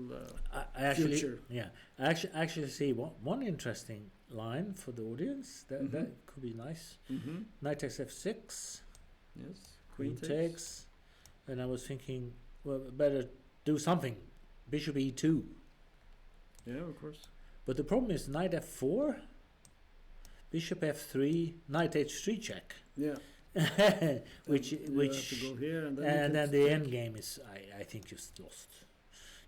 I actually, future. yeah, I actually see one interesting line for the audience. That could be nice. Mm-hmm. Knight takes f6. Yes. Queen takes. And I was thinking, well, better do something. Bishop e2. Yeah, of course. But the problem is knight f4, bishop f3, knight h3 check. Yeah. which you have to go here and then the end game is I think just lost.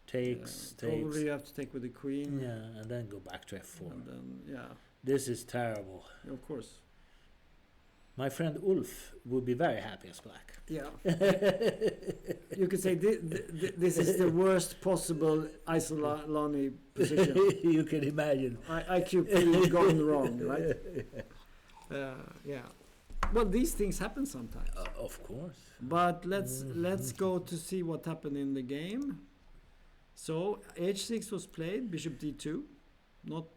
Takes. Probably you have to take with the queen. Yeah, and then go back to f4. And then This is terrible. of course. My friend Ulf would be very happy as black. Yeah. You could say this is the worst possible Isolani position. You can imagine. IQP going wrong, right? Yeah. Well, these things happen sometimes. Of course. But let's go to see what happened in the game. So h6 was played, bishop d2. Not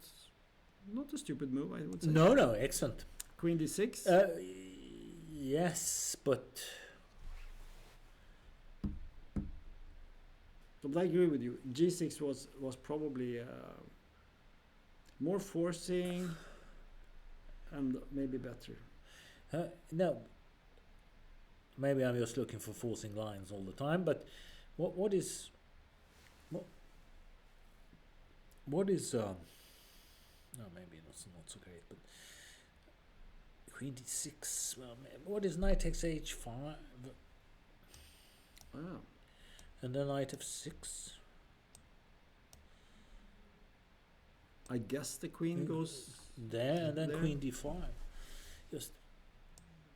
a stupid move, I would say. No, excellent. Queen d6. Yes, but But I agree with you. G6 was probably more forcing and maybe better. no. Maybe I'm just looking for forcing lines all the time. But what is no, maybe not so great. But queen d6. Well, what is knight takes h5? Wow. And then knight f6. I guess the queen goes there, and then there. queen d5. Just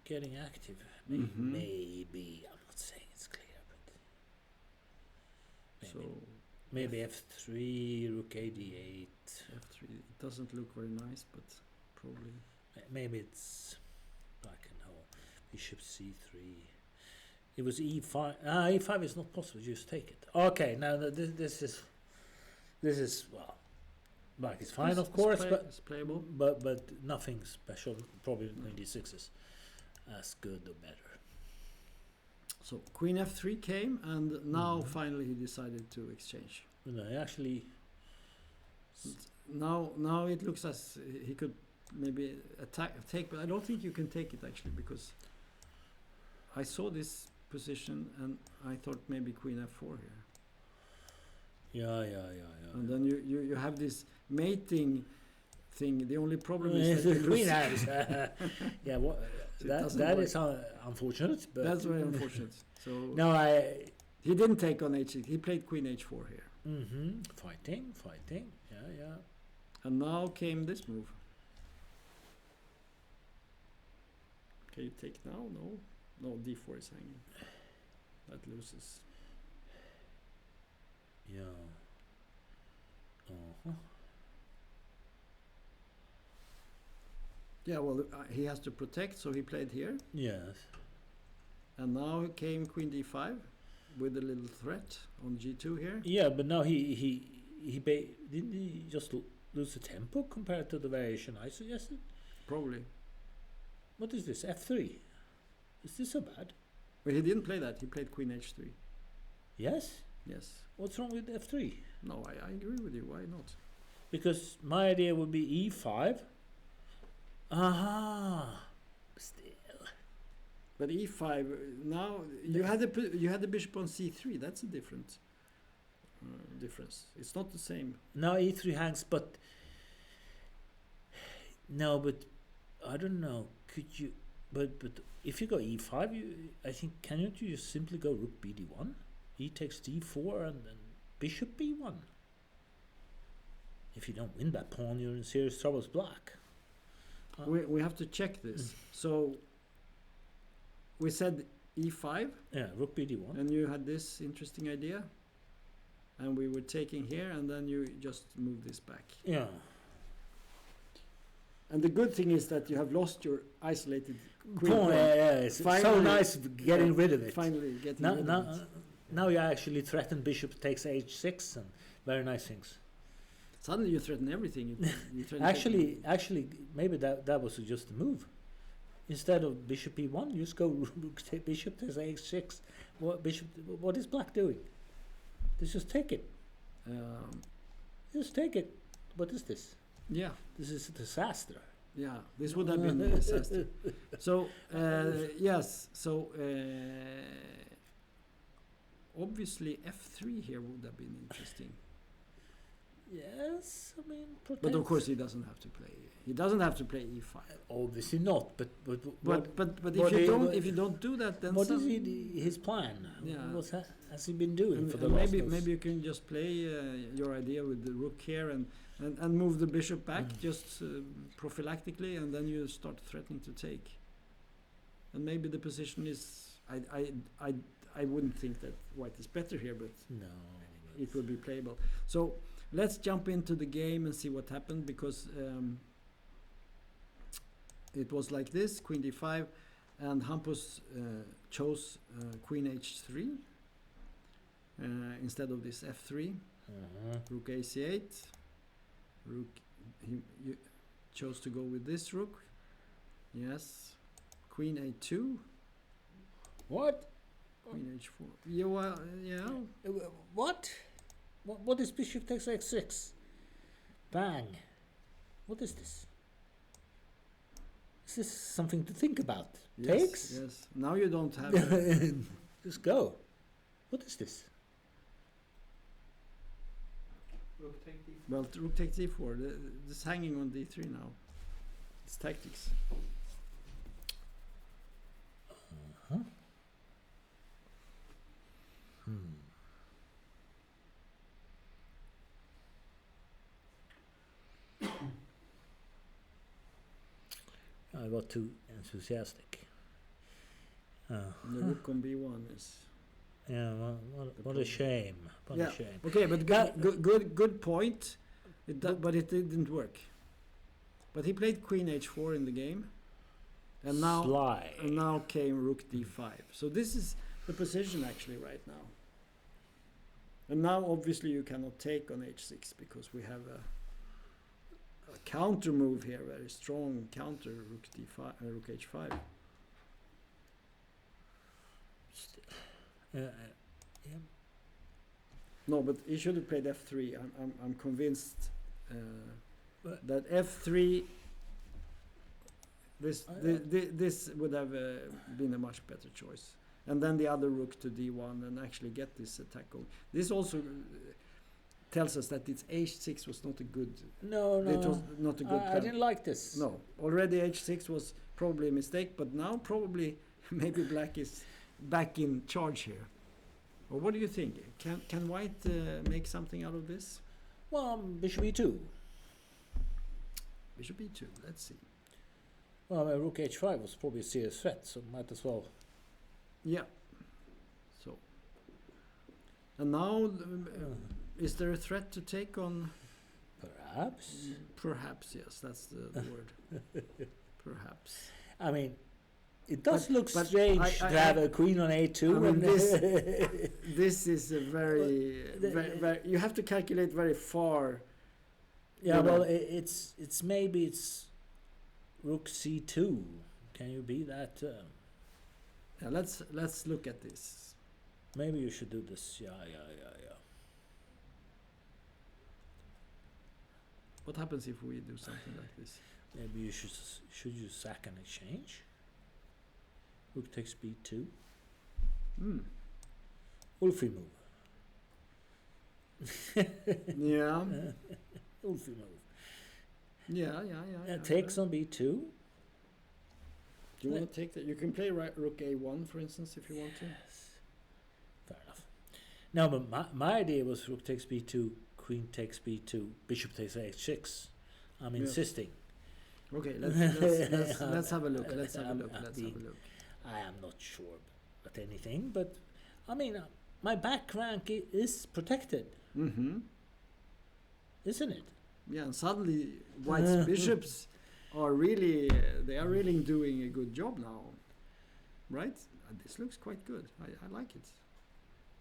getting active. Maybe I'm not saying it's clear, but maybe f3, rook a d8. F3. It doesn't look very nice, but probably. Maybe it's black and whole. Bishop c3. It was e5. E5 is not possible. Just take it. Okay, now this is well, black is fine, of course, it's playable. but nothing special. Probably queen d6 is as good or better. So queen f3 came, and now finally he decided to exchange. No, actually, Now it looks as he could maybe take, but I don't think you can take it actually, because I saw this position and I thought maybe queen f4 here. yeah. And then you have this mating thing. The only problem is that the you queen lose. has. Yeah, what that is unfortunate. But That's very unfortunate. So no, he didn't take on h6. He played queen h4 here. Fighting. Yeah. And now came this move. Can you take now? No, d4 is hanging. That loses. Yeah. Yeah, well, he has to protect, so he played here. Yes. And now came queen d5 with a little threat on g2 here. Yeah, but now he didn't he just lose the tempo compared to the variation I suggested. Probably. What is this? F3. Is this so bad? But he didn't play that. He played Queen H3. Yes. Yes. What's wrong with F3? No, I agree with you. Why not? Because my idea would be E5. Aha. Still. But E5 now you had the bishop on C3. That's a difference. It's not the same. Now E3 hangs, but no, but I don't know. Could you? But if you go E5, I think cannot you just simply go Rook BD1? E takes D4 and then Bishop B1. If you don't win that pawn, you're in serious trouble with black. We have to check this. So we said E5. Yeah, Rook BD1. And you had this interesting idea. And we were taking here, and then you just move this back. Yeah. And the good thing is that you have lost your isolated queen. It's so nice getting rid of it. Finally getting rid of it. Now you actually threaten bishop takes h6 and very nice things. Suddenly you threaten everything. You threaten actually, maybe that was just a move. Instead of bishop e1, you just go bishop takes h6. What is black doing? Just take it. Just take it. What is this? Yeah. This is a disaster. Yeah, this would have been a disaster. So, yes. So, obviously F3 here would have been interesting. Yes, I mean, but of course he doesn't have to play. He doesn't have to play E5. Obviously not. But if you don't do that, then what is his plan? Yeah. What has he been doing for the last? Maybe you can just play your idea with the rook here and move the bishop back just prophylactically, and then you start threatening to take. And maybe the position is I wouldn't think that white is better here, but no, it will be playable. So. Let's jump into the game and see what happened, because it was like this: Queen D5, and Hampus chose Queen H3 instead of this F3. Rook AC8. He chose to go with this rook. Yes. Queen A2. What? Queen H4. Yeah. What? What is bishop takes x6? Bang. What is this? Is this something to think about? Yes, Takes? Yes. Now you don't have... Just go. What is this? Rook take D4. Well, rook takes D4. This hanging on D3 now. It's tactics. I got too enthusiastic. The rook on B1 is... Yeah, what a shame. What a shame. Okay, but good point. But it didn't work. But he played Queen H4 in the game, and now came Rook D5. So this is the position actually right now. And now obviously you cannot take on H6 because we have a counter move here, very strong counter, Rook D5, Rook H5. Yeah. No, but he should have played F3. I'm convinced that F3. This would have been a much better choice. And then the other rook to D1 and actually get this attack going. This also tells us that its H6 was not a good. No. It was not a good plan. I didn't like this. No, already H6 was probably a mistake, but now probably maybe black is back in charge here. Or what do you think? Can white make something out of this? Well, bishop e2. Bishop e2. Let's see. Well, rook h5 was probably a serious threat, so might as well. Yeah. So. And now, is there a threat to take on? Perhaps. Perhaps, yes. That's the word. Perhaps. I mean, it does look strange to have a queen on a2. I mean, this is a very, you have to calculate very far Yeah, You know. well, it's maybe it's rook c2. Can you be that? Yeah, let's look at this. Maybe you should do this. Yeah. What happens if we do something like this? Maybe you should you sack and exchange? Rook takes b2. Hmm. Ulfi move. Yeah. Ulfi move. Yeah. Takes on b2. Do you want to take that? You can play rook a1, for instance, if you want to. Yes. Fair enough. No, but my idea was rook takes b2, queen takes b2, bishop takes h6. I'm Yes. insisting. Okay, let's have a look. Let's have a look. I am not sure about anything, but I mean, my back rank is protected, Mm-hmm. isn't it? Yeah, and suddenly White's bishops are really they are really doing a good job now, right? This looks quite good. I like it.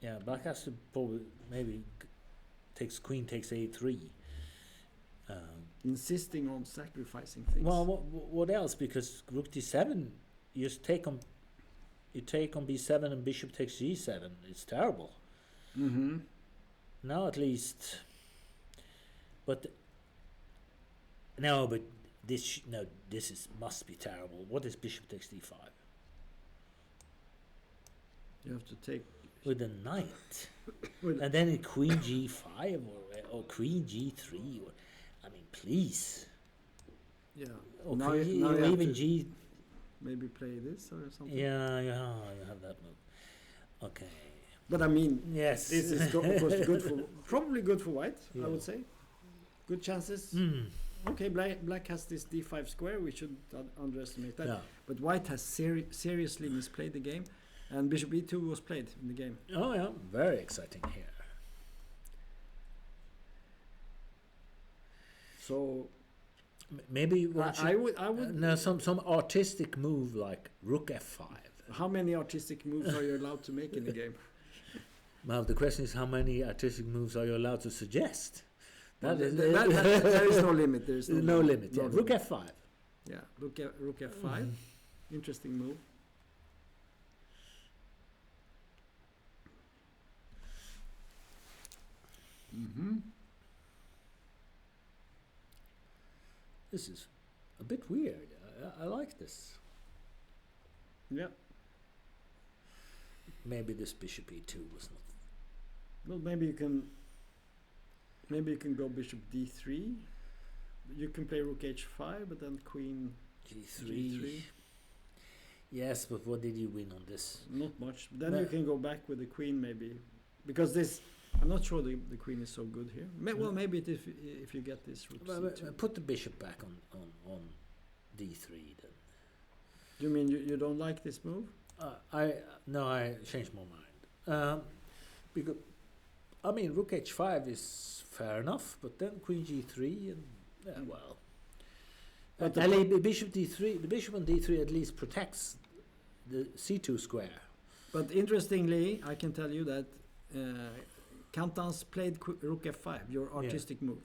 Yeah, black has to probably maybe queen takes a3. Insisting on sacrificing things. Well, what else? Because rook d7, you take on b7 and bishop takes g7. It's terrible. Mm-hmm. Now at least, but this must be terrible. What is bishop takes d5 You have to take with a knight, with and then a queen g5 or queen g3? Or, I mean, please. yeah. Or Now queen, you have even to g. maybe play this or something. Yeah, you have that move. Okay. But I mean, Yes. this is of course probably good for White. Yeah. I would say. Good chances. Mm. Okay, black has this d5 square. We should underestimate that. Yeah. But White has seriously misplayed the game, and bishop e2 was played in the game. Oh yeah, very exciting here. So Maybe I would. no, some artistic move like rook f5. How many artistic moves are you allowed to make in the game? Well, the question is how many artistic moves are you allowed to suggest? Well, there is no limit. There is no limit. No Yeah. limit. Rook f5. Yeah, rook f5. Interesting move. Mm-hmm. This is a bit weird. I like this. Yeah. Maybe this bishop e2 was not. Well, maybe you can go bishop d3. You can play rook h5, but then queen G3. g3. Yes, but what did you win on this? Not much. Then No. you can go back with the queen maybe, because this. I'm not sure the queen is so good here. Well, maybe it if you get this rook c2. Put the bishop back on d3 then. You mean you don't like this move? I changed my mind. Because I mean rook h5 is fair enough, but then queen g3 and well. But The bishop d3, the bishop on d3 at least protects the c2 square. But interestingly, I can tell you that Kantans played rook f5, your artistic move,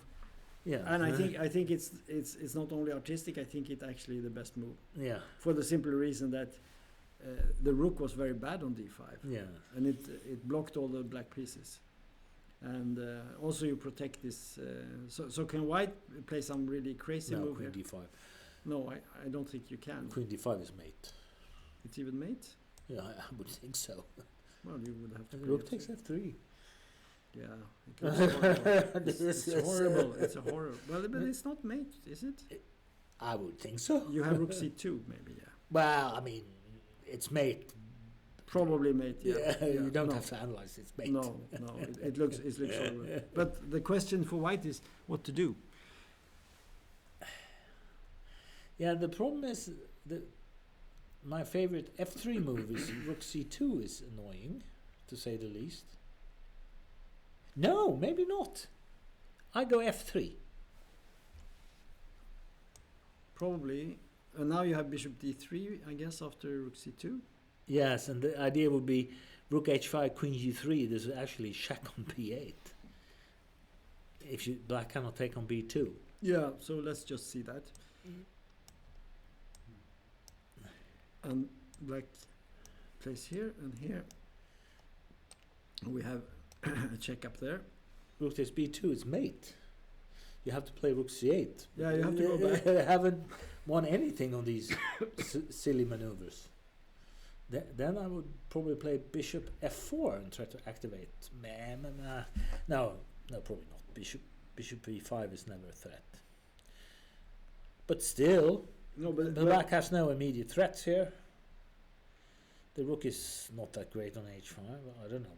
Yeah, and I think it's not only artistic. I think it's actually the best move yeah, for the simple reason that the rook was very bad on d5, yeah. and it blocked all the black pieces, and also you protect this. So can White play some really crazy No, move queen here? d5. No, I don't think you can. Queen d5 is mate. It's even mate. Yeah, I would think so. Well, you would have to. Rook play takes it. f3. Yeah, it looks horrible. This It's is- horrible. It's a horror. Well, but it's not mate, is it? I would think so. You have rook c2, maybe. Yeah, Well, I mean, it's mate. probably mate. Yeah, You don't no. have to analyze it's mate. No, it looks horrible. But the question for White is what to do. Yeah, the problem is that my favorite f3 move is rook c2 is annoying, to say the least. No, maybe not. I go f3. Probably. And now you have bishop d3, I guess, after rook c2. Yes, and the idea would be rook h5, queen g3. There's actually check on b8. if you black cannot take on b2. Yeah, so let's just see that. And black plays here and here. We have a check up there. Rook takes b2, it's mate. You have to play rook c8. Yeah, you have to go back. I haven't won anything on these silly maneuvers. Then I would probably play bishop f4 and try to activate. No, probably not. Bishop e5 is never a threat. But still, No, but black has no immediate threats here. The rook is not that great on h5. I don't know.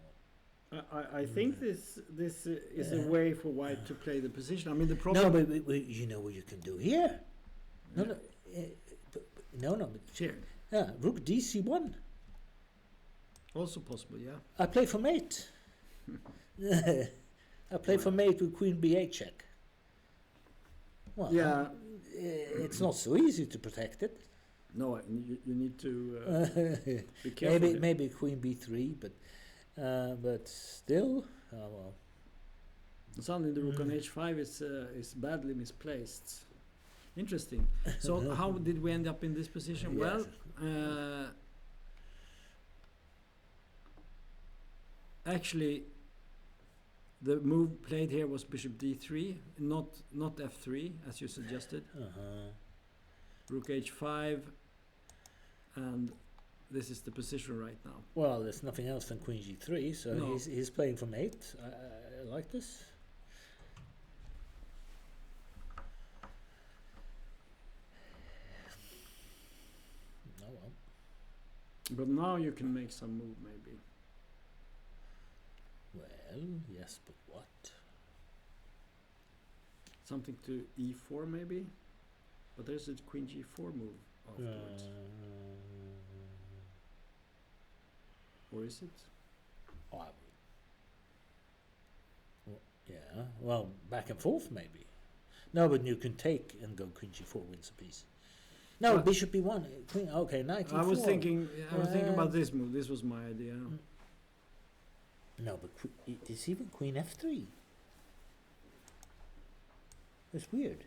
I think this is a way for white to play the position. I mean, the problem. No, but you know what you can do here. No. But Here. yeah, rook dc1. Also possible, yeah. I play for mate. I play for mate with queen b8 check. Well, Yeah. It's not so easy to protect it. No, you need to be careful. Maybe queen b3, but still, well. Suddenly the rook on h5 is badly misplaced. Interesting. So how did we end up in this position? Yes. Well, actually, the move played here was bishop d3, not f3 as you suggested. Rook h5, and this is the position right now. Well, there's nothing else than queen g3, so No. he's playing for mate. I like this. Oh well. But now you can make some move maybe. Well, yes, but what? Something to e4 maybe? But there's a queen g4 move afterwards. Or is it? Well, yeah, well, back and forth maybe. No, but you can take and go queen g4 wins a piece. No, Well, bishop b1, queen, okay, knight e4. I was thinking about this move. This was my idea. No, but it's even queen f3. It's weird.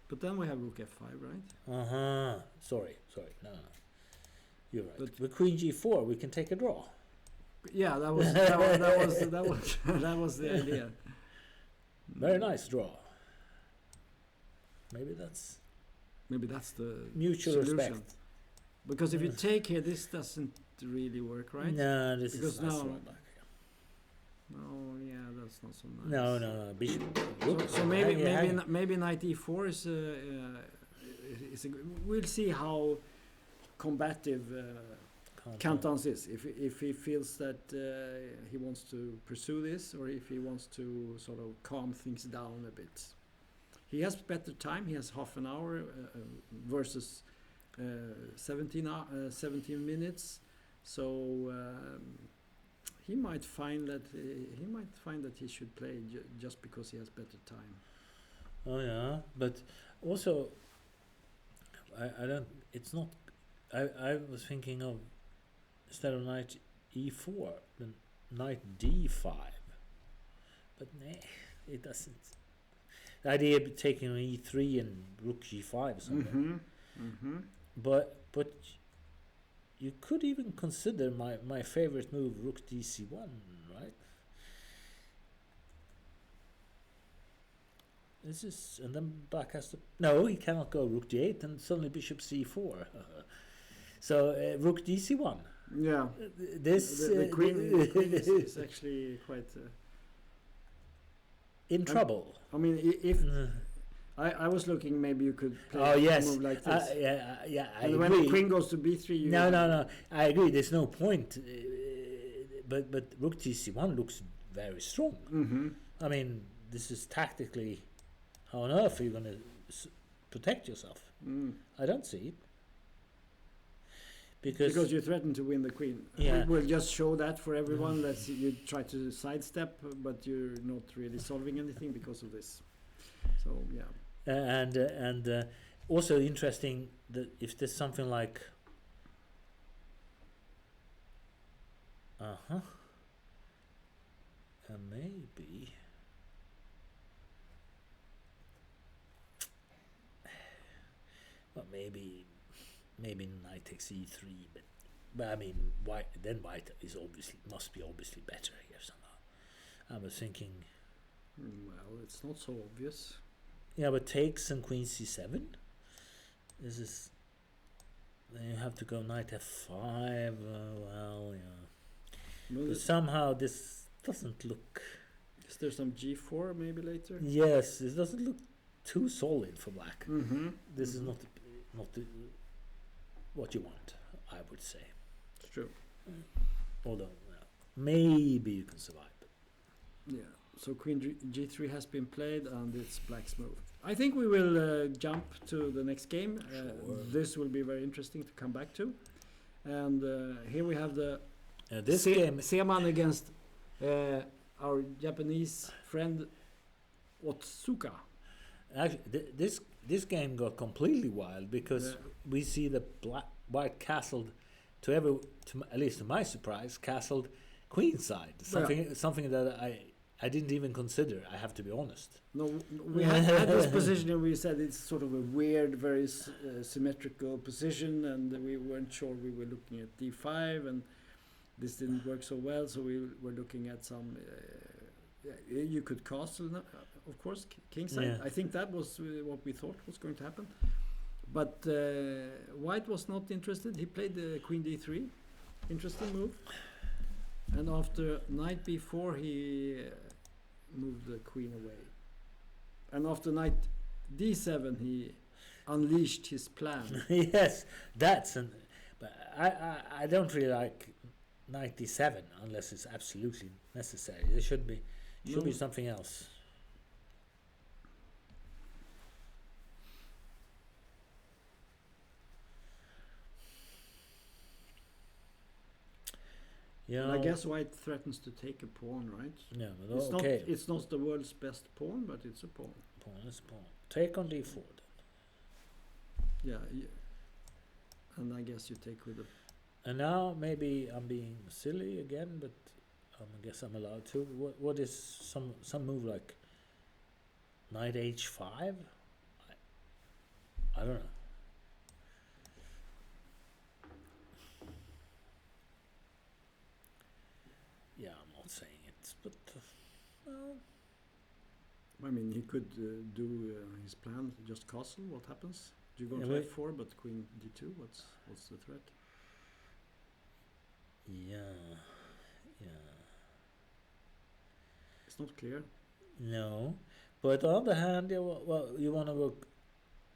But then we have rook f5, right? Sorry, no. You're right. But- With queen g4, we can take a draw. Yeah, that was that was the idea. Very nice draw. Maybe that's the mutual solution. respect. Because if you take here, this doesn't really work, right? No, this Because is nice now- draw back. Oh, yeah, that's not so nice. No, bishop. So maybe knight e4 is a we'll see how combative Cantons is. If he feels that he wants to pursue this, or if he wants to sort of calm things down a bit. He has better time. He has half an hour versus 17 minutes. So he might find that he should play just because he has better time. Oh yeah, but also I don't. It's not. I was thinking of instead of knight e4, then knight d5. But nah, it doesn't. The idea of taking on e3 and rook g5 somewhere. But you could even consider my favorite move, rook dc1, right? This is, and then black has to. No, he cannot go rook d8, and suddenly bishop c4. So rook dc1. Yeah, This the queen is actually quite in trouble. I mean, if I was looking, maybe you could play Oh yes, a move like this. yeah, I And agree. when the queen goes to b3, you No, I agree. There's no point. But rook dc1 looks very strong. I mean, this is tactically. How on earth are you going to protect yourself? I don't see it. Because you threaten to win the queen. Yeah. We'll just show that for everyone that you try to sidestep, but you're not really solving anything because of this. So yeah. And also interesting that if there's something like maybe maybe knight takes e3, but I mean, white is must be obviously better here somehow. I was thinking, Well, it's not so obvious. yeah, but takes and queen c7. This is, then you have to go knight f5. Well, yeah. Well, But somehow this doesn't look. is there some g4 maybe later? Yes, it doesn't look too solid for black. Mm-hmm. This is not what you want, I would say. It's true. Although maybe you can survive. Yeah. So queen g3 has been played, and it's black's move. I think we will jump to the next game. Sure. This will be very interesting to come back to. And here we have the This game, Seaman against our Japanese friend Otsuka. actually, this game got completely wild because Yeah. we see the white castled at least to my surprise, castled queenside. Something that I didn't even consider. I have to be honest. No, we had this position, and we said it's sort of a weird, very symmetrical position, and we weren't sure. We were looking at d5, and this didn't work so well, so we were looking at some. You could castle, of course, kingside. Yeah. I think that was what we thought was going to happen, but white was not interested. He played the queen d3, interesting move, and after knight b4 he moved the queen away, and after knight d7 he unleashed his plan. Yes, but I don't really like knight d7 unless it's absolutely necessary. There should be something else. Yeah, And I guess white threatens to take a pawn, right? Yeah, but It's okay. it's not the world's best pawn, but it's a pawn. Pawn is pawn. Take on d4 then. Yeah, and I guess you take with the. And now maybe I'm being silly again, but I guess I'm allowed to. What is some move like knight h5? I don't know. Yeah, I'm not saying it, but well, I mean, he could do his plan, just castle. What happens? Do you go Yeah, to wait. f4, but queen d2? What's the threat? yeah. It's not clear. No, but on the other hand, well, you want to work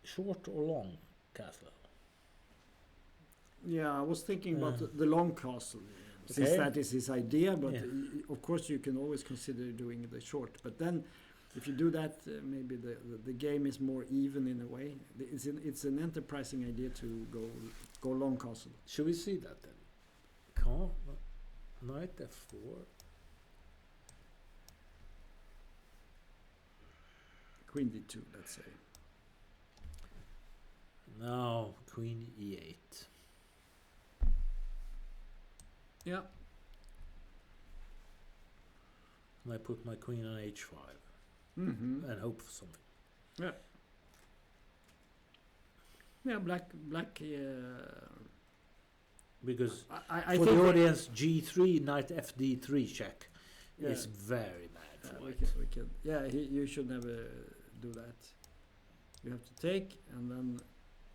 short or long castle? Yeah, I was thinking about the long castle, since Okay. that is his idea. But Yeah. of course, you can always consider doing the short. But then, if you do that, maybe the game is more even in a way. It's an enterprising idea to go long castle. Should we see that then? Can't knight f4. Queen d2, let's say. Now queen e8. Yeah. And I put my queen on h5 Mm-hmm. and hope for something. Yeah. Yeah, black. Because I for think the audience, g3 knight fd3 check Yeah. is very bad for we white. can. Yeah, you should never do that. You have to take, and then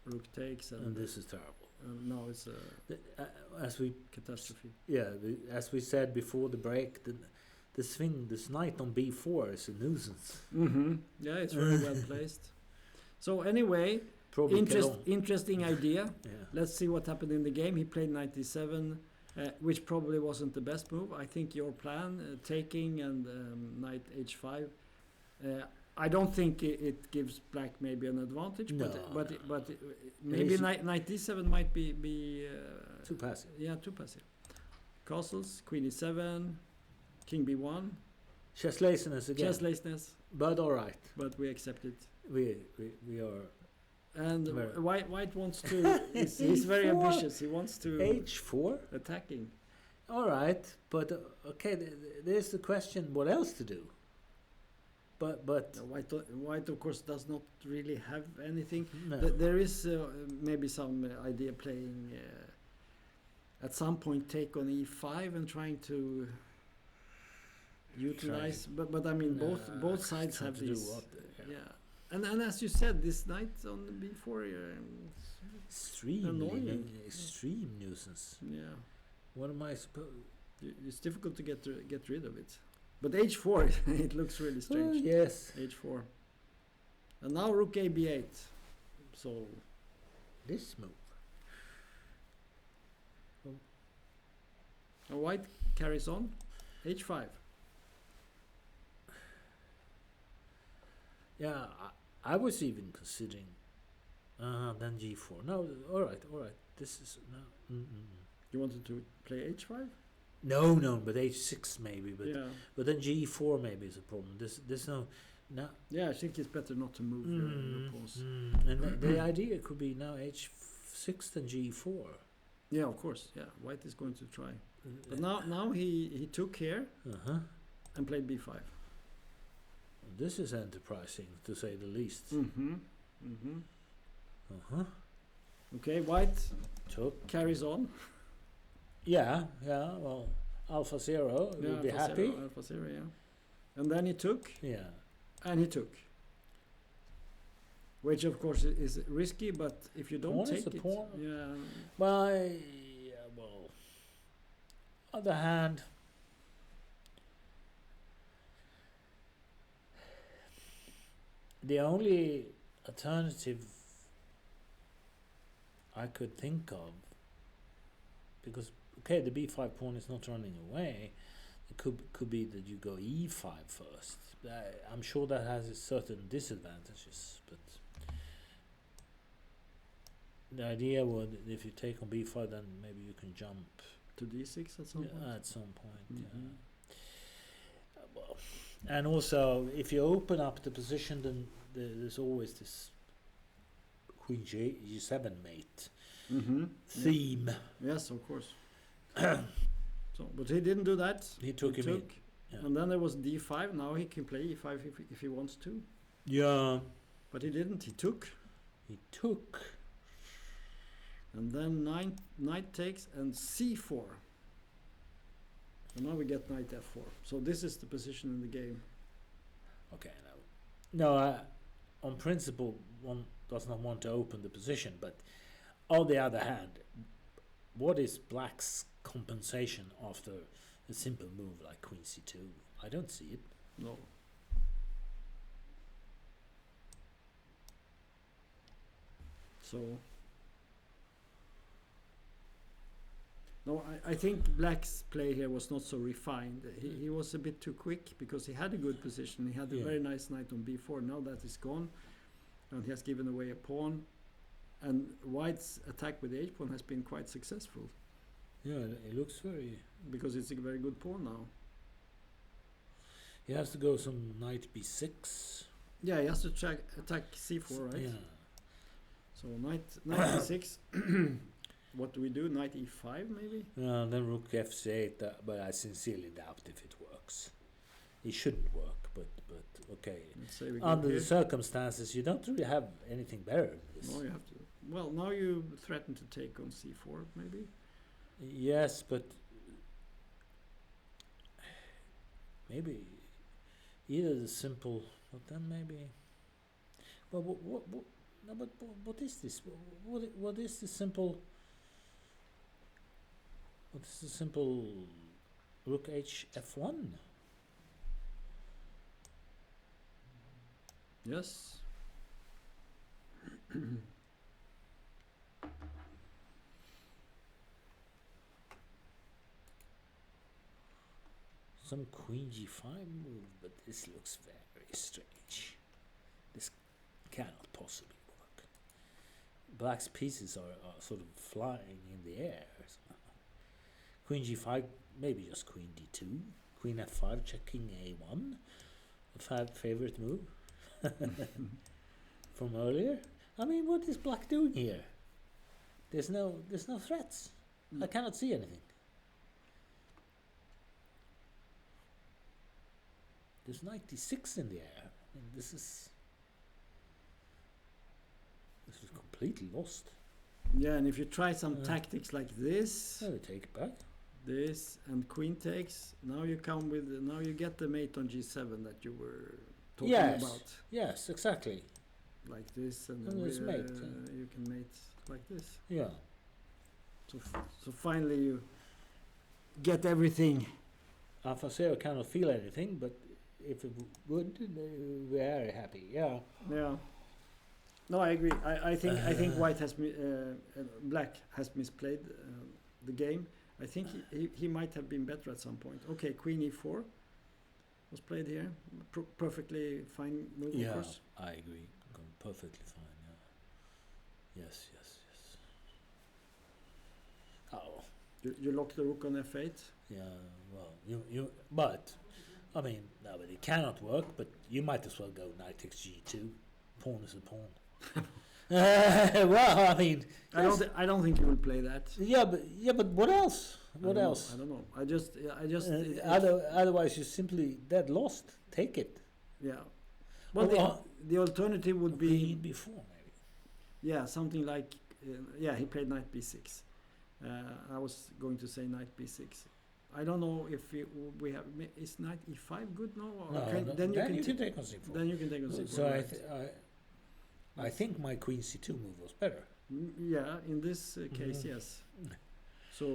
rook takes, And this is terrible. now it's a As we catastrophe. as we said before the break, this knight on b4 is a nuisance. Mm-hmm. Yeah, it's very well placed. So anyway, Probably Calon. interesting idea. Yeah. Let's see what happened in the game. He played knight d7, which probably wasn't the best move. I think your plan, taking and knight h5, I don't think it gives black maybe an advantage, No, but no. maybe He's- knight d7 might be Too passive. yeah, too passive. Castles, queen e7, king b1, Chess laziness again. chess laziness, But all right, but we accept it. we are And Very- white wants to. He's very E4. ambitious. He wants to h4. attacking. All right, but okay. There's the question: what else to do? but White of course does not really have anything. no. There is maybe some idea playing at some point take on e5 and trying to utilize. But I mean both sides Trying have to do these. what? Yeah. And as you said, this knight on b4. Annoying. Extreme nuisance. Yeah. What am I supposed? It's difficult to get rid of it. But h4, it looks really strange. Oh, yes. h4. And now rook a b8. So This move. white carries on. h5. Yeah, I was even considering. Then g4. No, all right. This is no. You wanted to play h5? No, but h6 maybe. But Yeah. but then g4 maybe is a problem. There's no. Yeah, I think it's better not to move your pawns. And the idea could be now h6 then g4. Yeah, of course. Yeah, white is going to try. But now he took here and played b5. This is enterprising to say the least. Okay, white Took. carries on. Yeah. Well, Alpha Zero will be Alpha happy. Zero, Alpha Zero, yeah. And then he took, Yeah. and he took. Which of course is risky, but if you don't Pawn is take a it, pawn. yeah. Well, other hand, the only alternative I could think of, because okay, the b5 pawn is not running away. It could be that you go e5 first. I'm sure that has its certain disadvantages, but the idea would, if you take on b5, then maybe you can jump To d6 at some point. at some point. Mhm. Well, and also if you open up the position, then there's always this queen g7 mate theme. Yes, of course. So, but he didn't do that. He took him in. Yeah. And then there was d5. Now he can play e5 if he wants to. Yeah. But he didn't. He took. He took. And then knight takes and c4. And now we get knight f4. So this is the position in the game. Okay. No. On principle, one does not want to open the position, but on the other hand, what is black's compensation after a simple move like queen c2? I don't see it. No. So. No, I think black's play here was not so refined. He was a bit too quick because he had a good position. He had a very nice knight on b4. Now that is gone, and he has given away a pawn. And white's attack with the h-pawn has been quite successful. Yeah, it looks very... Because it's a very good pawn now. He has to go some knight b6. Yeah, he has to attack c4, right? Yeah. So knight e6. What do we do? Knight e5 maybe? Then rook f8, but I sincerely doubt if it works. It shouldn't work, but okay. Let's say we go Under here. the circumstances, you don't really have anything better than this. No, you have to. Well, now you threaten to take on c4 maybe? Yes, but maybe either the simple, but then maybe. But what is this? What is the simple? What is the simple rook h f1? Yes. Some queen g5 move, but this looks very strange. This cannot possibly work. Black's pieces are sort of flying in the air. Queen g5, maybe just queen d2. Queen f5, checking a1. A favorite move from earlier. I mean, what is black doing here? There's no threats. I cannot see anything. There's knight d6 in the air. And this is completely lost. Yeah, and if you try some Uh. tactics like this, So we take it back. this, and queen takes, now you come with, now you get the mate on g7 that you were talking Yes. about. Yes, exactly. Like this, and And it's mate, you can mate like this. Yeah. So finally you get everything. Alpha cannot feel anything, but if it would, we're very happy. Yeah. Yeah. No, I agree. I think white has black has misplayed the game. I think he might have been better at some point. Okay, queen e4 was played here. Perfectly fine move, of course. I agree. Going perfectly fine. Yeah. Yes. Oh. You lock the rook on f8. Yeah. Well, you. But I mean, no, but it cannot work. But you might as well go knight takes g2. Pawn is a pawn. Well, I mean, I don't think he will play that. yeah, but what else? What else? I don't know. I just Otherwise, you're simply dead lost. Take it. yeah. Well, the alternative would be Queen before maybe. yeah, something like he played knight b6. I was going to say knight b6. I don't know if we have, is knight e5 good now? Or No, then you can take on c4. Then you can take on c4. So right. I think my queen c2 move was better. Yeah, in this case, yes. So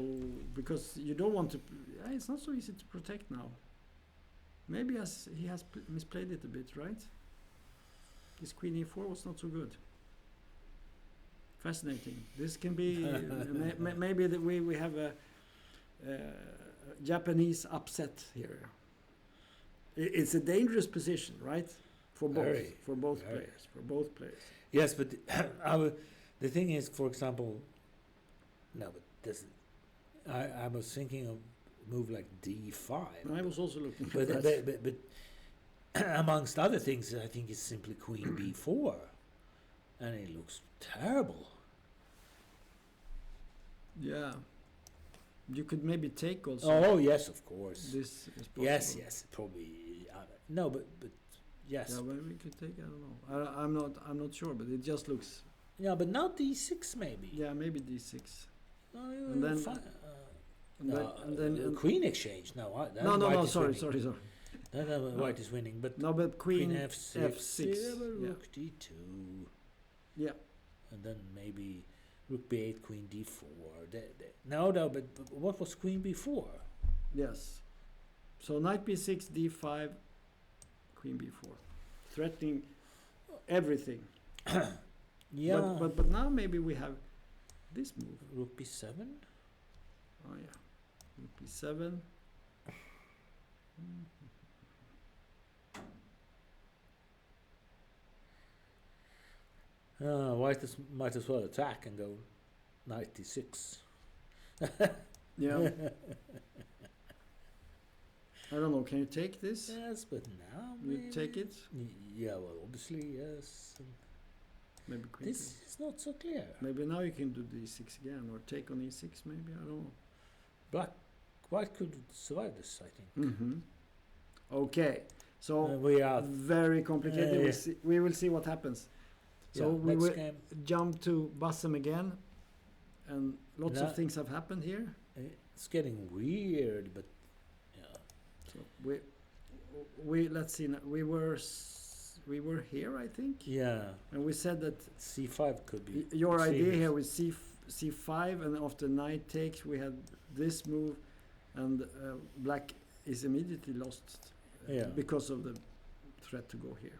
because you don't want to, it's not so easy to protect now. Maybe he has misplayed it a bit, right? His queen e4 was not so good. Fascinating. This can be maybe that we have a Japanese upset here. It's a dangerous position, right? For both players. Yes, but the thing is, for example, no, but this, I was thinking of a move like d5. I was also looking But, at that. but amongst other things, I think it's simply queen b4, and it looks terrible. Yeah. You could maybe take also. Oh yes, of course. This is possible. Yes, probably. No, but yes. Yeah, well, we could take. I don't know. I'm not sure, but it just looks. Yeah, but now d6 maybe. Yeah, maybe d6. And then queen exchange. No, no. Sorry. No, white is winning, but no, but queen f6. Yeah. Rook d2. Yeah. And then maybe rook b8, queen d4. No, but what was queen b4? Yes. So knight b6, d5, queen b4, threatening everything. Yeah. But now maybe we have this move. Rook b7. Oh yeah. Rook b7. White might as well attack and go knight d6. Yeah. I don't know. Can you take this? Yes, but now You take it. Yeah, well, obviously yes. Maybe queen. This is not so clear. Maybe now you can do d6 again, or take on e6. Maybe I don't know. White could survive this, I think. Mm-hmm. Okay. So we are very complicated. We will see what happens. So we will jump to Bassem again, and lots of things have happened here. It's getting weird, but yeah. So we let's see. We were here, I think. Yeah. And we said that c5 could be. Your idea here was c5, and after knight takes, we had this move, and black is immediately lost because of the threat to go here.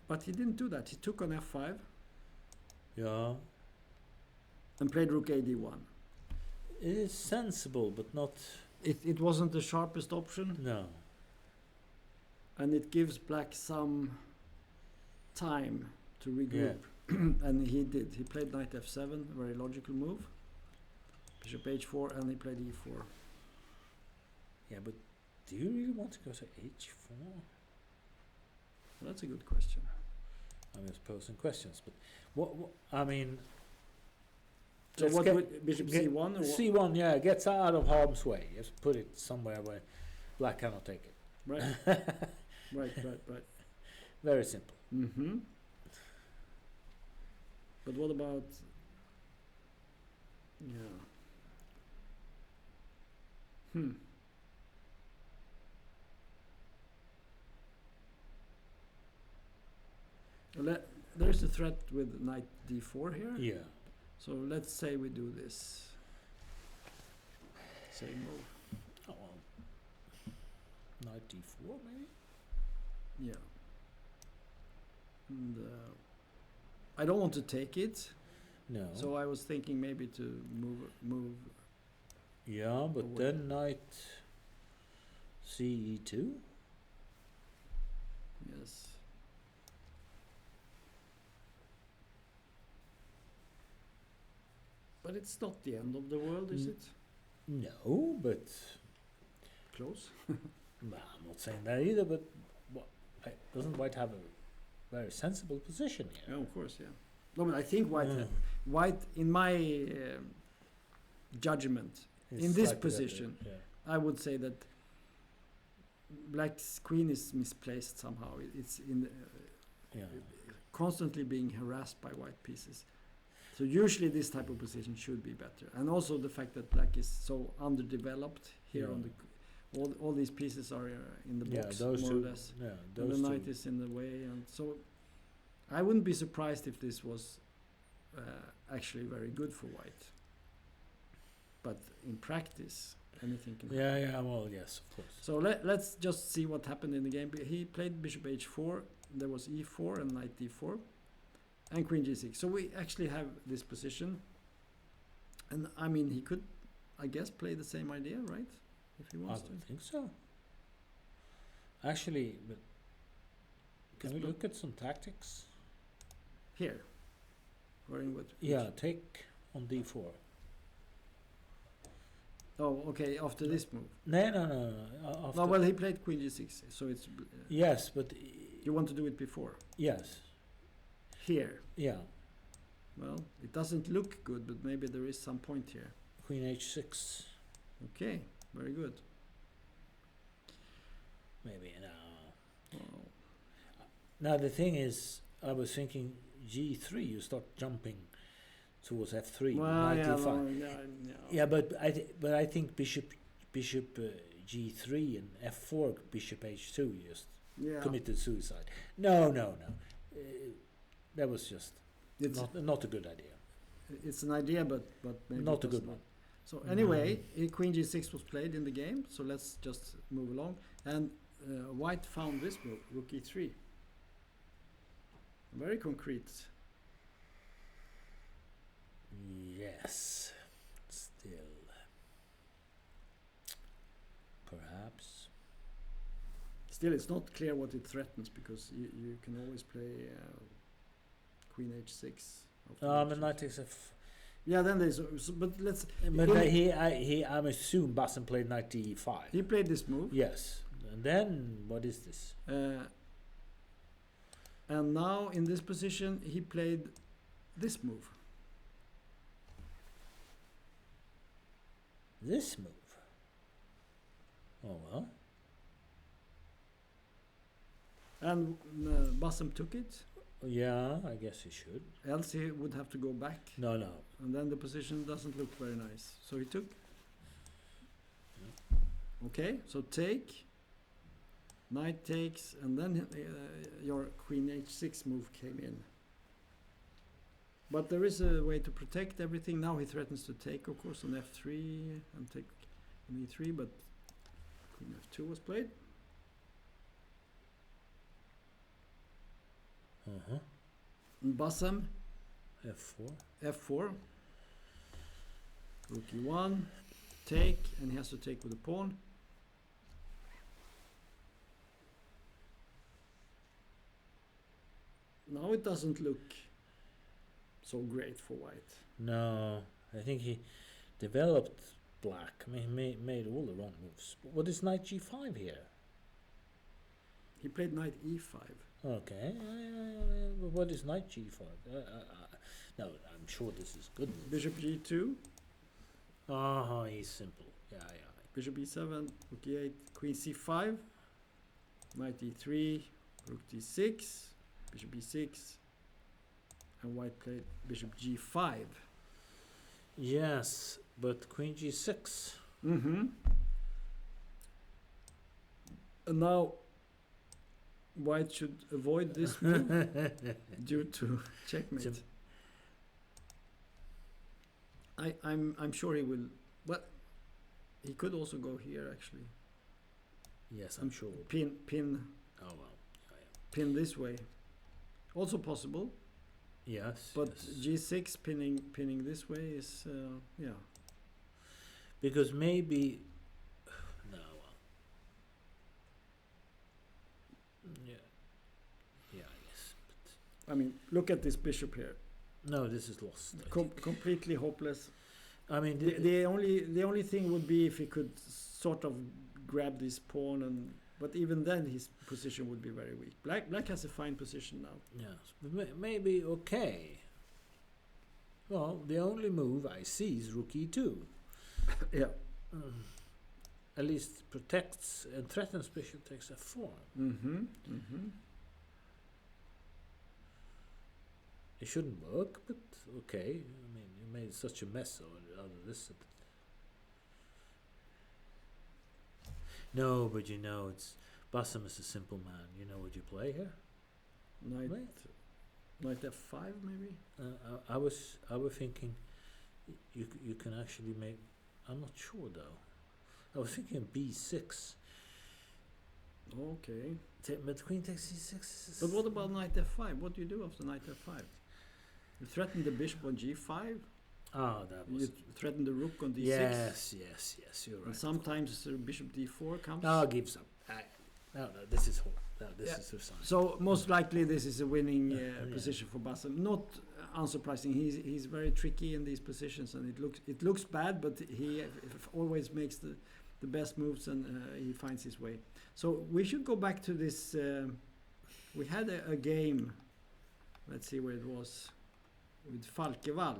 But he didn't do that. He took on f5. Yeah. And played rook ad1. It is sensible, but not. It wasn't the sharpest option. No. And it gives black some time to regroup. Yeah. And he did. He played knight f7, very logical move. Bishop h4, and he played e4. Yeah, but do you really want to go to h4? Well, that's a good question. I'm just posing questions, but what I mean. So what would bishop c1 or c1? Yeah, gets out of harm's way. Just put it somewhere where black cannot take it. Right. Right. Very simple. Mm-hmm. But what about? Yeah. There's a threat with knight d4 here. Yeah. So let's say we do this. Same move. Oh, well. Knight d4 maybe. Yeah. And I don't want to take it, No. so I was thinking maybe to move. Yeah, but Away. then knight ce2. Yes. But it's not the end of the world, is Mm. it? No, but Close. well, I'm not saying that either. But doesn't White have a very sensible position here? Yeah, of course, yeah. No, but I think White, Yeah. White, in my judgment, It's in this slightly position, better, I would say that Black's queen is misplaced somehow. It's in yeah. constantly being harassed by white pieces. So usually this type of position should be better. And also the fact that Black is so underdeveloped here on the all these pieces are in the box those more two, or less. Yeah, And those the knight two. is in the way, and so I wouldn't be surprised if this was actually very good for White. But in practice, anything can happen. Yeah. Well, yes, of course. So let's just see what happened in the game. He played bishop h4, there was e4 and knight d4, and queen g6. So we actually have this position. And I mean, he could, I guess, play the same idea, right? If he I wants to. don't think so. Actually, but can we look at some tactics? Here. Or in what? Yeah, take on d4. Oh, okay, after this move. No. After, No, well, he played queen g6, so it's... yes, but you want to do it before? yes, Here. yeah. Well, it doesn't look good, but maybe there is some point here. Queen h6. Okay, very good. Maybe no. Wow. Now the thing is, I was thinking g3. You start jumping towards f3. Well, knight yeah, d5. no. Yeah, but I think bishop g3 and f4 bishop h2 just Yeah. committed suicide. No. That was just It's not a good idea. it's an idea, but maybe Not it a good doesn't one. work. So anyway, queen g6 was played in the game. So let's just move along. And White found this move, rook e3. Very concrete. Yes. Still. Perhaps. Still, it's not clear what it threatens because you can always play queen h6. But knight takes f. Yeah, then there's but let's. But I'm assuming Bassen played knight d5. He played this move. Yes. And then what is this? And now in this position he played this move. This move. Oh well. And Bassem took it. Yeah, I guess he should. Else he would have to go back. No. And then the position doesn't look very nice. So he took. Okay, so take. Knight takes, and then your queen h6 move came in. But there is a way to protect everything. Now he threatens to take, of course, on f3 and take on e3, but queen f2 was played. And Bassem, f4. f4. Rook e1, take, and he has to take with a pawn. Now it doesn't look so great for White. No, I think he developed black. I mean, he made all the wrong moves. What is knight g5 here? He played knight e5. Okay, but what is knight g5? No, I'm sure this is good. Bishop g2, He's simple. Yeah. bishop e7, rook e8, queen c5. Knight e3, rook d6, bishop e6, and white played bishop g5. Yes, but queen g6. Mm-hmm. And now white should avoid this move due to checkmate. I'm sure he will. But he could also go here actually. Yes, I'm sure. Pin Oh well. pin this way. Also possible. Yes. But yes. g6 pinning this way is yeah. Because maybe no. Yeah. Yeah. Yes. But I mean, look at this bishop here. no, this is lost. I think. Completely hopeless. I mean, The only thing would be if he could sort of grab this pawn, but even then his position would be very weak. Black has a fine position now. yes, but maybe okay. Well, the only move I see is rook e2. Yeah. At least protects and threatens bishop takes f4. Mm-hmm. Mm-hmm. It shouldn't work, but okay. I mean, you made such a mess out of this. No, but you know, it's Bassam is a simple man. You know what you play here. Knight f5 maybe. I was thinking, you can actually make. I'm not sure though. I was thinking b6. Okay. But queen takes c6. But what about knight f5? What do you do after knight f5? You threaten the bishop on g5. Ah, that was. You threaten the rook on d6. Yes, you're right. And sometimes bishop d4 comes. No, gives up. No, this is this is resign. So most likely this is a winning position for Bassam. Not unsurprising. He's very tricky in these positions, and it looks bad, but he always makes the best moves, and he finds his way. So we should go back to this. We had a game. Let's see where it was with Falkevall.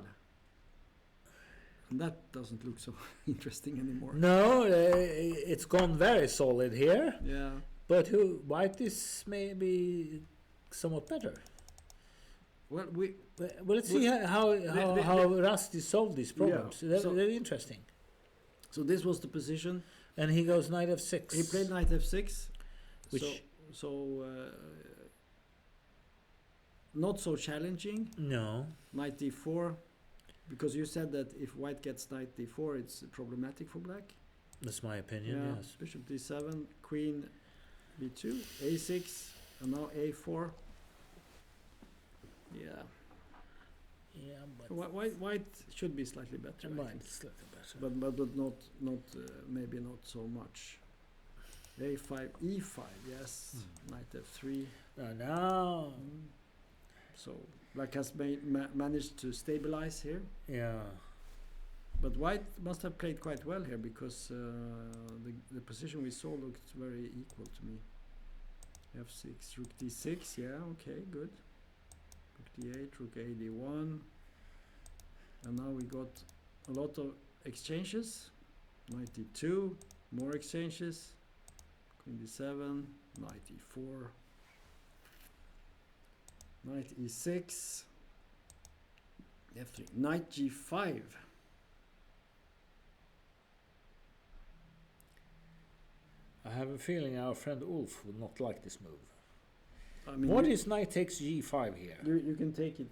And that doesn't look so interesting anymore. No, it's gone very solid here. Yeah. But white is maybe somewhat better. Well, let's see how Rusty solved these problems. Yeah, They're interesting. So this was the position. And he goes knight f6. He played knight f6, which not so challenging. No. Knight d4, because you said that if white gets knight d4, it's problematic for black. That's my opinion. Yes. Bishop d7, queen b2, a6, and now a4. Yeah. Yeah, but white should be slightly better. White slightly better. But not maybe not so much. a5, e5, yes. Knight f3. No. So black has managed to stabilize here. Yeah. But white must have played quite well here, because the position we saw looked very equal to me. f6, rook d6, yeah, okay, good. Rook d8, rook a d1. And now we got a lot of exchanges. Knight d2, more exchanges. Queen d7, knight e4. Knight e6. f3, knight g5. I have a feeling our friend Ulf would not like this move. I mean, what is knight takes g5 here? You can take it,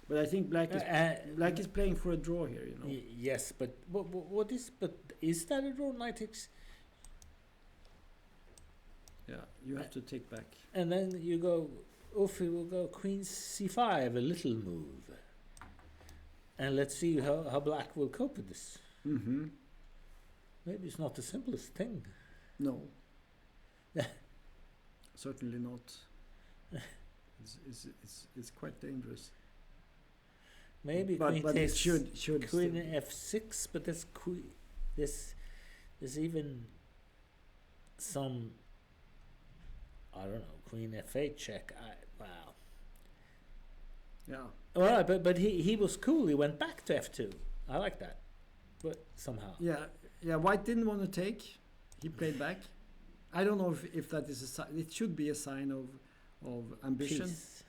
but I think black is playing for a draw here. You know. Yes, but what is? But is that a draw? Knight takes. Yeah, you have to take back. And then you go. Ulf will go queen c5, a little move. And let's see how black will cope with this. Mm-hmm. Maybe it's not the simplest thing. No. Certainly not. It's quite dangerous. Maybe but queen it takes should queen f6, but that's queen. There's even some. I don't know, queen f8 check. Wow. Yeah. Well, but he was cool. He went back to f2. I like that. But somehow. Yeah. White didn't want to take. He played back. I don't know if that is a sign. It should be a sign of ambition, Peace.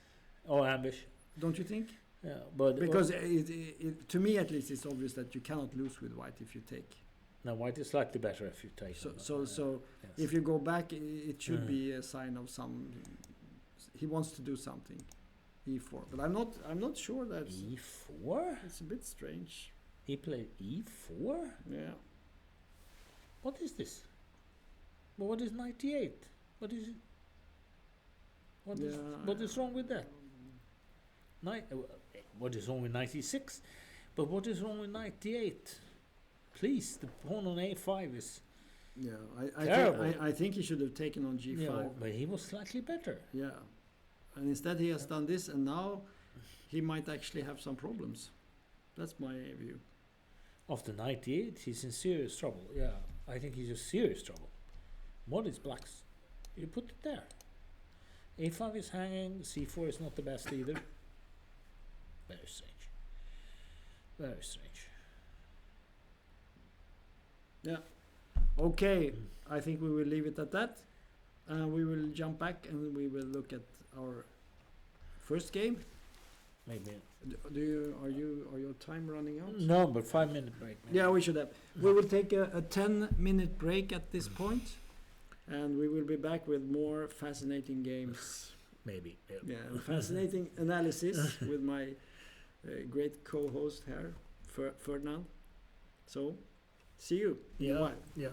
Or ambition. don't you think? Yeah, but Because to me at least, it's obvious that you cannot lose with white if you take. now white is slightly better if you take. So yes. if you go back, it should Mm. be a sign of some. He wants to do something. E4, but I'm not sure that E4. it's a bit strange. He played E4. Yeah. What is this? Well, what is 98? What is it? What is wrong with that? What is wrong with 96? But what is wrong with 98? Please, the pawn on A5 is Yeah, Terrible. I think he should have taken on G5. you know, but he was slightly better. Yeah, and instead he has done this, and now he might actually have some problems. That's my view. After 98, he's in serious trouble. Yeah, I think he's in serious trouble. What is black's? You put it there. A5 is hanging. C4 is not the best either. Very strange. Very strange. Yeah. Okay, I think we will leave it at that. We will jump back and we will look at our first game. Maybe. Are your time running out? No, but 5-minute break. Maybe. Yeah, we should have. We will take a 10-minute break at this point, and we will be back with more fascinating games. Maybe. Yeah, fascinating analysis with my great co-host here, Ferdinand. So, see you in a while. Yeah.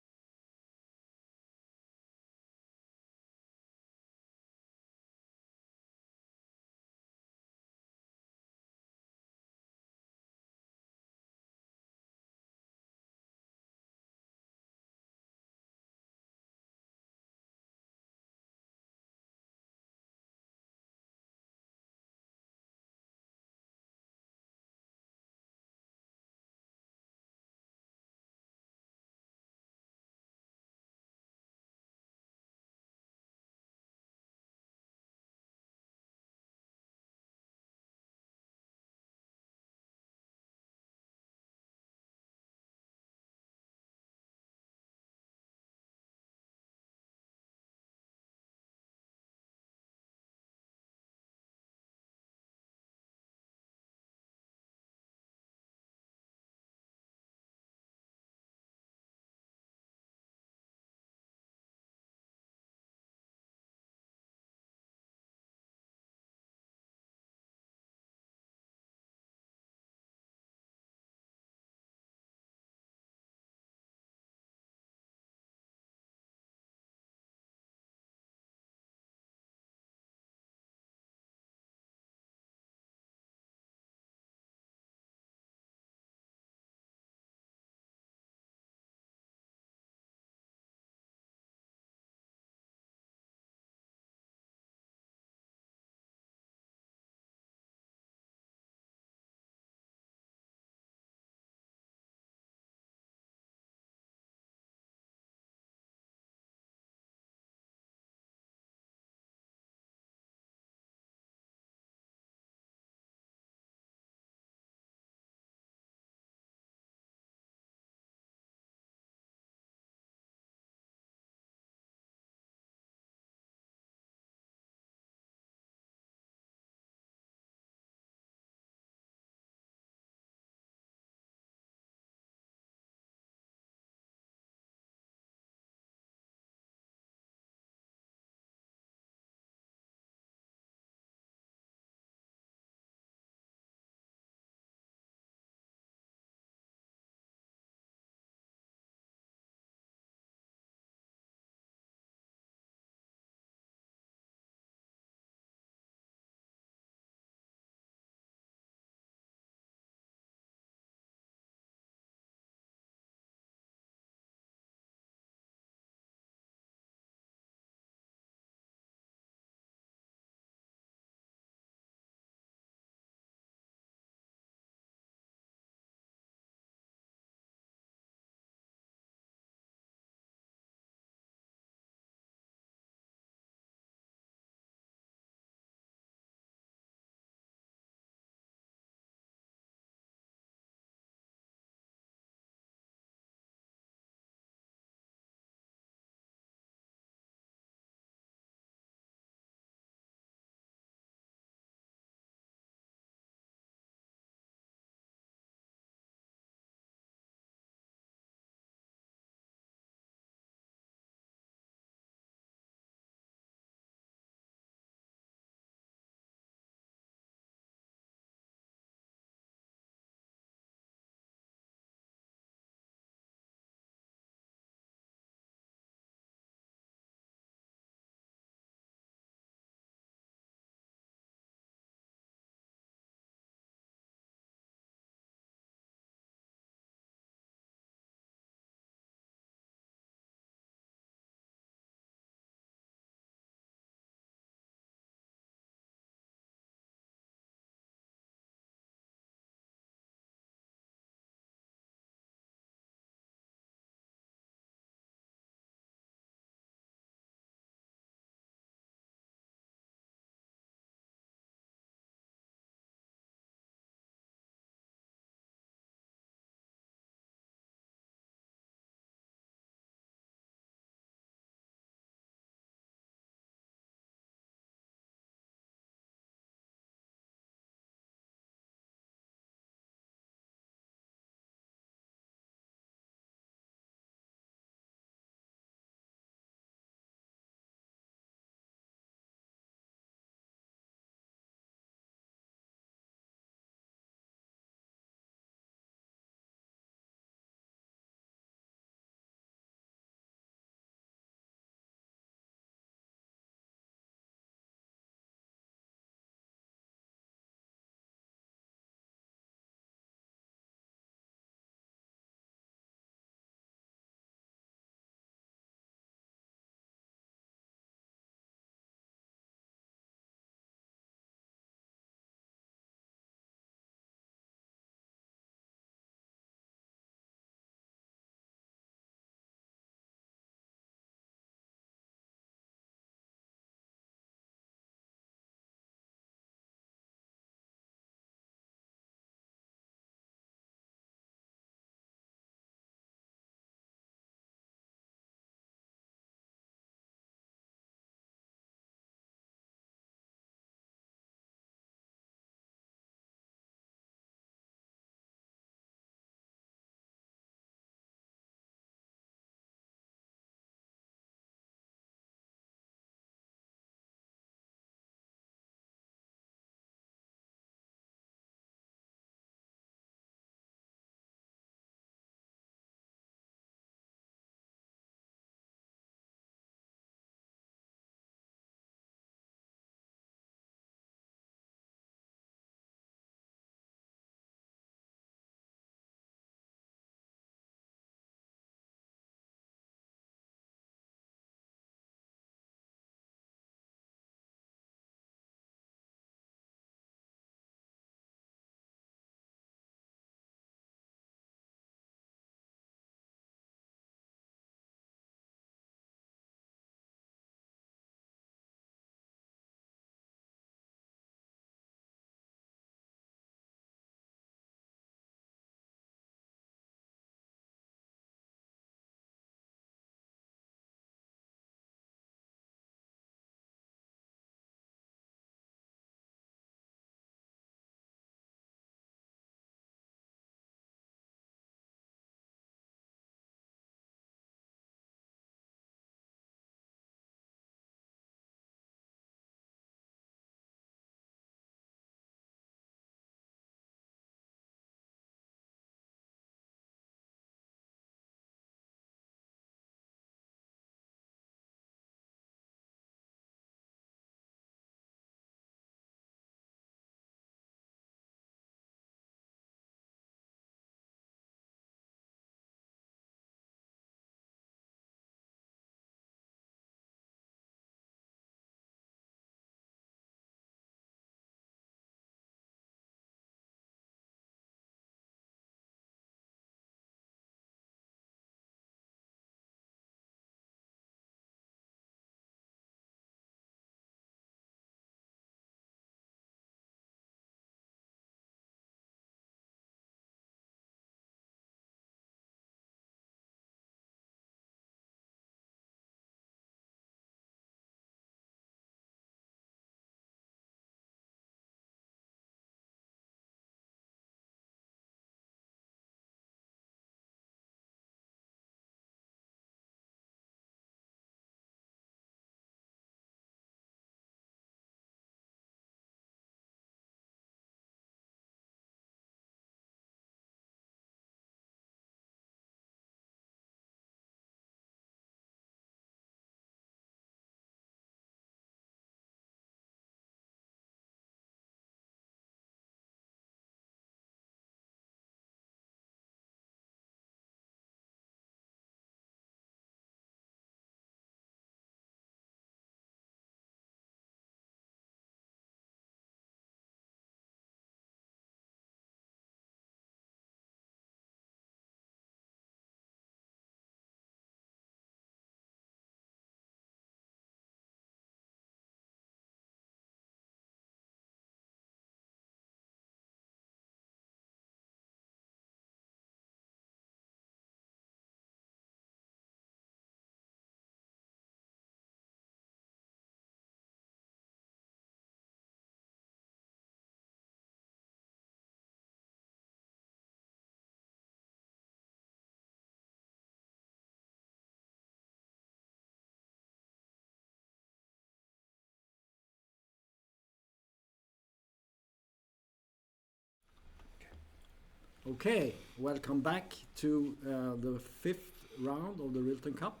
Okay, welcome back to the fifth round of the Rilton Cup,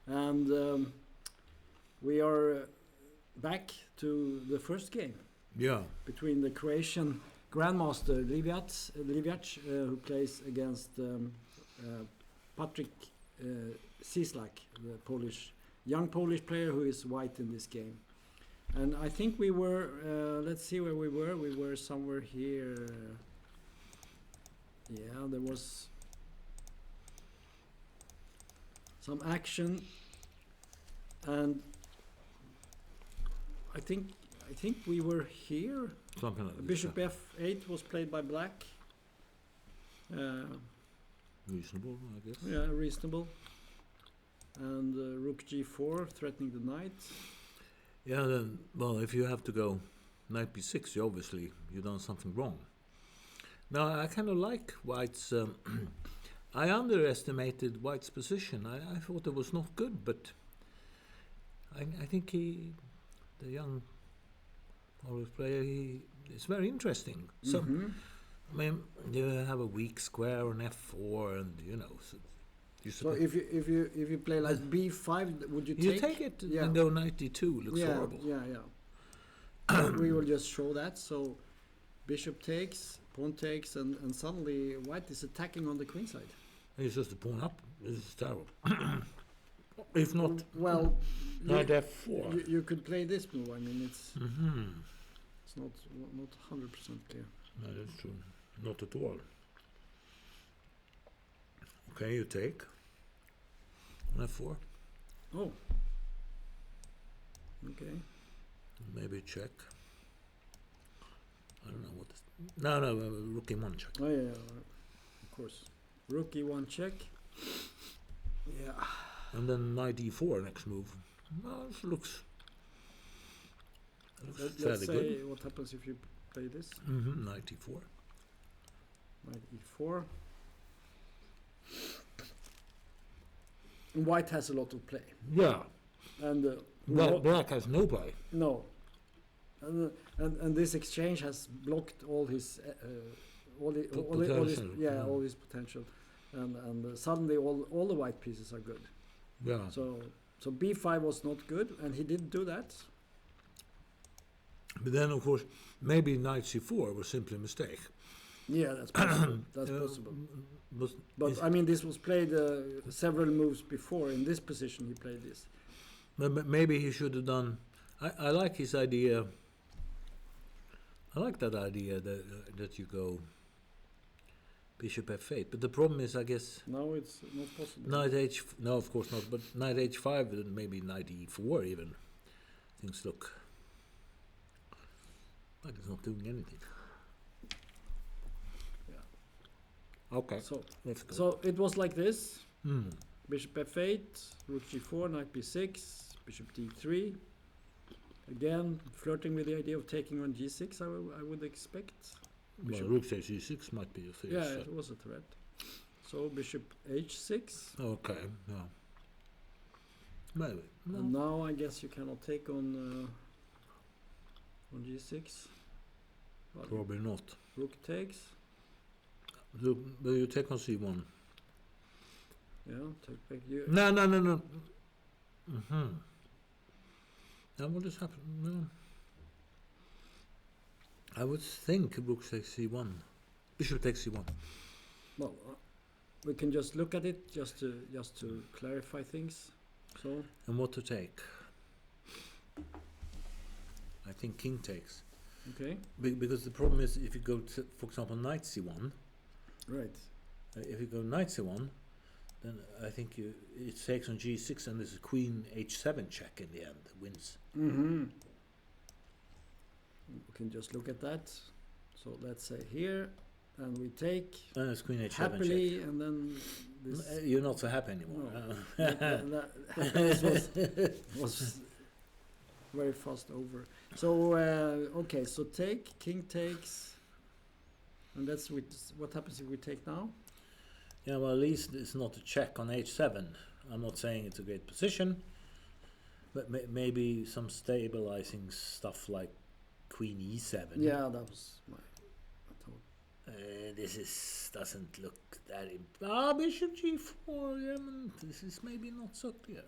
and we are back to the first game Yeah. between the Croatian Grandmaster Liviac, who plays against Patrick Cieslak, the young Polish player who is white in this game. And I think we were, let's see where we were. We were somewhere here. Yeah, there was some action, and I think we were here. Something like Bishop this. f8 was played by black. Reasonable, I guess. Yeah, reasonable. And rook g4, threatening the knight. Yeah, then, well, if you have to go knight b6, you've done something wrong. Now, I kind of like White's... I underestimated White's position. I thought it was not good, but I think the young Polish player, it's very interesting. So, I mean, you have a weak square on f4, and So if you play like b5, would you take? You take it and go knight d2. Looks horrible. Yeah. We will just show that. So bishop takes, pawn takes, and suddenly white is attacking on the queen side. It's just a pawn up. This is terrible. If not, well, knight f4. You could play this move. I mean, it's not 100% clear. No, that's true. Not at all. Okay, you take on f4. Oh. Okay. Maybe check. I don't know what this... No, rook e1 check. Oh yeah, of course. Rook e1 check. Yeah. And then knight e4 next move. Well, it looks Let's fairly say good. what happens if you play this. Knight e4. Knight e4. And white has a lot of play. Yeah. And Black has no play. no. And this exchange has blocked all his all his Potential, all his potential, and suddenly all the white pieces are good. Yeah. So b5 was not good, and he didn't do that. But then, of course, maybe knight c4 was simply a mistake. Yeah, that's possible. That's possible. But I mean, this was played several moves before. In this position, he played this. Maybe he should have done... I like his idea. I like that idea that you go bishop f8. But the problem is, I guess... No, it's not possible. Knight h... No, of course not. But knight h5 and maybe knight e4 even. Things look like it's not doing anything. Yeah. Okay. So let's go. So it was like this. Bishop f8, rook g4, knight b6, bishop d3. Again, flirting with the idea of taking on g6, I would expect. Well, rook takes e6 might be a threat. Yeah, it was a threat. So bishop h6. Okay, yeah. Maybe. No. And now I guess you cannot take on g6. Well, Probably not. rook takes. But you take on c1. Yeah, take back. You. No. Now what has happened? No. I would think rook takes c1. Bishop takes c1. Well, we can just look at it just to clarify things. So. And what to take? I think king takes. Okay. Because the problem is if you go to, for example, knight c1. Right. If you go knight c1, then I think it takes on g6 and there's a queen h7 check in the end. Wins. We can just look at that. So let's say here, and we take And it's queen h7 happily, check. and then this. You're not so happy anymore. No. This was very fast over. So okay, so take, king takes, and that's what happens if we take now. Yeah, well, at least it's not a check on h7. I'm not saying it's a great position, but maybe some stabilizing stuff like queen e7. Yeah, that was my thought. doesn't look that. Bishop G4. Yeah, this is maybe not so clear.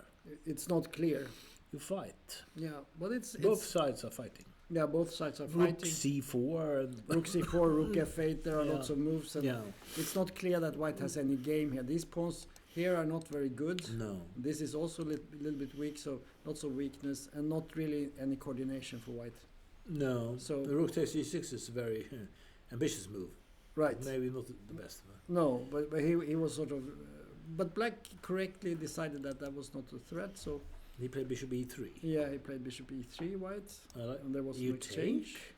It's not clear. You fight. Yeah, but Both sides are fighting. Yeah, both sides are Rook fighting. C4. And Rook C4, Rook F8. There are Yeah. lots of moves, and yeah. it's not clear that White has any game here. These pawns here are not very good. No. This is also a little bit weak, so lots of weakness and not really any coordination for White. No. So- the Rook takes C6 is a very ambitious move. Right. Maybe not the best. No, but he was sort of. But Black correctly decided that was not a threat, so He played Bishop E3. yeah, he played Bishop E3 White, I like. and there was You an exchange. take.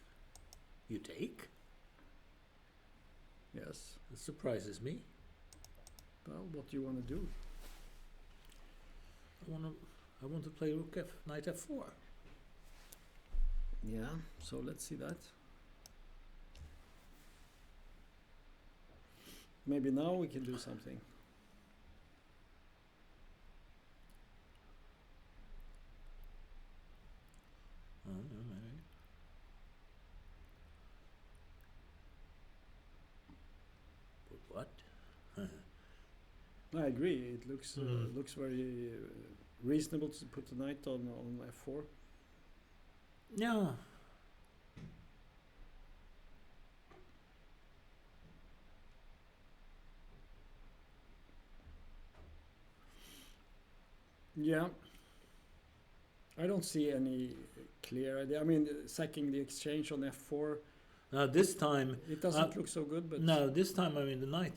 You take. Yes. It surprises me. Well, what do you want to do? I want to play Rook F, Knight F4. Yeah. So let's see that. Maybe now we can do something. Maybe. But what? I agree. It looks Mm. looks very reasonable to put the knight on F4. Yeah. Yeah. I don't see any clear idea. I mean, sacking the exchange on F4, Now this time, it doesn't look so good, but no, this time I mean the knight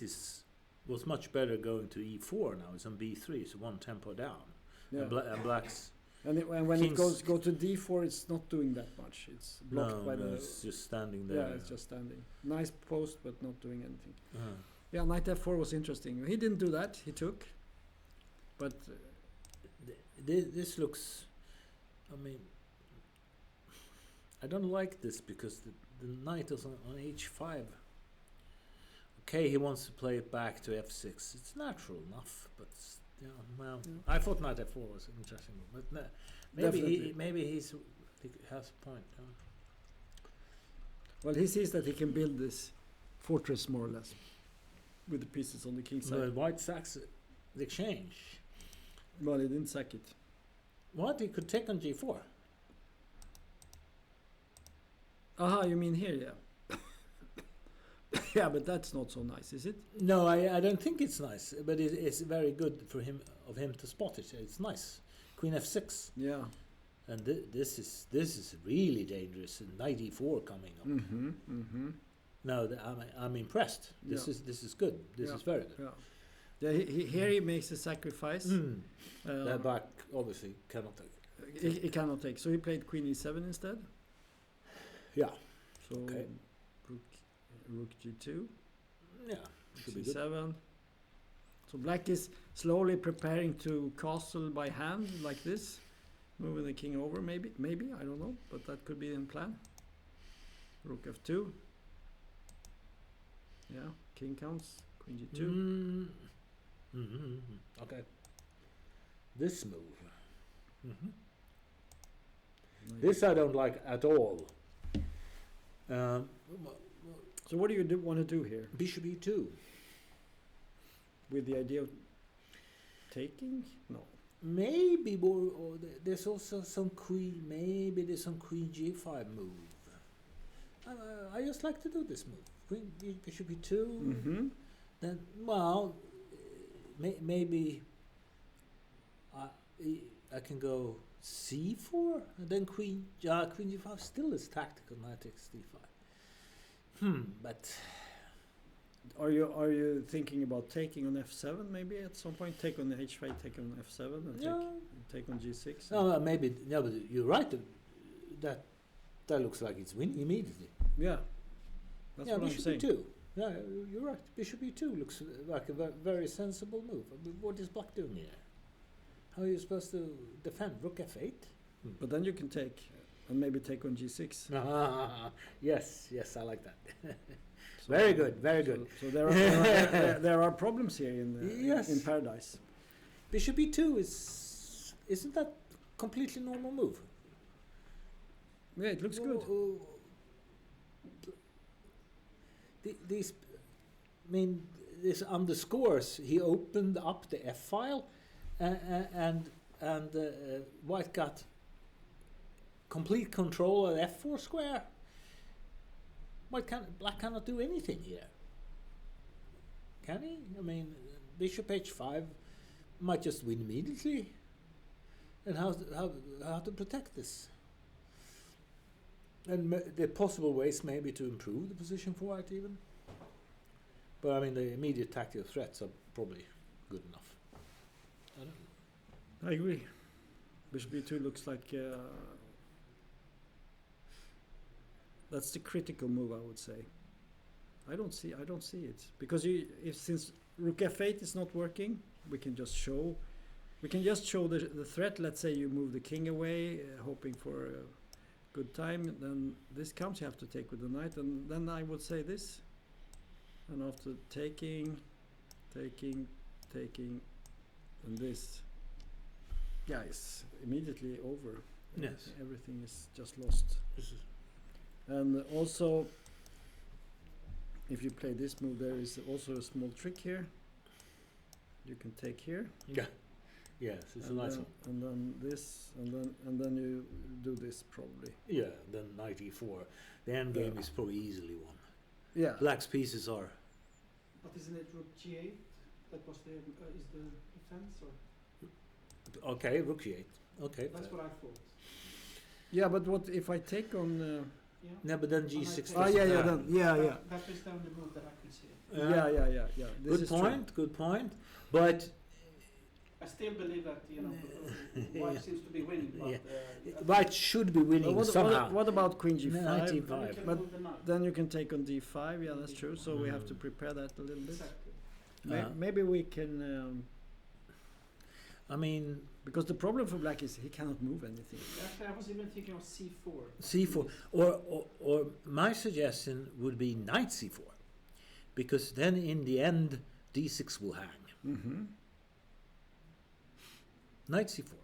was much better going to E4 now. It's on B3, so one tempo down. yeah. And Black's And when it King's- go to D4, it's not doing that much. It's blocked by the. it's just standing there. Yeah, it's just standing. Nice post, but not doing anything. Uh, Yeah, knight F4 was interesting. He didn't do that. He took, but this looks. I mean, I don't like this because the knight is on H5. Okay, he wants to play it back to F6. It's natural enough, but yeah, well, Yeah. I thought knight F4 was an interesting move, but maybe Definitely. he has a point. well, he sees that he can build this fortress more or less with the pieces on the king side. But White sacks the exchange. Well, he didn't sack it. What? He could take on G4. Aha, you mean here, yeah. Yeah, but that's not so nice, is it? No, I don't think it's nice, but it's very good for him to spot it. It's nice. Queen F6, Yeah. and this is really dangerous. And Knight E4 coming up. Mm-hmm. Mm-hmm. No, I'm impressed. This Yeah. is good. This Yeah. is very good. Yeah. Yeah. Here he makes a sacrifice. That Black obviously cannot take. He cannot take. So he played Queen E7 instead. Yeah, So Okay. Rook G2. yeah, should be good. C7. So Black is slowly preparing to castle by hand like this, moving the king over. Maybe I don't know, but that could be in plan. Rook F2. Yeah, king counts. Queen G2. Okay. This move. Knight. This I don't like at all. So what do you want to do here Bishop E2. with the idea of taking? No. Maybe or there's also some queen. Maybe there's some Queen G5 move. I just like to do this move. Queen Bishop E2. Mm-hmm. Then maybe I can go C4 and then Queen G5 still is tactical. Knight takes D5. But Are you thinking about taking on F7 maybe at some point? Take on the H5, take on F7, and no, take on G6. no, maybe no. But you're right. That looks like it's winning immediately. Yeah, that's yeah, what I'm Bishop saying. E2. Yeah, you're right. Bishop E2 looks like a very sensible move. I mean, what is Black doing here? How are you supposed to defend? Rook F8? But then you can take and maybe take on G6. Yes, I like that. So- Very good, very good. So there are problems here Yes. in paradise. Bishop E2 isn't that completely normal move? Yeah, it looks good. these, I mean, this underscores. He opened up the F file, and White got complete control of F4 square. Black cannot do anything here. Can he? I mean, Bishop H5 might just win immediately. And how to protect this? And the possible ways maybe to improve the position for White even. But I mean, the immediate tactical threats are probably good enough. I don't know. I agree. Bishop B2 looks like that's the critical move, I would say. I don't see it because since Rook F8 is not working, we can just show the threat. Let's say you move the king away, hoping for a good time. Then this comes, you have to take with the knight, and then I would say this. And after taking, and this, yeah, it's immediately over. Yes. Everything is just lost. And also, if you play this move, there is also a small trick here. You can take here. Yeah. Yes, it's a nice one. And then this, and then you do this probably. Yeah, then knight e4. The end game is probably easily won. Yeah. Black's pieces are. But isn't it Rook G8? That was the is the defense or? Okay, Rook G8. Okay. That's what I thought. Yeah, but what if I take on? Yeah. No, but then G6. Oh yeah, yeah. That is the only move that I could see. Yeah. This Good is point. Good point. But I still believe that White seems to be winning. But, White should be winning somehow. What about Queen G5? Knight E5. But then you can take on D5. Yeah, that's true. So we have to prepare that a little bit. Exactly. Maybe we can. I mean, because the problem for Black is he cannot move anything. Actually, I was even thinking of C4. C4, or my suggestion would be Knight C4, because then in the end D6 will hang. Mm-hmm. Knight C4.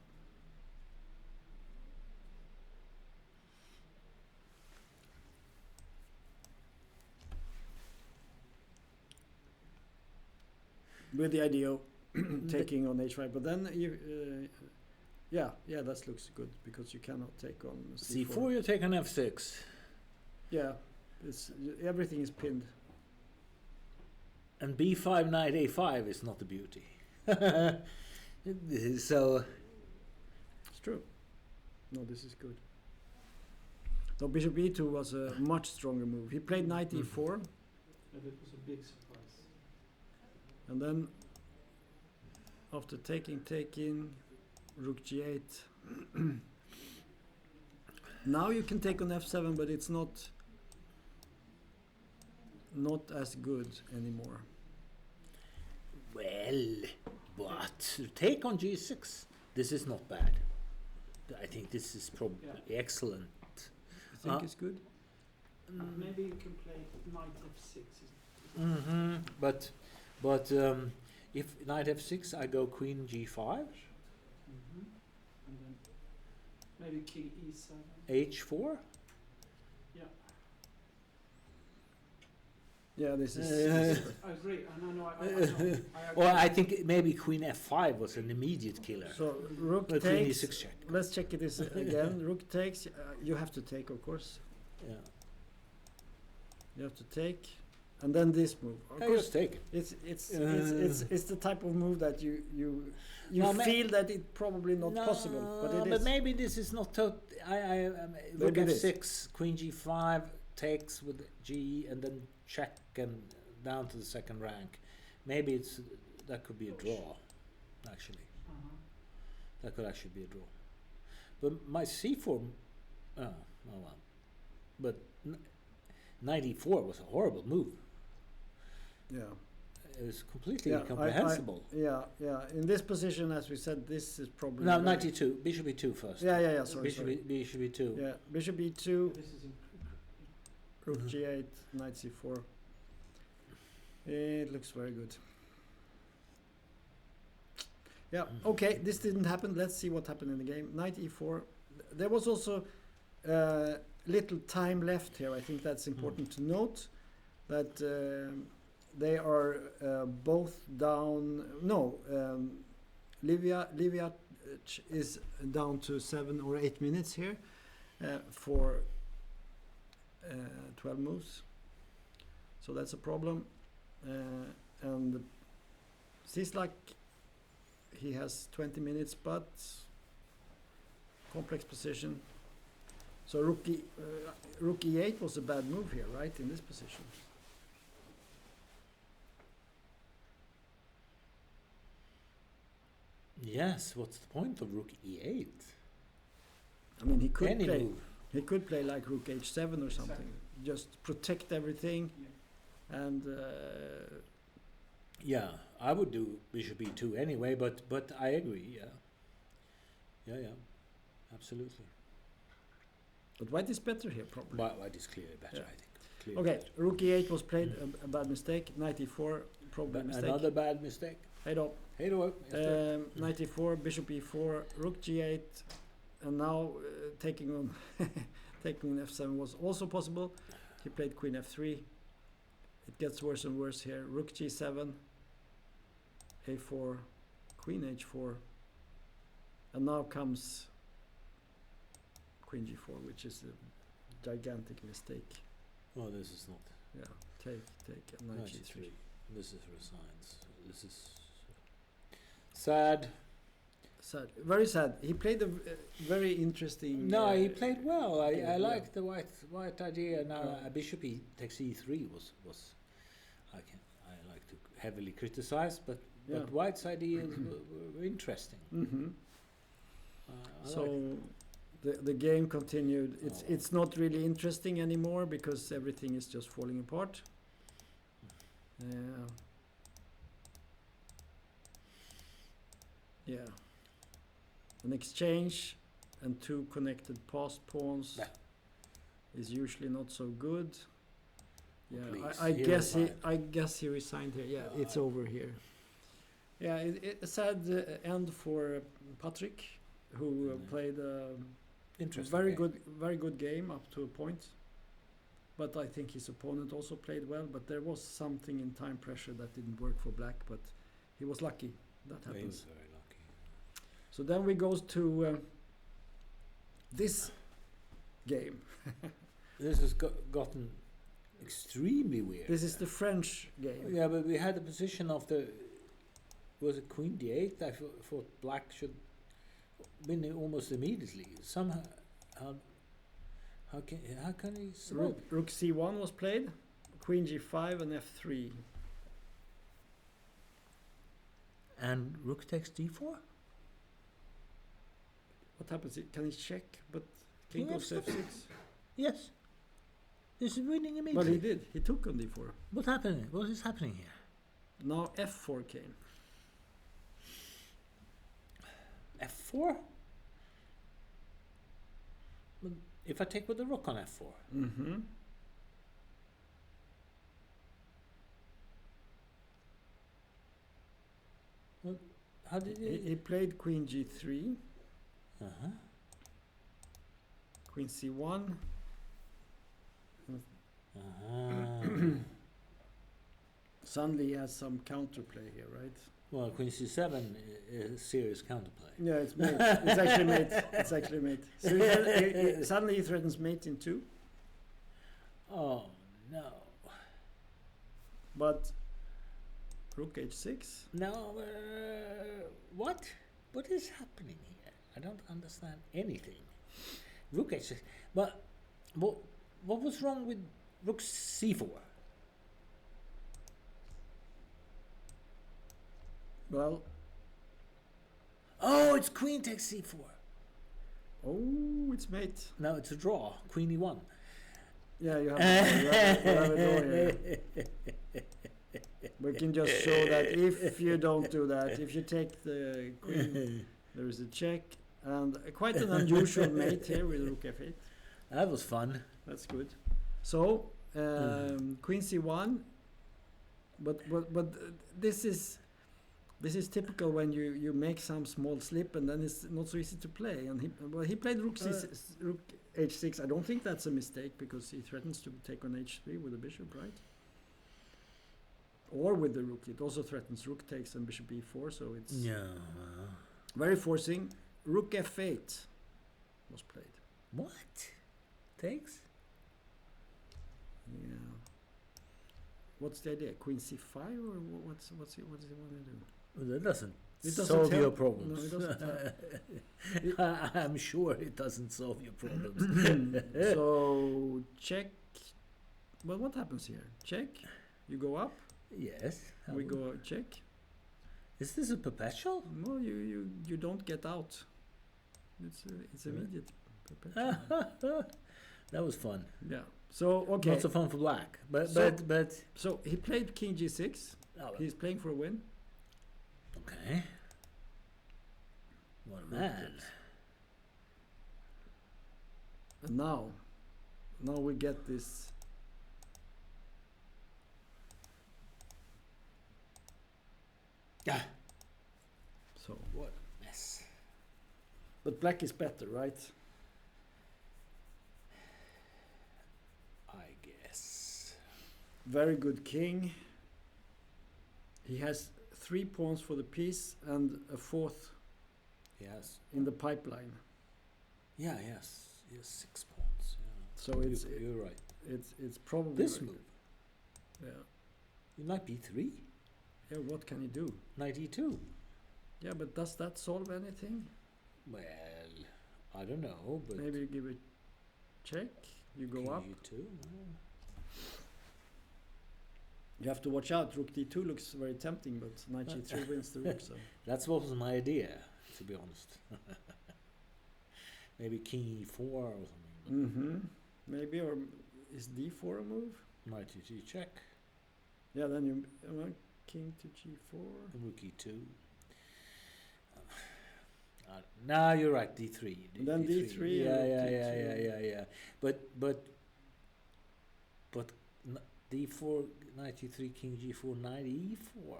With the idea of taking on H5, but then you, yeah, that looks good because you cannot take on C4. You take on F6. Yeah, everything is pinned. And B5 Knight A5 is not a beauty. So it's true. No, this is good. So Bishop E2 was a much stronger move. He played Knight E4, And it was a big surprise. and then after taking Rook G8. Now you can take on F7, but it's not as good anymore. well, but to take on G6, this is not bad. I think this is probably excellent. You think it's good? Maybe you can play Knight F6. Mm-hmm. But if Knight F6, I go Queen G5, And then maybe King E7. H4. Yeah. Yeah, this is. I agree. I know. I Or I think maybe Queen F5 was an immediate killer. So Rook Queen takes. E6 check. Let's check this again. Rook takes. You have to take, of course. Yeah. You have to take, and then this move. Of I course, just take it. it's the type of move that you No, feel that it's probably not possible, but it is. But maybe this is not total. Rook Maybe it is. F6, Queen G5 takes with G, and then check and down to the second rank. Maybe that could be a draw, actually. That could actually be a draw. But my C4, oh well. But Knight E4 was a horrible move. Yeah. It was completely incomprehensible. Yeah. In this position, as we said, this is probably. No, Knight E2. Bishop E2 first. Yeah. Sorry. Bishop E2. Yeah, Bishop E2, This is Rook G8, Knight C4. It looks very good. Yeah. Okay, this didn't happen. Let's see what happened in the game. Knight E4. There was also little time left here. I think that's important to note. that they are both down. No, Livia is down to 7 or 8 minutes here for 12 moves. So that's a problem. And seems like he has 20 minutes, but complex position. So rook e8 was a bad move here, right, in this position. Yes, what's the point of rook e8? I mean, he could Any play. move. He could play like rook h7 or something. Exactly. Just protect everything, Yeah. and Yeah, I would do bishop e2 anyway, but I agree. Yeah, absolutely. but white is better here, probably. White is clearly better, Yeah. I think. Clearly Okay, better. rook e8 was played, a bad mistake. Knight e4, probably a mistake. Another bad mistake. Hey, no. Hey, do Knight e4, bishop e4, rook g8, and now taking on taking on f7 was also possible. He played queen f3. It gets worse and worse here. Rook g7, a4, queen h4, and now comes queen g4, which is a gigantic mistake. Oh, this is not. Yeah, take, and knight g3. This is resigns. This is sad. Sad, very sad. He played a very interesting. No, he played well. I yeah. like the white idea. Now a bishop takes e3 was I like to heavily criticize, but Yeah. white's ideas were interesting. Mm-hmm. I So like it. the game continued. Oh. It's not really interesting anymore because everything is just falling apart. Yeah. An exchange and two connected passed pawns Yeah. is usually not so good. Yeah, Please, I he guess resigned. I guess he resigned here. Yeah, it's over here. Yeah, it's a sad end for Patrick, who played Interesting. very good game up to a point. But I think his opponent also played well. But there was something in time pressure that didn't work for black. But he was lucky. That He was happens. very lucky. So then we goes to this game. This has gotten extremely weird. This is the French game. Yeah, but we had the position of the. Was it queen d8? I thought black should win it almost immediately. Somehow, how can he survive? Rook c1 was played, queen g5 and f3. And rook takes d4. What happens? Can he check? But king goes Yes. f6. Yes. This is winning Well, immediately. he did. He took on d4. What happened? What is happening here? Now f4 came. f4. But if I take with the rook on f4. Mm-hmm. How did He played queen g3, Uh-huh. queen c1. Uh-huh. Suddenly he has some counterplay here, right? Well, queen c7 is serious counterplay. Yeah, it's mate. It's actually mate. It's actually mate. So suddenly he threatens mate in 2. Oh no. But rook h6. No, what? What is happening here? I don't understand anything. Rook h6. But what was wrong with rook c4? Well, Oh, it's queen takes c4. oh, it's mate. No, it's a draw. Queen e1. Yeah, you have a draw here. We can just show that if you don't do that, if you take the queen, there is a check, and quite an unusual mate here with rook f8. That was fun. That's good. So queen c1, but this is typical when you make some small slip and then it's not so easy to play. And he played rook h6. I don't think that's a mistake because he threatens to take on h3 with a bishop, right? or with the rook. It also threatens rook takes and bishop e4, so it's Yeah. very forcing. Rook f8 was played. What? Takes? Yeah. What's the idea? Queen c5, or what does he want to do? Well, that doesn't It doesn't solve your help. problems. No, it doesn't help. I'm sure it doesn't solve your problems. So check. Well, what happens here? Check. You go up. Yes. We go check. Is this a perpetual? No, you don't get out. It's immediate. That was fun. Yeah. So okay. Not so fun for black. But So- but So he played king g6. oh, He's playing for a win. okay. What a man. And now we get this. Yeah. So, What a mess. but black is better, right? I guess. Very good king. He has 3 pawns for the piece and a 4th Yes. in the pipeline. Yeah, yes. Yes, 6 pawns. Yeah. So You're right. it's probably This very move. good. Yeah. You knight b3. Yeah. What can he do? Knight e2. Yeah, but does that solve anything? Well, I don't know, but Maybe you give a check. You go king up. e2. You have to watch out. Rook d2 looks very tempting, but knight g3 wins the rook. So That's what was my idea, to be honest. Maybe king e4 or something. maybe, or is d4 a move? Knight e2 check. Yeah, then you king to g4. Rook e2. No, you're right. D3. And then d3. Yeah. But d4, knight e3, king g4, knight e4.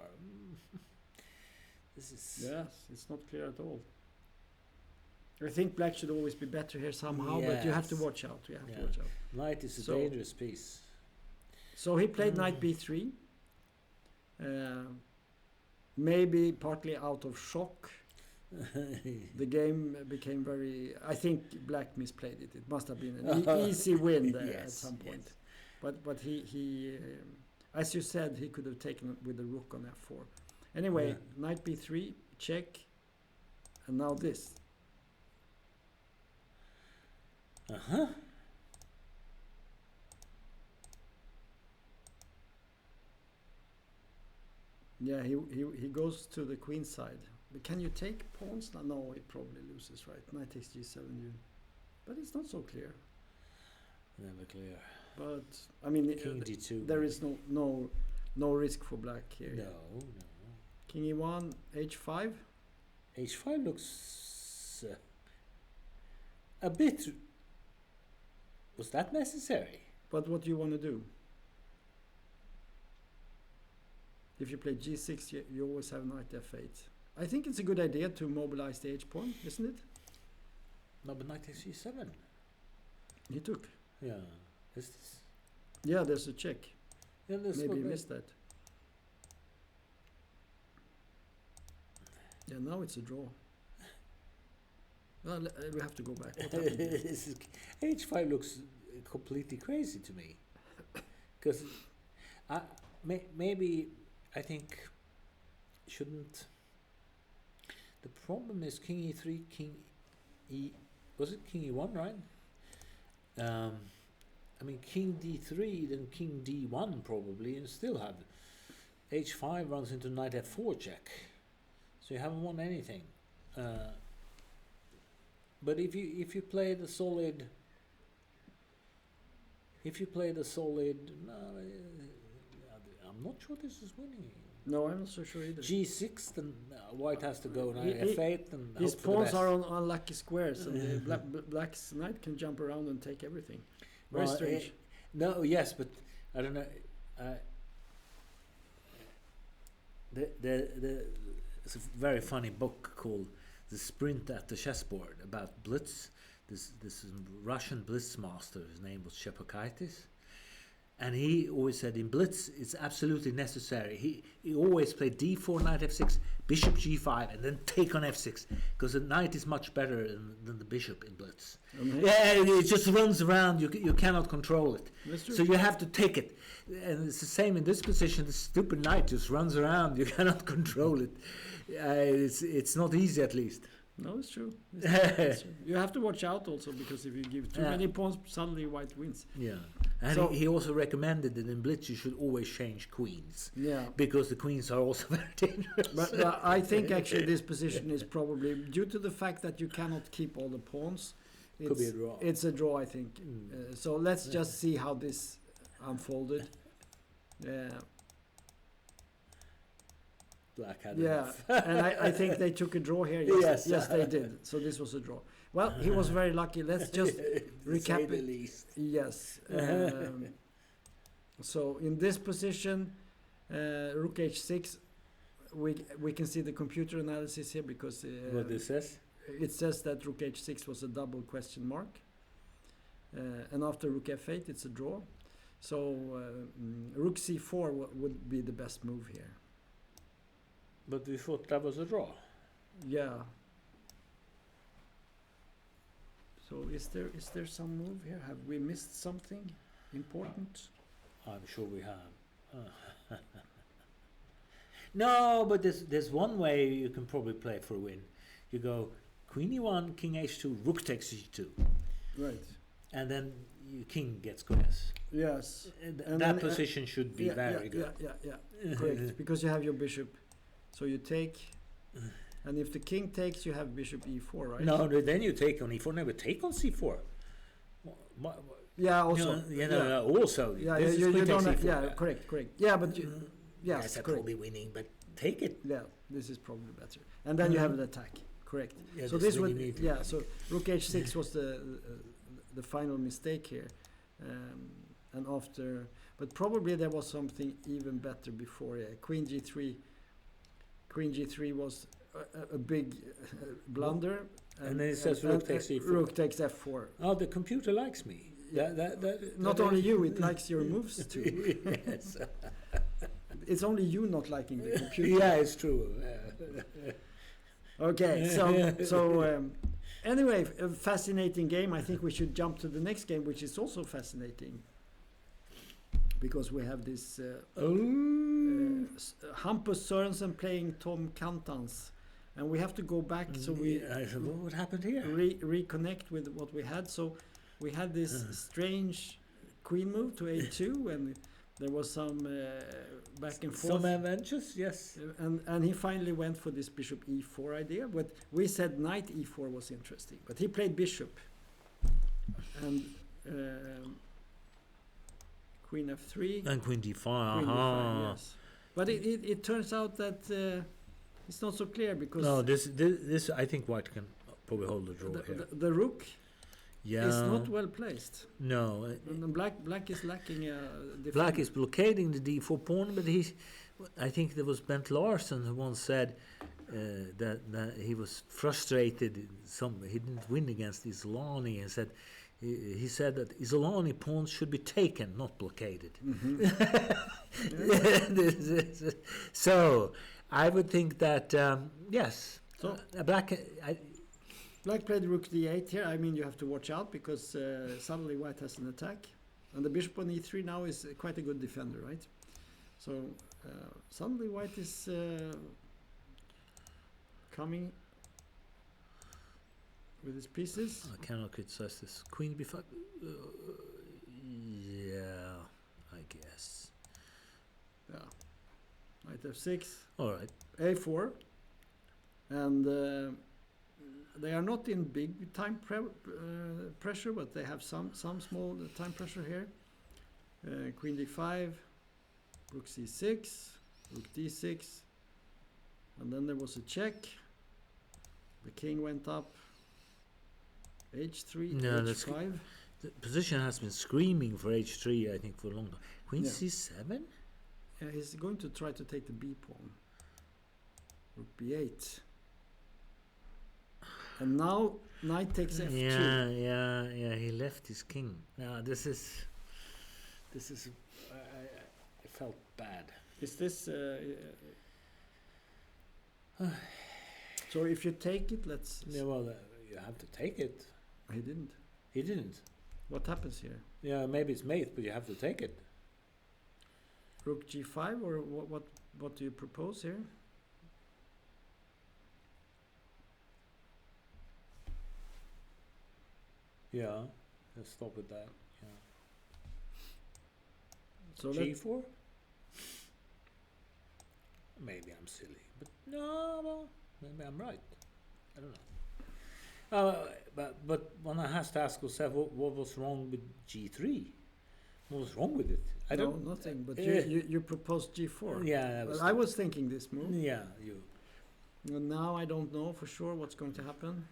This is Yes, it's not clear at all. I think black should always be better here somehow, but you have to Yes. watch out. You have Yeah. to watch out. knight is a So- dangerous piece. So he played knight b3. Maybe partly out of shock. The game became very. I think black misplayed it. It must have been an easy win there at Yes, some point. yes. But he as you said, he could have taken it with the rook on f4. Anyway, Yeah. knight b3 check, and now this. Yeah, he goes to the queen side. But can you take pawns? No, he probably loses, right? Knight takes g7. But it's not so clear. Never clear. But I mean, King d2. there is no risk for black here. No. King e1, h5. H5 looks a bit. Was that necessary? But what do you want to do? If you play g6, you always have knight f8. I think it's a good idea to mobilize the h pawn, isn't it? No, but knight takes g7. He took. Yeah. Is this? Yeah, there's a check. Yeah, this Maybe what you they- missed that. Yeah, now it's a draw. Well, we have to go back. What happened here? This is- H5 looks completely crazy to me. Because maybe I think shouldn't. The problem is king e3, king e. Was it king e1, right? I mean, king d3, then king d1 probably, and still have h5 runs into knight f4 check. So you haven't won anything. But if you play the solid, I'm not sure this is winning. No, I'm not so sure either. G6, then white has to go knight He- f8 and His hope for the pawns best. are on unlucky squares, and the black's knight can jump around and take everything. Very Well, strange. No, yes, but I don't know. It's a very funny book called "The Sprint at the Chessboard" about Blitz. This Russian blitz master. His name was Shepakaitis, And he always said in blitz it's absolutely necessary. He always played d4, knight f6, bishop g5, and then take on f6, because the knight is much better than the bishop in blitz. Yeah, it just runs around. You cannot control it. So you have to take it. And it's the same in this position. The stupid knight just runs around. You cannot control it. It's not easy, at least. No, it's true. It's true. You have to watch out also, because if you give too many pawns, suddenly white wins. Yeah, and so, he also recommended that in blitz you should always change queens. Yeah, because the queens are also very dangerous. But I think actually this position is probably due to the fact that you cannot keep all the pawns. Could be a draw. It's a draw, I think. So let's just see how this unfolded. Yeah. Black had enough. And I think they took a draw here. Yes, yes, they did. So this was a draw. Well, he was very lucky. Let's just recap it. Least. Yes. So in this position, rook h6, we can see the computer analysis here, because what this says? It says that rook h6 was a double question mark, and after rook f8 it's a draw. So rook c4 would be the best move here. But we thought that was a draw. Yeah. So is there some move here? Have we missed something important? I'm sure we have. No, but there's one way you can probably play for a win. You go queen e1, king h2, rook takes g2. Right. And then your king gets squares. Yes. And that position should be very good. Yeah. Correct. Because you have your bishop. So you take, and if the king takes, you have bishop e4, right? No, then you take on e4. Never take on c4. Yeah, also. Also. Yeah, you don't have, yeah, correct. Yeah, but yes, I'm probably winning, but take it. Yeah, this is probably better. And then you have an attack, correct. Yeah, so this would, so rook h6 was the final mistake here. And after, but probably there was something even better before. Yeah, queen g3 was a big blunder. And then it says rook takes e4. Rook takes f4. Oh, the computer likes me. Not only you, it likes your moves too. Yes. It's only you not liking the computer. Yeah, it's true. Okay, so anyway, a fascinating game. I think we should jump to the next game, which is also fascinating, because we have this Hampus Sørensen playing Tom Kantans, and we have to go back. So we what happened here? Reconnect with what we had. So we had this strange queen move to a2, and there was some back and forth. Some adventures, yes. And he finally went for this bishop e4 idea. But we said knight e4 was interesting, but he played bishop, and queen f3 and queen d5. Queen d5, yes. But it turns out that it's not so clear, because no, this I think white can probably hold the draw here. The rook is not well placed. No, and black is lacking a defender. Black is blockading the d4 pawn, but I think there was Bent Larsen who once said that he was frustrated. He didn't win against Isolani, and said. He said that Isolani pawns should be taken, not blockaded. Mm-hmm. So I would think that yes. So Black played rook d8 here. I mean, you have to watch out, because suddenly white has an attack, and the bishop on e3 now is quite a good defender, right? So suddenly white is coming with his pieces. I cannot criticize this. Queen b5. Yeah, I guess. Yeah. Knight f6. All right. a4. And they are not in big time pressure, but they have some small time pressure here. Queen d5. Rook c6. Rook d6. And then there was a check. The king went up. h3, no, h5. The position has been screaming for h3, I think, for a long time. Queen c7? Yeah, he's going to try to take the b pawn. Rook b8. And now knight takes f2. Yeah, he left his king. Now this This is. I felt bad. Is this? So if you take it, let's. Yeah, well, you have to take it. He didn't. He didn't. What happens here? Yeah, maybe it's mate, but you have to take it. Rook g5, or what do you propose here? Yeah, let's stop with that. Yeah. So G4? Maybe I'm silly, but no, well, maybe I'm right. I don't know. But one has to ask yourself, what was wrong with G3? What was wrong with it? I don't. Nothing. But you proposed G4. Yeah, I was thinking this move. Yeah, you. And now I don't know for sure what's going to happen.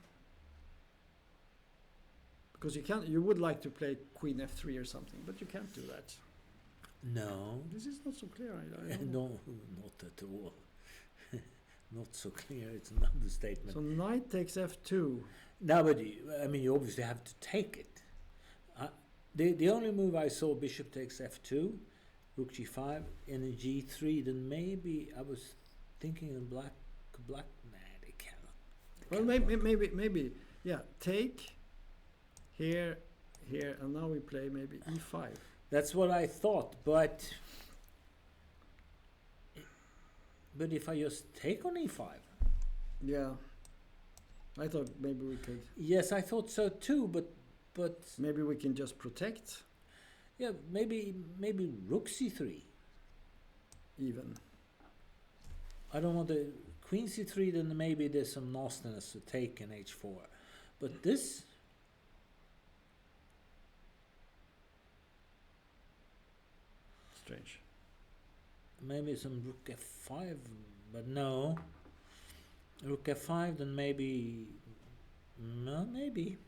Because you would like to play Queen F3 or something, but you can't do that. No. This is not so clear. I don't No, know. not at all. Not so clear. It's an understatement. So knight takes F2. No, but you obviously have to take it. The only move I saw, bishop takes F2, rook G5, and a G3. Then maybe I was thinking in black. Nah, they cannot. Well, maybe. Yeah, take here, and now we play maybe E5. That's what I thought, but if I just take on E5. Yeah. I thought maybe we could. Yes, I thought so too, but maybe we can just protect. Yeah, maybe rook C3. Even. I don't want the queen C3. Then maybe there's some nastiness to take in H4, but this. Strange. Maybe some rook F5, but no. Rook F5, then maybe. No, maybe.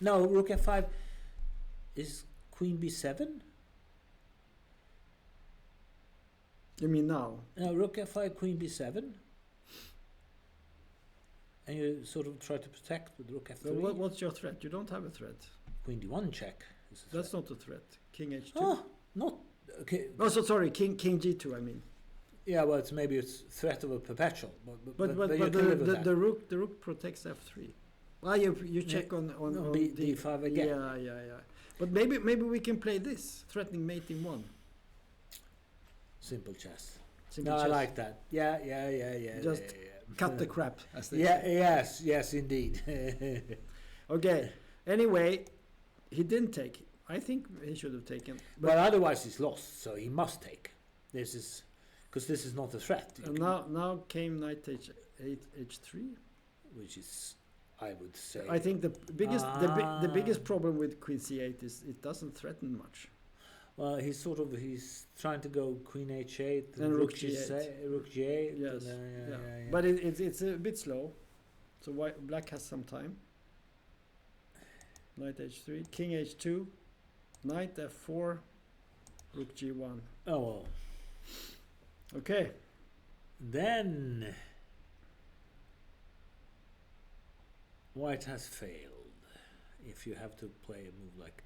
No, rook F5 is queen B7. You mean now? No, rook F5, queen B7. And you sort of try to protect with rook F3. So what's your threat? You don't have a threat. Queen D1 check. That's not a threat. King H2. Oh, not. Okay. Oh, so sorry. King G2. I mean. Yeah, well, maybe it's threat of a perpetual, but the rook protects F3. Well, you check on D5 again. Yeah. But maybe we can play this, threatening mate in 1. Simple chess. Simple no, chess. I like that. Yeah. Just cut the crap, as they say. Yes, indeed. Okay. Anyway, he didn't take it. I think he should have taken. But otherwise he's lost, so he must take. This is because this is not a threat. And now came knight H3, which is, I would say. I think the biggest problem with Queen C8 is it doesn't threaten much. Well, he's trying to go Queen H8 and Rook G8. Rook G8. Yes. And, yeah. But it's a bit slow, so black has some time. Knight H3, King H2, Knight F4, Rook G1. Oh well. Okay. Then White has failed. If you have to play a move like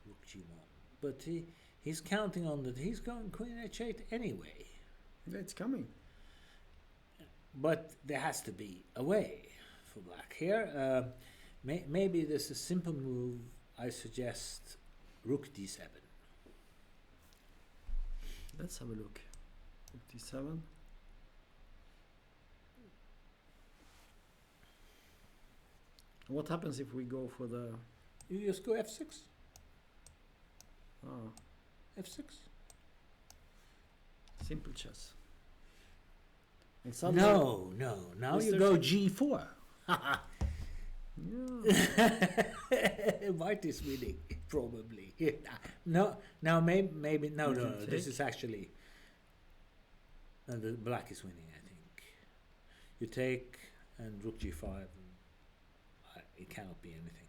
Rook G1, but he's counting on that. He's going Queen H8 anyway. It's coming. But there has to be a way for black here. Maybe there's a simple move. I suggest Rook D7. Let's have a look. Rook D7. What happens if we go for the... You just go F6. Oh, F6. simple chess. And No. Now you go G4. Yeah. White is winning, probably. No, now maybe no. This is actually the black is winning. I think you take and Rook G5. It cannot be anything.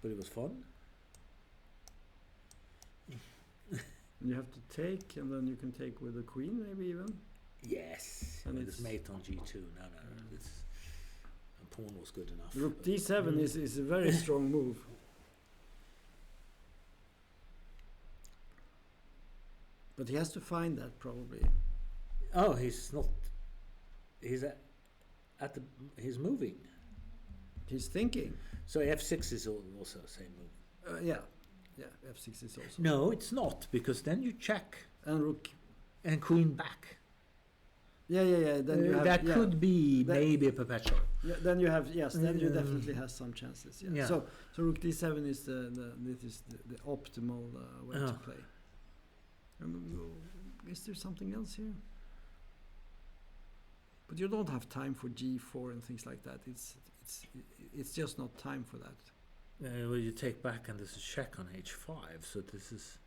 But it was fun. You have to take, and then you can take with the queen, maybe even. Yes, and it's mate on G2. No, it's. Pawn was good enough. Rook D7 is a very strong move. But he has to find that probably. Oh, he's not. He's at the. He's moving. He's thinking. So f6 is also the same move. Yeah, f6 is also. No, it's not, because then you check And rook. and queen back. Yeah. Then you have, that could be That- maybe a perpetual. Yeah, then you have then you definitely have some chances. Yeah. Yeah. So rook d7 is the optimal way to play. Is there something else here? But you don't have time for g4 and things like that. It's just not time for that. Well, you take back, and there's a check on h5. So this is.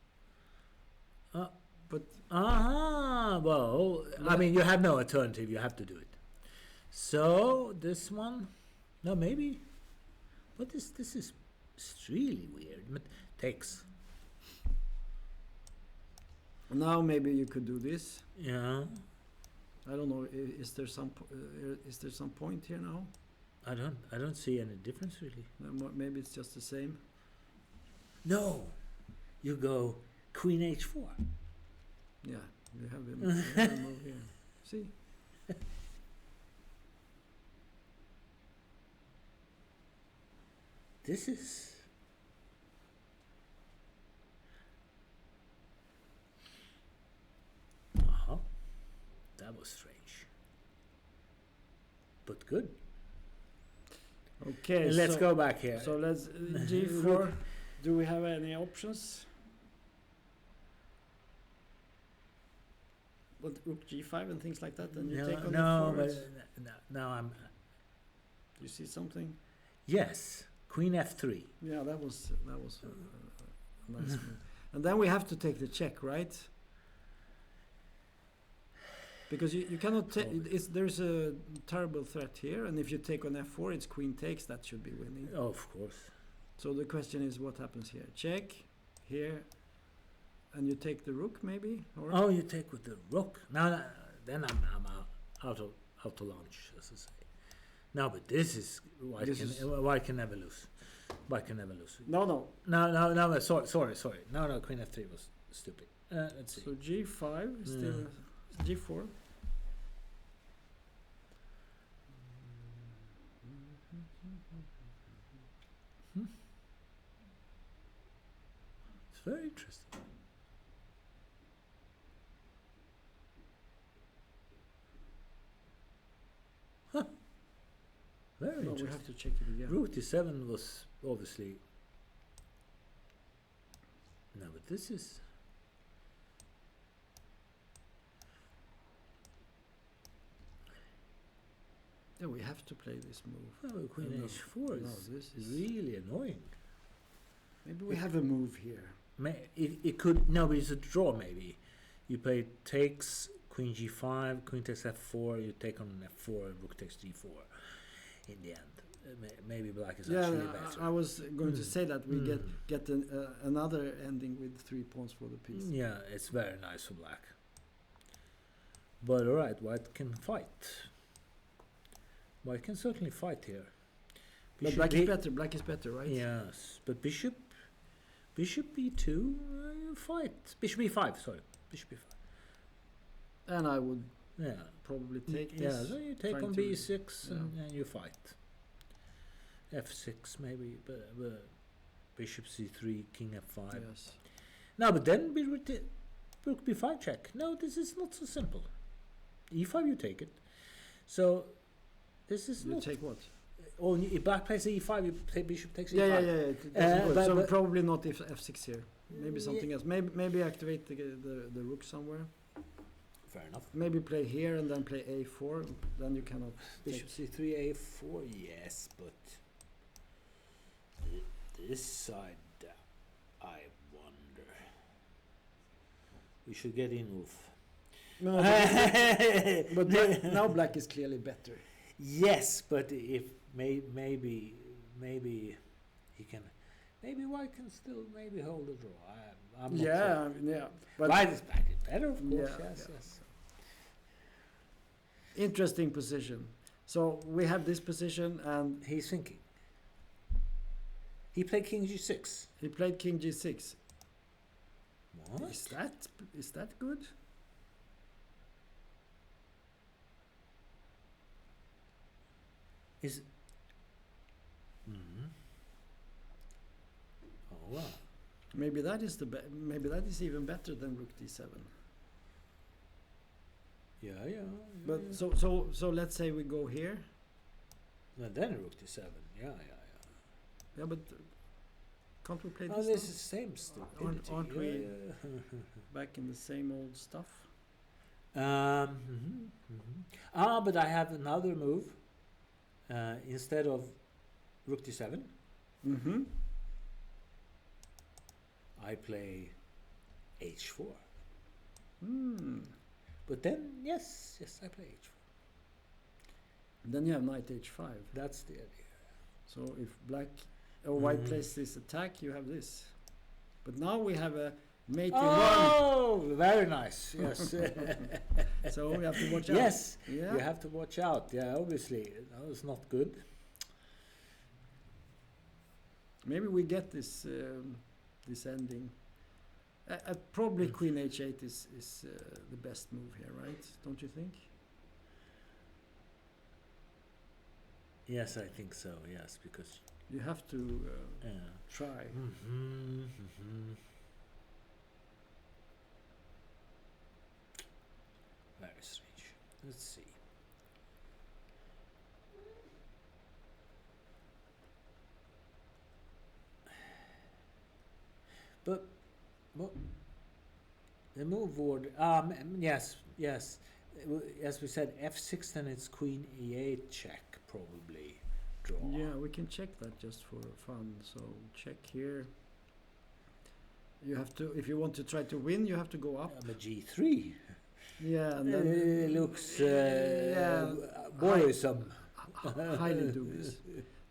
But Well, I mean, you have no alternative. You have to do it. So this one, no, maybe. But this is really weird. But takes. now maybe you could do this. Yeah. I don't know. Is there some point here now? I don't see any difference really. Maybe it's just the same. No, you go queen h4. Yeah, you have a move here. See. This is. That was strange. But good. Okay. And let's go back here. So let's g4. Do we have any options? But rook g5 and things like that, and you take on now I'm. You see something? Yes, queen f3. Yeah, that was a nice move. And then we have to take the check, right? Because you cannot take. There's a terrible threat here, and if you take on f4, it's queen takes. That should be winning. Oh, of course. So the question is, what happens here? Check here, and you take the rook, maybe? Or Oh, you take with the rook. Now, then I'm out to lunch, as I say. No, but this is why can never lose. Why can never lose? No. No. Sorry. No. Queen f3 was stupid. Let's see. So g5 is still g4. It's very interesting. Very No, we interesting. have to check it again. Rook d7 was obviously. No, but this is. Yeah, we have to play this move. Oh, queen No, h4 no, is this is really annoying. Maybe we have a move here. It could. No, but it's a draw maybe. You play takes, queen g5, queen takes f4, you take on f4, rook takes g4 in the end. Maybe black is actually better. I was going to say that we get another ending with 3 pawns for the piece. Yeah, it's very nice for black. But alright, white can fight. White can certainly fight here. But black is better, right? Yes, but bishop b2, fight. Bishop b5, sorry. Bishop b5. And I would Yeah. probably take this. Yeah, so you take trying on to- b6 yeah. and you fight. f6 maybe, but bishop c3, king f5. Yes. No, but then rook b5 check. No, this is not so simple. e5 you take it. So this is You not. take what? Oh, if black plays e5, you play bishop takes e5. Yeah. It doesn't work. So but- probably not if f6 here. Maybe something else. Maybe activate the rook somewhere. Fair enough. Maybe play here and then play a4. Then you cannot. Bishop c3, a4, yes, but this side, I wonder. We should get in, Ulf. No, but now black is clearly better. Yes, but if maybe he can, maybe white can still maybe hold the draw. I'm not sure. Yeah. But White is back is better, of course. Yeah, Yes. interesting position. So we have this position, and He's thinking. He played king g6. he played king g6. What? Is that good? Is oh well. Maybe that is maybe that is even better than rook d7. Yeah. But so let's say we go here. No, then rook to 7. Yeah. Yeah, but can't we play Oh, this? this now? is same stupidity. Aren't Yeah, we yeah. back in the same old stuff? But I have another move. Instead of rook to 7, Mm-hmm. I play h4. Hmm. But then, yes, I play h4. Then you have knight h5. That's the idea. So if black or white Mhm. plays this attack, you have this. But now we have a mate in Oh, very nice. Yes. one. So we have to watch out. Yes, Yeah. you have to watch out. Yeah, obviously, that was not good. Maybe we get this this ending. Probably queen h8 is the best move here, right? Don't you think? Yes, I think so. Yes, because You have to try. Very strange. Let's see. But the move order. Yes. As we said, f6, then it's queen e8 check, probably draw. Yeah, we can check that just for fun. So check here. You have to, if you want to try to win, you have to go up. But g3. Yeah, and then It looks worrisome. highly dubious.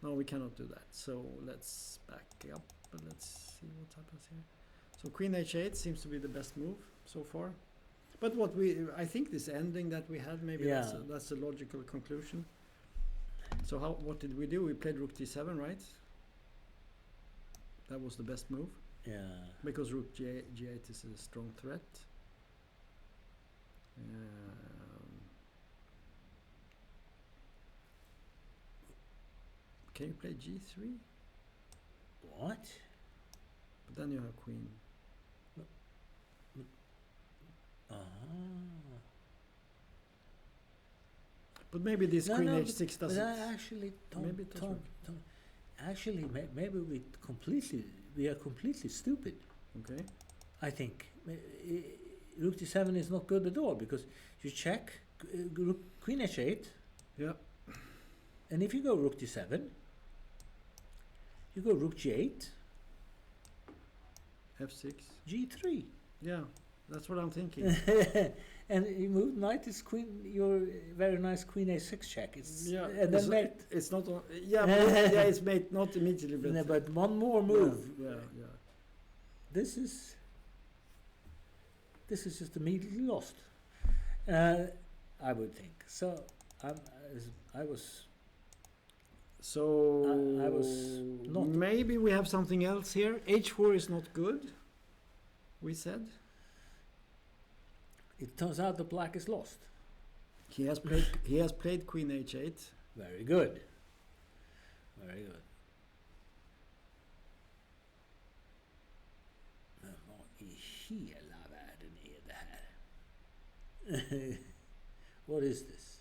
No, we cannot do that. So let's back up and let's see what happens here. So queen h8 seems to be the best move so far. But I think this ending that we had, maybe that's a logical conclusion. So what did we do? We played rook d7, right? That was the best move. Yeah. Because rook g8 is a strong threat. Can you play g3? What? But then you have queen. But maybe this queen h6 doesn't. But I actually don't. Maybe it does work. Actually, maybe we are completely stupid. Okay. I think rook d7 is not good at all because you check queen h8. Yeah. And if you go rook d7, you go rook g8, f6. g3. Yeah, that's what I'm thinking. And you move knight is queen. Your very nice queen a6 check. It's Yeah, and then mate. it's not. Yeah, it's mate not immediately. But, No, but one more move. Yeah. This is just immediately lost. I would think so. I was not. Maybe we have something else here. h4 is not good. We said It turns out the black is lost. he has played queen h8. Very good. Very good. Men vad i hela världen är det här? What is this?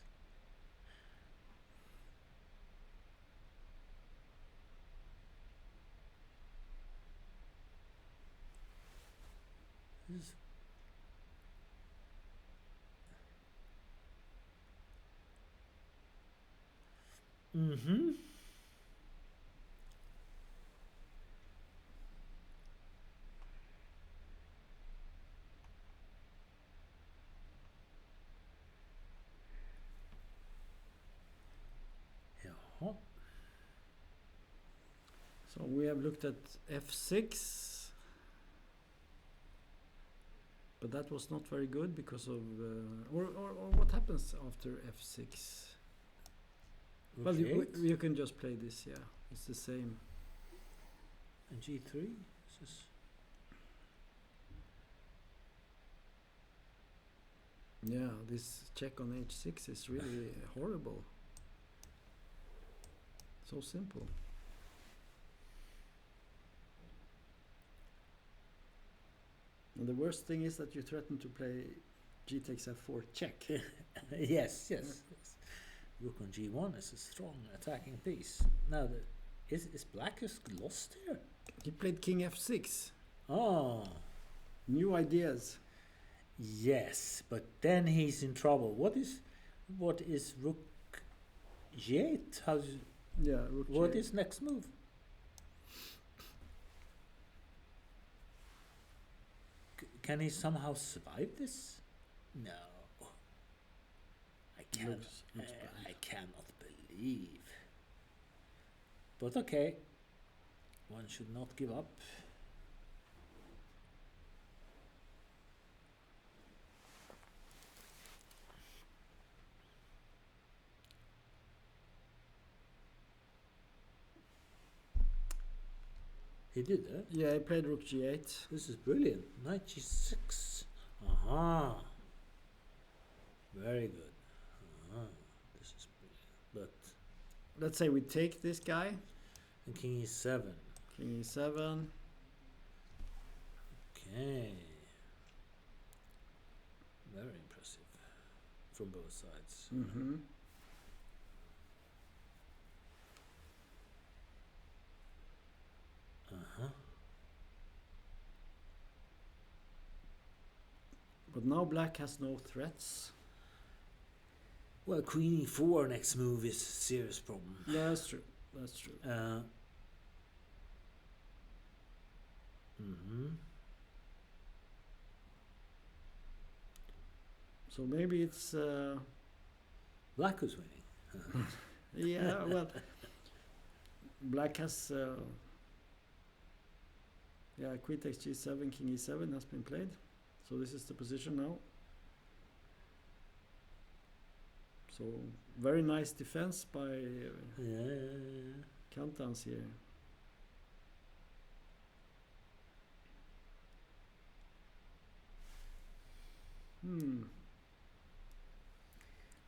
This is Jaha. So we have looked at f6, but that was not very good because of or what happens after f6? Well, you can just play this. Yeah, it's the same. And g3. This is Yeah, this check on h6 is really horrible. So simple. And the worst thing is that you threaten to play g takes f4 check. Yes. Rook on g1 is a strong attacking piece. Now, is black just lost here? He played king f6. Oh, New ideas. yes, but then he's in trouble. What is rook g8? Yeah, rook What g8. is next move? Can he somehow survive this? No. Looks bad. I cannot believe. But okay. One should not give up. He did that. Yeah, he played rook g8. This is brilliant. Knight g6. Aha. Very good. Aha. This is brilliant. But Let's say we take this guy. and king e7. King e7. Okay. Very impressive from both sides. Mm-hmm. Uh-huh. But now black has no threats. Well, queen e4 next move is a serious problem. Yeah, that's true. That's true. Mm-hmm. So maybe it's Black who's winning. yeah. Well, black has yeah. Queen takes g7, king e7 has been played. So this is the position now. So very nice defense by countdowns here.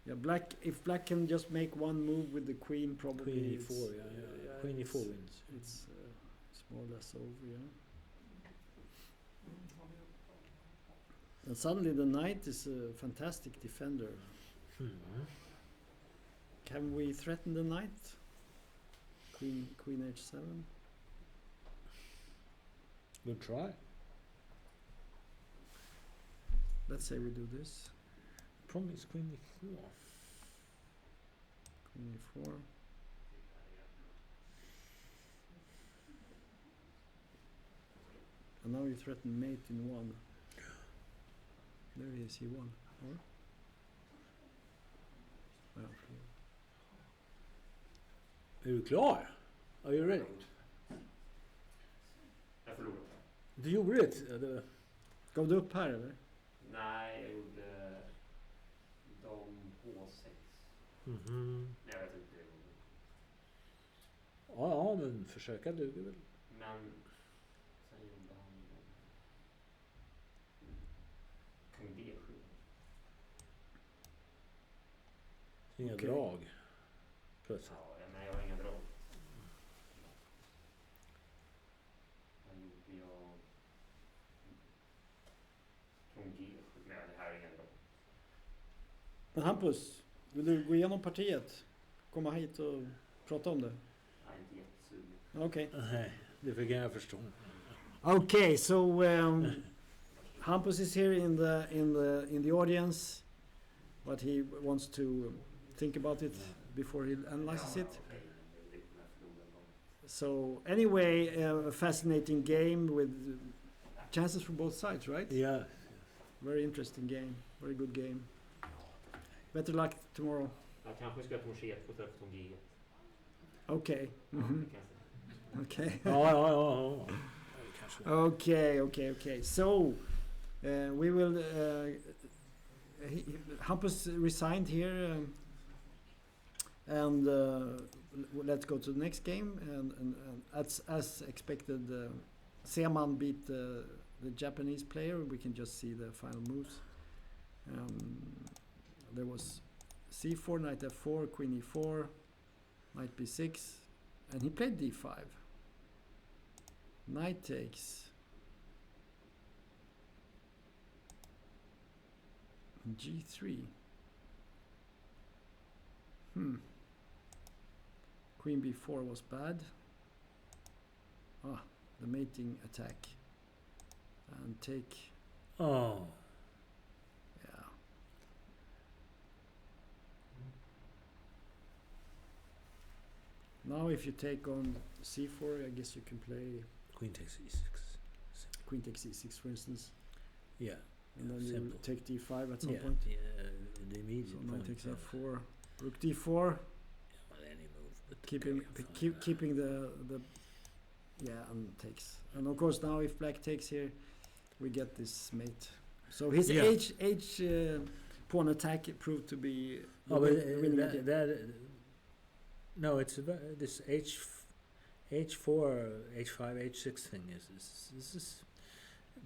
Yeah, black. If black can just make one move with the queen, probably Queen it's- e4, yeah. Queen it's- e4 wins. It's more or less over, yeah. And suddenly the knight is a fantastic defender. Can we threaten the knight? Queen h7. Good try. Let's say we do this. Problem is queen e4. Queen e4. And now you threaten mate in one. There he is, he won. Or? Well, Är du klar? Are you ready? Jag förlorade. Du gjorde det? gav du upp här eller? Nej, jag gjorde dam H6. Mhm. Nej, jag vet inte hur jag gjorde. Ja, men försöka duger väl. Men sen gjorde han kung D7. Inga Okej. drag. Plötsligt. Ja, men jag har inga drag. Vad gjorde jag? Kung G7. Nej, det här är inga drag. Men Hampus, vill du gå igenom partiet? Komma hit och prata om det? Jag är inte jättesugen. Okay. Nej, det fick jag förstå. Okay, so Hampus is here in the audience, but he wants to think about it before he analyzes it. Okej, det kommer jag förlora på. So anyway, a fascinating game with chances from both sides, right? Ja. Very interesting game, very good game. Better luck tomorrow. Jag kanske ska ta G1 och träffa Tom G1. Okay. Mhm. Okay. Ja. Kanske. Okay. So we will. Hampus resigned here, and let's go to the next game. And as expected, Seaman beat the Japanese player. We can just see the final moves. There was c4, knight f4, queen e4, knight b6, and he played d5. Knight takes. g3. Queen b4 was bad. The mating attack. And take. Oh. Yeah. Now if you take on c4, I guess you can play Queen takes e6. queen takes e6, for instance. Yeah. And then Simple. you take d5 at some Yeah, point. yeah, the immediate So point. knight takes yeah. f4, rook d4, Well, any move, but keeping okay, fine. keeping the and takes. And of course now if black takes here, we get this mate. So his Yeah. h pawn attack proved to be the Oh, but winning idea. no, it's about this h4, h5, h6 thing is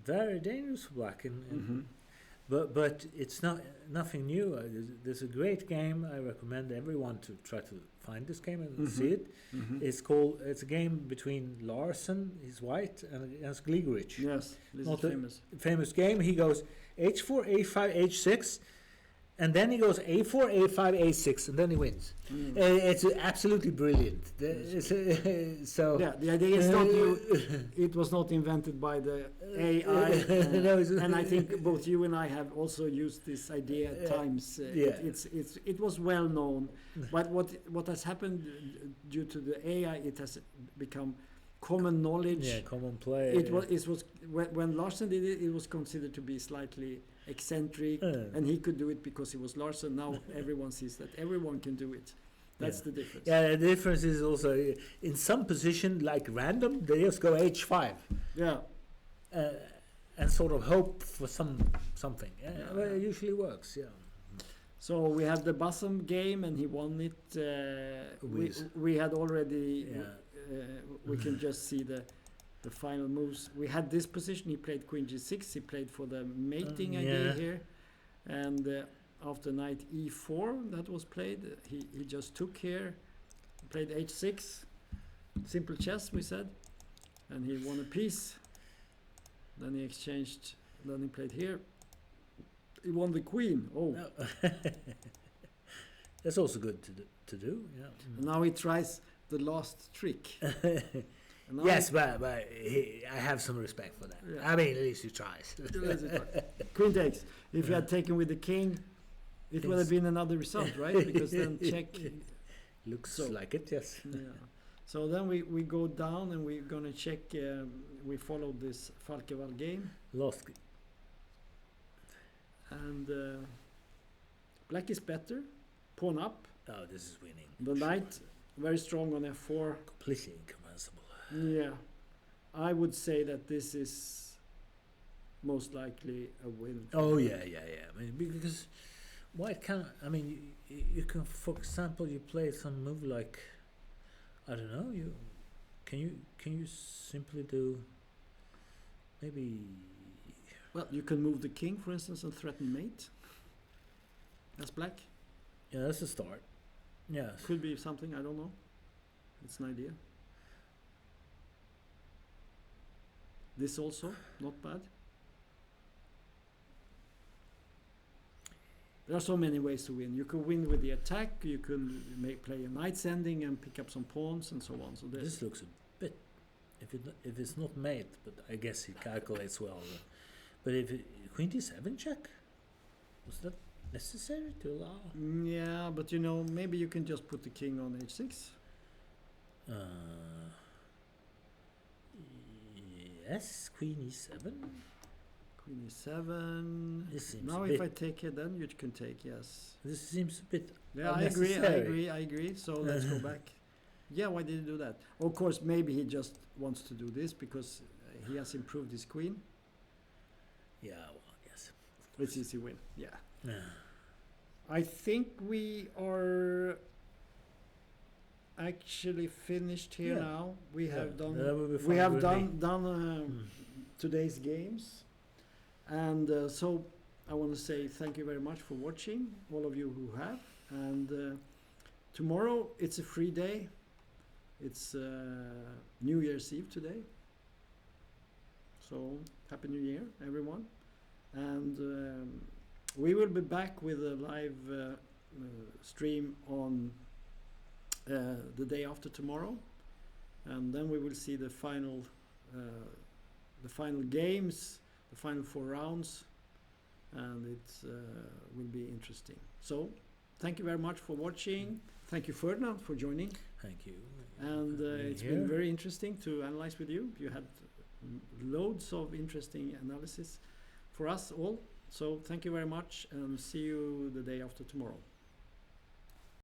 very dangerous for black, Mhm. but it's not nothing new. There's a great game. I recommend everyone to try to find this game and Mhm. see it. Mhm. It's a game between Larsen, he's white, and against Gligovic. Yes, this Not is a- famous. Famous game. He goes h4, a5, h6, and then he goes a4, a5, a6, and then he wins. Mm. It's absolutely brilliant. So Yeah, the idea is not it was not invented by the AI, No, it's- and I think both you and I have also used this idea at times. Yeah. It was well known, but what has happened due to the AI, it has become common knowledge. yeah, common play. It was when Larsen did it, it was considered to be slightly eccentric, and he could do it because he was Larsen. Now everyone sees that everyone can do it. That's Yeah. the difference. Yeah, the difference is also in some position like random, they just go h5 Yeah. and sort of hope for something. Yeah, Well, yeah. it usually works. Yeah. So we had the Bassam game, and he won it. We had already. Yeah. We can just see the final moves. We had this position. He played Queen G6. He played for the mating idea yeah. here, and after knight E4 that was played, he just took here, played H6, simple chess we said, and he won a piece. Then he exchanged. Then he played here. He won the queen. Oh. No. That's also good to do. Yeah. And now he tries the last trick. And now Yes, but I have some respect for that. Yeah. I mean, at least he tries. Queen takes. If you had taken with the king, it would have been another result, right? Because then check. Looks So- like it, yes. Yeah. So then we go down and we're gonna check. We follow this Falkeval game, Lost. and black is better. Pawn up. Oh, this is winning. The knight very strong on f4. Completely incomprehensible. Yeah, I would say that this is most likely a win. for Oh, black. yeah. I mean, because white can. I mean, you can, for example, you play some move like, I don't know. Can you simply do maybe. Well, you can move the king, for instance, and threaten mate. That's black. Yeah, that's a start. Yes. Could be something, I don't know. It's an idea. This also, not bad. There are so many ways to win. You can win with the attack, you can play a knight's ending and pick up some pawns and so on. So This looks a bit. If it's not mate, but I guess he calculates well. But if Queen D7 check, was that necessary to allow? yeah, but you know, maybe you can just put the king on h6. Yes, Queen E7. Queen e7. This seems Now a if bit. I take it, then you can take, yes. This seems a bit. Yeah, Unnecessary. I agree. So let's go back. Yeah, why did he do that? Of course, maybe he just wants to do this because he has improved his queen. Yeah, well, yes. It's easy win. Yeah. Yeah. I think we are actually finished here Yeah. now. We have That done. would be We fine have with me. done today's games, and so I want to say thank you very much for watching, all of you who have. And tomorrow it's a free day. It's New Year's Eve today. So Happy New Year, everyone. And we will be back with a live stream on the day after tomorrow. And then we will see the final games, the final 4 rounds, and it will be interesting. So, thank you very much for watching. Thank you, Ferdinand, for joining. Thank you. And it's been very interesting to analyze with you. You had loads of interesting analysis for us all. So, thank you very much, and see you the day after tomorrow.